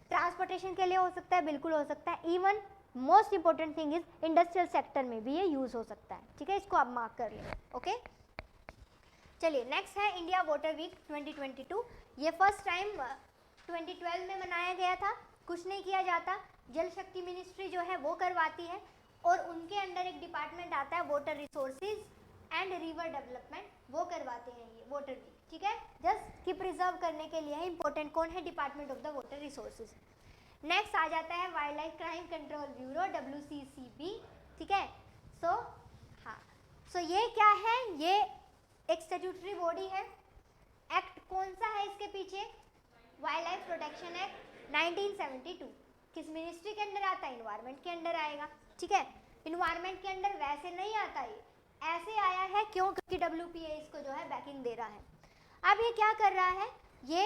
ट्रांसपोर्टेशन के लिए हो सकता है, बिल्कुल हो सकता है, even most important thing is industrial sector में भी ये यूज़ हो सकता है, ठीक है, इसको आप मार्क कर लें, ओके। चलिए नेक्स्ट है इंडिया वाटर वीक 2022। ये फर्स्ट टाइम 2012 में मनाया गया था, कुछ नहीं किया जाता, जल शक्ति मिनिस्ट्री जो है वो करवाती है और उनके अंडर एक डिपार्टमेंट आता है water resources and river development, वो करवाते हैं ये वाटर वीक, ठीक है, जस्ट कि प्रिजर्व करने के लिए है। इंपॉर्टेंट कौन है, department of the water resources. Next आ जाता है wildlife crime control bureau WCCB, ठीक है। सो हाँ, सो ये क्या है, ये एक स्टैट्यूटरी बॉडी है। एक्ट कौन सा है इसके पीछे, वाइल्ड लाइफ प्रोटेक्शन एक्ट 1972। किस मिनिस्ट्री के अंडर आता है, इन्वायरमेंट के अंडर आएगा, ठीक है। इन्वायरमेंट के अंडर वैसे नहीं आता, ये ऐसे आया है क्यों, क्योंकि WPA इसको जो है बैकिंग दे रहा है। अब ये क्या कर रहा है, ये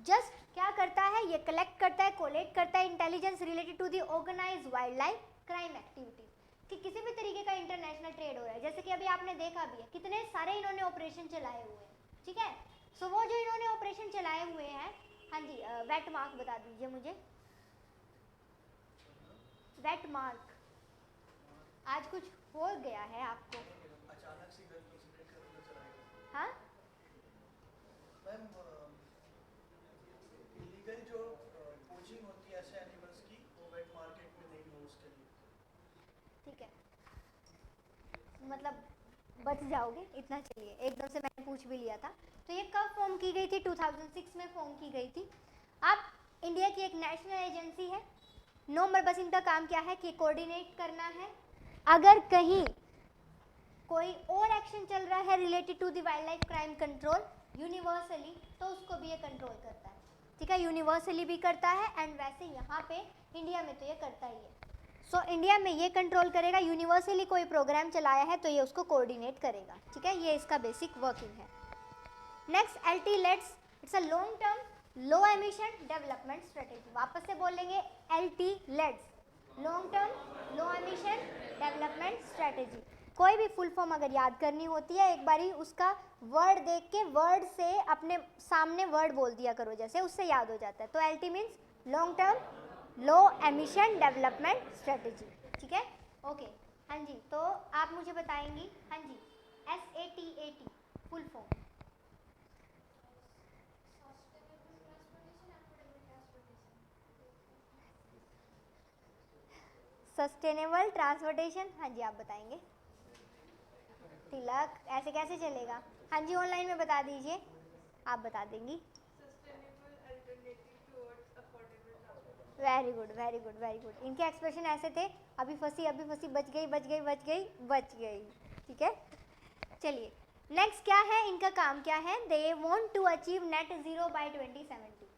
जस्ट क्या करता है, ये कलेक्ट करता है, कोलेक्ट करता है intelligence related to the organised wildlife crime activity, कि किसी भी तरीके का इंटरनेशनल ट्रेड हो रहा है, जैसे कि अभी आपने देखा भी है कितने सारे इन्होंने ऑपरेशन चलाए हुए हैं, ठीक है। सो वो जो इन्होंने ऑपरेशन चलाए हुए हैं, हाँ जी, वेट मार्क बता दीजिए मुझे, वेट मार्क, आज कुछ हो गया है आपको? अचानक से गन कंसंट्रेट करके चलाएगा। हाँ, मैम इलीगल जो पोचिंग होती है ऐसे एनिमल्स की, वो वेट मार्केट में नहीं हो उसके लिए। ठीक है, मतलब बच जाओगे इतना। चलिए, एकदम से मैंने पूछ भी लिया था। तो ये कब फॉर्म की गई थी? 2006 में फॉर्म की गई थी। अब इंडिया की एक नेशनल एजेंसी है, नंबर बस इनका काम क्या है कि कोऑर्डिनेट करना है। अगर कहीं कोई और एक्शन चल रहा है related to the wildlife crime control universally, तो उसको भी ये कंट्रोल करता है, ठीक है, यूनिवर्सली भी करता है। एंड वैसे यहाँ पे इंडिया में तो ये करता ही है। सो इंडिया में ये कंट्रोल करेगा, यूनिवर्सली कोई प्रोग्राम चलाया है तो ये उसको कोऑर्डिनेट करेगा, ठीक है, ये इसका बेसिक वर्किंग है। Next, LT let's, it's a long term low emission development strategy. वापस से बोलेंगे, LT let's, long term low emission development strategy. कोई भी फुल फॉर्म अगर याद करनी होती है, एक बारी उसका वर्ड देख के वर्ड से अपने सामने वर्ड बोल दिया करो, जैसे उससे याद हो जाता है। तो LT मीन्स लॉन्ग टर्म लो एमिशन डेवलपमेंट स्ट्रेटेजी, ठीक है, ओके। हाँ जी, तो आप मुझे बताएंगी, हाँ जी, SATAT full form. Sustainable transportation, हाँ जी, आप बताएंगे। तिलक, ऐसे कैसे चलेगा? हाँ जी, ऑनलाइन में बता दीजिए, आप बता देंगी। Sustainable alternative towards affordable transport. Very good, very good, very good. इनके एक्सप्रेशन ऐसे थे, अभी फंसी, बच गई, बच गई, बच गई, बच गई, ठीक है। चलिए, नेक्स्ट क्या है, इनका काम क्या है? They want to achieve net zero by 2070,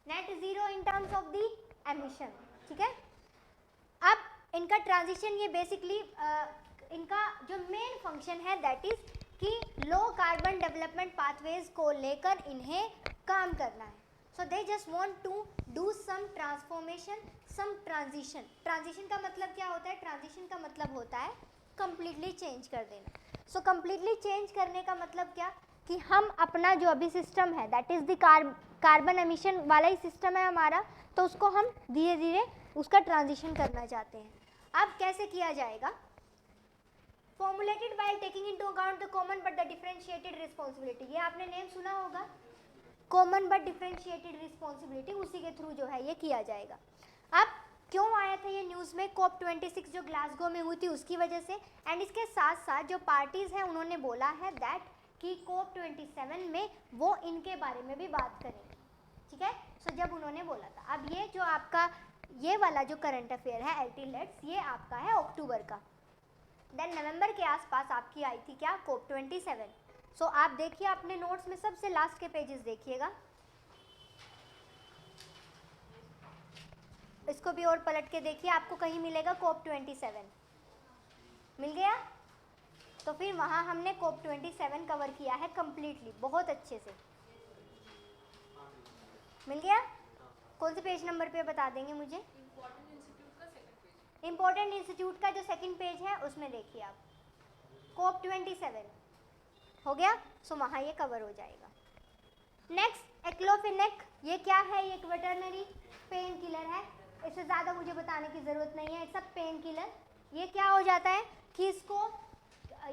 net zero in terms of the emission, ठीक है। अब इनका ट्रांजिशन, ये बेसिकली इनका जो मेन फंक्शन है दैट इज कि लो कार्बन डेवलपमेंट पाथवेज को लेकर इन्हें काम करना है। So they just want to do some transformation, some transition. Transition का मतलब क्या होता है? ट्रांजिशन का मतलब होता है कंप्लीटली चेंज कर देना। सो कंप्लीटली चेंज करने का मतलब क्या कि हम अपना जो अभी सिस्टम है that is the carbon emission वाला ही सिस्टम है हमारा, तो उसको हम धीरे धीरे उसका ट्रांजिशन करना चाहते हैं। अब कैसे किया जाएगा? Formulated while taking into account the common but the differentiated responsibility. ये आपने नेम सुना होगा, कॉमन बट डिफरेंशिएटेड रिस्पांसिबिलिटी, उसी के थ्रू जो है ये किया जाएगा। अब क्यों आया था ये न्यूज़ में? COP26 जो ग्लासगो में हुई थी उसकी वजह से। एंड इसके साथ साथ जो पार्टीज हैं उन्होंने बोला है दैट कि COP27 में वो इनके बारे में भी बात करेंगे, ठीक है। सो जब उन्होंने बोला था, अब ये जो आपका ये वाला जो करंट अफेयर है LT लेट्स, ये आपका है अक्टूबर का। देन नवंबर के आसपास आपकी आई थी क्या? COP27। सो आप देखिए अपने नोट्स में सबसे लास्ट के पेजेस देखिएगा, इसको भी और पलट के देखिए, आपको कहीं मिलेगा COP27, मिल गया? तो फिर वहाँ हमने COP27 कवर किया है कंप्लीटली, बहुत अच्छे से, मिल गया? कौन से पेज नंबर पे बता देंगे मुझे? इम्पोर्टेंट इंस्टीट्यूट का जो सेकंड पेज है उसमें देखिए आप, COP27 हो गया। सो वहाँ ये कवर हो जाएगा। नेक्स्ट, एक्लोफेनेक, ये क्या है? ये एक वेटरनरी पेन किलर है, इससे ज़्यादा मुझे बताने की ज़रूरत नहीं है। It's a pain killer. ये क्या हो जाता है कि इसको,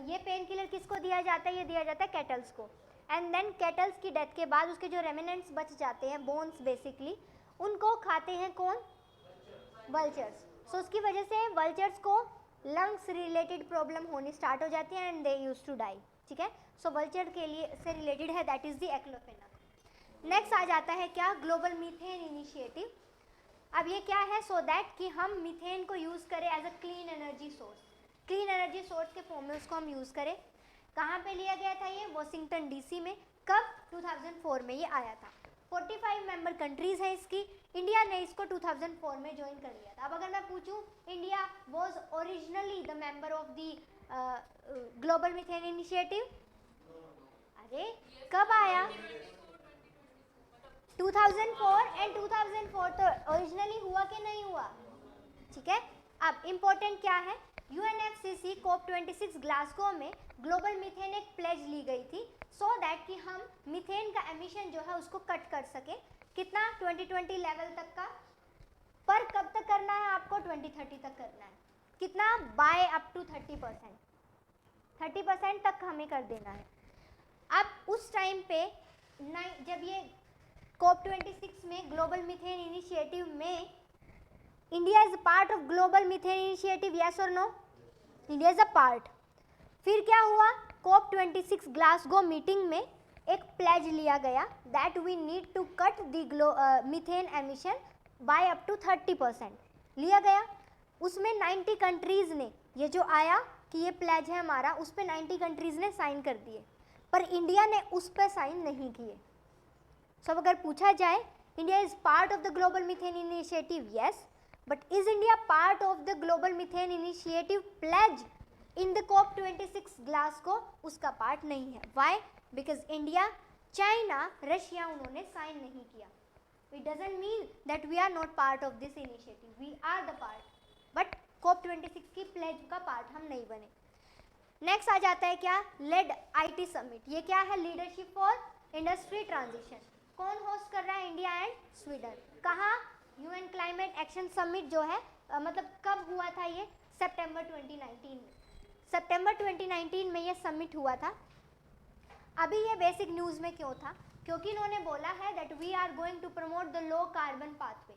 ये पेन किलर किसको दिया जाता है? ये दिया जाता है कैटल्स को। एंड देन कैटल्स की डेथ के बाद उसके जो रेमिनेंट्स बच जाते हैं, बोन्स बेसिकली, उनको खाते हैं कौन? वल्चर्स। सो उसकी वजह से वल्चर्स को लंग्स रिलेटेड प्रॉब्लम होनी स्टार्ट हो जाती है and they use to die, ठीक है। सो वल्चर के लिए से रिलेटेड है, that is the aceclofenac. Next आ जाता है क्या? Global methane initiative. अब ये क्या है? सो दैट कि हम मीथेन को यूज़ करें as a clean energy source, clean energy source के फॉर्म में उसको हम यूज़ करें। कहाँ पे लिया गया था ये? वॉशिंगटन DC में। कब? 2004 में ये आया था। 45 मेंबर कंट्रीज़ हैं इसकी। इंडिया ने इसको 2004 में ज्वाइन कर लिया था। अब अगर मैं पूछूं, India was originally the member of the global methane initiative? अरे कब आया? 2004 एंड 2004 तो ओरिजिनली हुआ कि नहीं हुआ, ठीक है। अब इम्पोर्टेंट क्या है, यूएनएफसीसी COP26 ग्लासगो में ग्लोबल मीथेन एक प्लेज ली गई थी सो दैट कि हम मीथेन का एमिशन जो है उसको कट कर सके, कितना 2020 लेवल तक का, पर कब तक करना है आपको 2030 तक करना है, कितना बाय अप टू 30% तक हमें कर देना है। अब उस टाइम पे जब ये COP26 में ग्लोबल मीथेन इनिशिएटिव में India is a part of global methane initiative, yes और no, India is a part. फिर क्या हुआ, COP26 ग्लासगो मीटिंग में एक प्लेज लिया गया that we need to cut the methane emission by up to 30% लिया गया। उसमें 90 कंट्रीज़ ने, ये जो आया कि ये प्लेज है हमारा, उस पर 90 कंट्रीज़ ने साइन कर दिए, पर इंडिया ने उस पर साइन नहीं किए। सो अगर पूछा जाए India is part of the global methane initiative, yes, but is India part of the global methane initiative pledge in the COP26 Glasgow, उसका पार्ट नहीं है। Why? Because India, China, Russia, उन्होंने साइन नहीं किया। It doesn't mean that we are not part of this initiative, we are the part, but COP26 की pledge का part हम नहीं बने। नेक्स्ट आ जाता है क्या, लेड IT समिट। ये क्या है, लीडरशिप फॉर इंडस्ट्री ट्रांजिशन। कौन होस्ट कर रहा है, इंडिया एंड स्वीडन। कहाँ, UN क्लाइमेट एक्शन समिट जो है, मतलब कब हुआ था ये, सितंबर 2019 में। सितंबर 2019 में ये समिट हुआ था। अभी ये बेसिक न्यूज़ में क्यों था, क्योंकि इन्होंने बोला है that we are going to promote the low carbon pathway,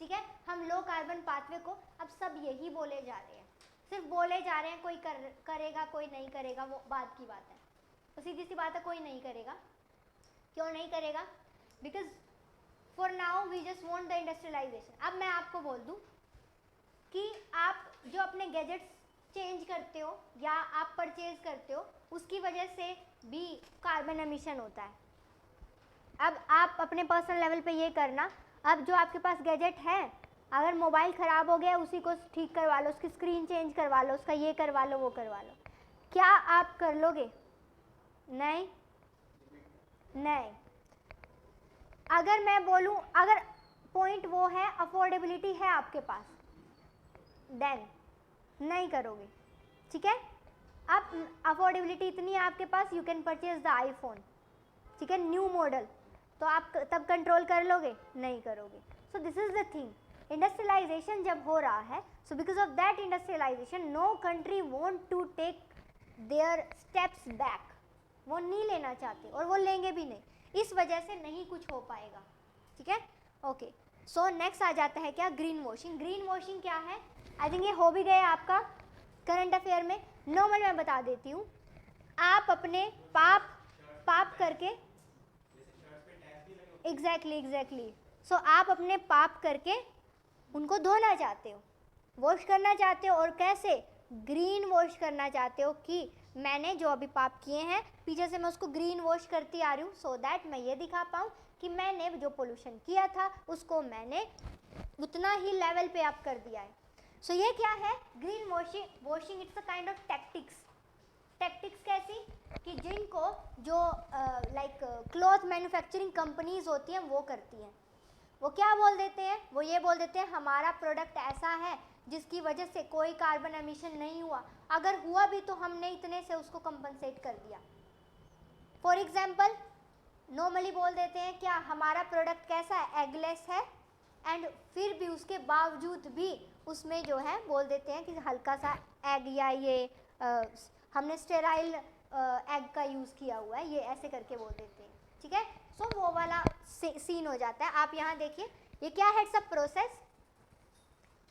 ठीक है। हम लो कार्बन पाथवे को, अब सब यही बोले जा रहे हैं, सिर्फ बोले जा रहे हैं, कोई करेगा कोई नहीं करेगा, वो बात की बात है। तो सीधी सी बात है, कोई नहीं करेगा। क्यों नहीं करेगा, because for now we just want the industrialisation. अब मैं आपको बोल दूं कि आप जो अपने गैजेट्स चेंज करते हो या आप परचेज करते हो, उसकी वजह से भी कार्बन एमिशन होता है। अब आप अपने पर्सनल लेवल पे ये करना, अब जो आपके पास गैजेट है, अगर मोबाइल ख़राब हो गया उसी को ठीक करवा लो, उसकी स्क्रीन चेंज करवा लो, उसका ये करवा लो, वो करवा लो, क्या आप कर लोगे? नहीं, नहीं। अगर मैं बोलूं, अगर पॉइंट वो है अफोर्डेबिलिटी है आपके पास, देन नहीं करोगे, ठीक है। अब अफोर्डेबिलिटी इतनी है आपके पास, you can purchase the iPhone, ठीक है, न्यू मॉडल, तो आप तब कंट्रोल कर लोगे? नहीं करोगे। So this is the thing, industrialisation जब हो रहा है, so because of that industrialisation no country want to take their steps back, वो नहीं लेना चाहते और वो लेंगे भी नहीं, इस वजह से नहीं कुछ हो पाएगा, ठीक है। ओके, सो नेक्स्ट आ जाता है क्या, ग्रीन वॉशिंग। ग्रीन वॉशिंग क्या है, आई थिंक ये हो भी गया आपका करंट अफेयर में। नॉर्मल मैं बता देती हूँ, आप अपने पाप करके, एग्जैक्टली, सो आप अपने पाप करके उनको धोना चाहते हो, वॉश करना चाहते हो, और कैसे, ग्रीन वॉश करना चाहते हो कि मैंने जो अभी पाप किए हैं पीछे से मैं उसको ग्रीन वॉश करती आ रही हूँ, सो दैट मैं ये दिखा पाऊँ कि मैंने जो पोल्यूशन किया था उसको मैंने उतना ही लेवल पे अप कर दिया है। सो ये क्या है, green washing it's a kind of tactics कैसी, कि जिनको जो लाइक क्लॉथ मैन्युफैक्चरिंग कंपनीज होती हैं वो करती हैं। वो क्या बोल देते हैं, वो ये बोल देते हैं हमारा प्रोडक्ट ऐसा है जिसकी वजह से कोई कार्बन एमिशन नहीं हुआ, अगर हुआ भी तो हमने इतने से उसको कंपनसेट कर दिया। फॉर एग्जांपल नॉर्मली बोल देते हैं क्या, हमारा प्रोडक्ट कैसा है, एगलेस है, एंड फिर भी उसके बावजूद भी उसमें जो है बोल देते हैं कि हल्का सा एग या ये हमने स्टेराइल एग का यूज़ किया हुआ है, ये ऐसे करके बोल देते हैं, ठीक है। सो वो वाला सीन हो जाता है। आप यहाँ देखिए, ये क्या है, it's a process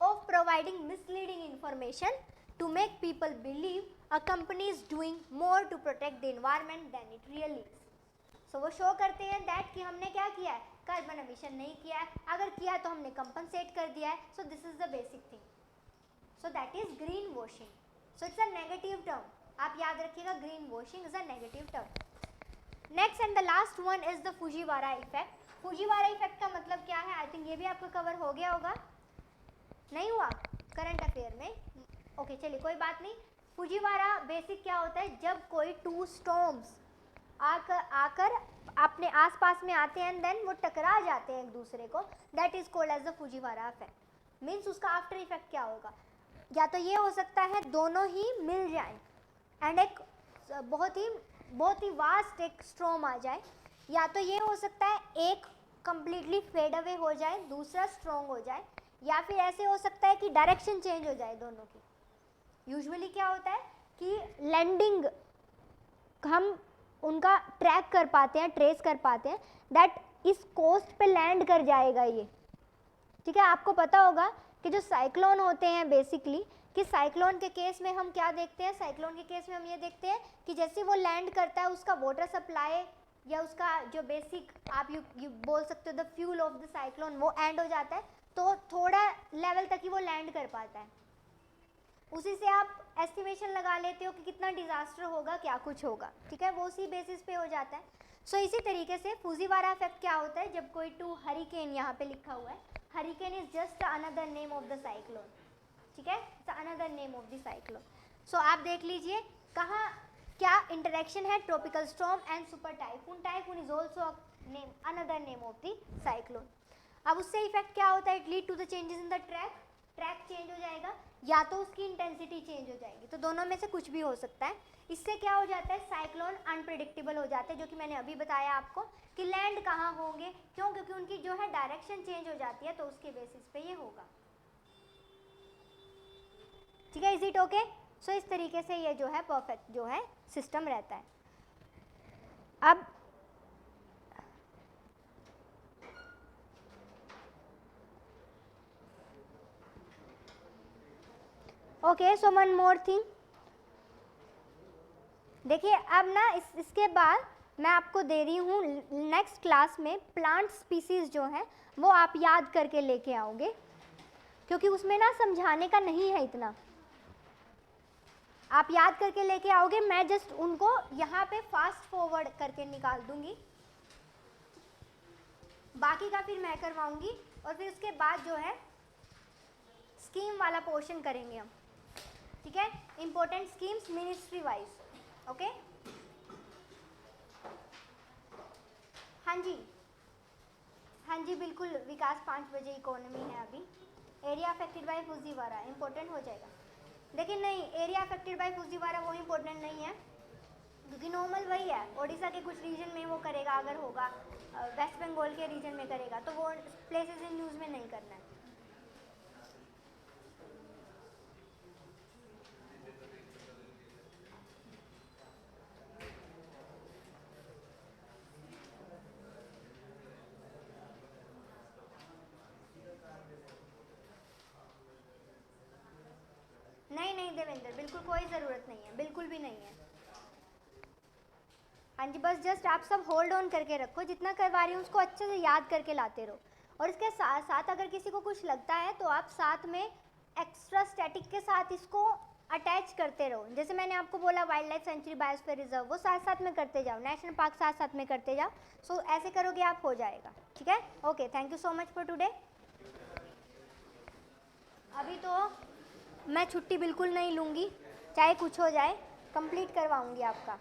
of providing misleading information to make people believe a company is doing more to protect the environment than it really is. So वो शो करते हैं दैट कि हमने क्या किया है, कार्बन एमिशन नहीं किया है, अगर किया तो हमने कंपनसेट कर दिया है। सो this is the basic thing, so that is green washing. So it's a negative term, आप याद रखिएगा, green washing is a negative term. Next and the last one is the Fujiwara effect. Fujiwara effect का मतलब क्या है, I think ये भी आपको कवर हो गया होगा, नहीं हुआ करंट अफेयर में, ओके चलिए कोई बात नहीं। फुजीवारा बेसिक क्या होता है, जब कोई टू स्टॉर्म्स आकर अपने आसपास में आते हैं एंड देन वो टकरा जाते हैं एक दूसरे को, that is called as the Fujiwara effect. Means उसका आफ्टर इफेक्ट क्या होगा, या तो ये हो सकता है दोनों ही मिल जाएं एंड एक बहुत ही वास्ट एक स्ट्रॉम आ जाए, या तो ये हो सकता है एक कंप्लीटली फेड अवे हो जाए, दूसरा स्ट्रॉन्ग हो जाए, या फिर ऐसे हो सकता है कि डायरेक्शन चेंज हो जाए दोनों की। यूजुअली क्या होता है कि लैंडिंग हम उनका ट्रैक कर पाते हैं, ट्रेस कर पाते हैं, दैट इस कोस्ट पे लैंड कर जाएगा ये, ठीक है। आपको पता होगा कि जो साइक्लोन होते हैं बेसिकली, कि साइक्लोन के केस में हम क्या देखते हैं, साइक्लोन के केस में हम ये देखते हैं कि जैसे वो लैंड करता है उसका वाटर सप्लाई या उसका जो बेसिक आप यू बोल सकते हो the fuel of the cyclone वो एंड हो जाता है, तो थोड़ा लेवल तक ही वो लैंड कर पाता है। उसी से आप एस्टिमेशन लगा लेते हो कि कितना डिजास्टर होगा, क्या कुछ होगा, ठीक है, वो उसी बेसिस पे हो जाता है। सो इसी तरीके से फुजीवारा इफेक्ट क्या होता है, जब कोई टू हरिकेन यहाँ पे लिखा हुआ है, hurricane is just another name of the cyclone, ठीक है, it's another name of the cyclone. So आप देख लीजिए कहाँ क्या इंटरेक्शन है tropical storm and super typhoon. Typhoon is also name another name of the cyclone. अब उससे इफेक्ट क्या होता है, it lead to the changes in the track, track change हो जाएगा या तो उसकी इंटेंसिटी चेंज हो जाएगी, तो दोनों में से कुछ भी हो सकता है। इससे क्या हो जाता है, साइक्लोन अनप्रिडिक्टेबल हो जाते हैं, जो कि मैंने अभी बताया आपको कि लैंड कहाँ होंगे, क्यों, क्योंकि उनकी जो है डायरेक्शन चेंज हो जाती है, तो उसके बेसिस पे ये होगा, ठीक है। Is it okay? सो इस तरीके से ये जो है परफेक्ट जो है सिस्टम रहता है। अब okay, so one more thing, देखिए अब ना इसके बाद मैं आपको दे रही हूँ नेक्स्ट क्लास में प्लांट स्पीसीज जो है वो आप याद करके लेके आओगे, क्योंकि उसमें ना समझाने का नहीं है इतना, आप याद करके लेके आओगे। मैं जस्ट उनको यहाँ पे फास्ट फॉरवर्ड करके निकाल दूंगी, बाकी का फिर मैं करवाऊंगी, और फिर उसके बाद जो है स्कीम वाला पोर्शन करेंगे हम, ठीक है, important schemes ministry wise, okay. हाँ जी, हाँ जी बिल्कुल, विकास 5 बजे इकोनॉमी है अभी। Area affected by Fujiwara important हो जाएगा, लेकिन नहीं, एरिया अफेक्टेड बाय फुजीवारा वो इंपॉर्टेंट नहीं है, क्योंकि नॉर्मल वही है, ओडिशा के कुछ रीजन में वो करेगा, अगर होगा वेस्ट बंगाल के रीजन में करेगा, तो वो प्लेसेस इन न्यूज़ में नहीं करना है। नहीं नहीं देवेंद्र, बिल्कुल कोई ज़रूरत नहीं है, बिल्कुल भी नहीं है। हाँ जी, बस जस्ट आप सब होल्ड ऑन करके रखो, जितना करवा रही हूँ उसको अच्छे से याद करके लाते रहो, और इसके साथ साथ अगर किसी को कुछ लगता है तो आप साथ में एक्स्ट्रा स्टैटिक के साथ इसको अटैच करते रहो। जैसे मैंने आपको बोला wild life sanctuary biosphere reserve, वो साथ साथ में करते जाओ, नेशनल पार्क साथ साथ में करते जाओ। सो ऐसे करोगे आप, हो जाएगा, ठीक है। Okay, thank you so much for today. अभी तो मैं छुट्टी बिल्कुल नहीं लूँगी, चाहे कुछ हो जाए, कंप्लीट करवाऊँगी आपका।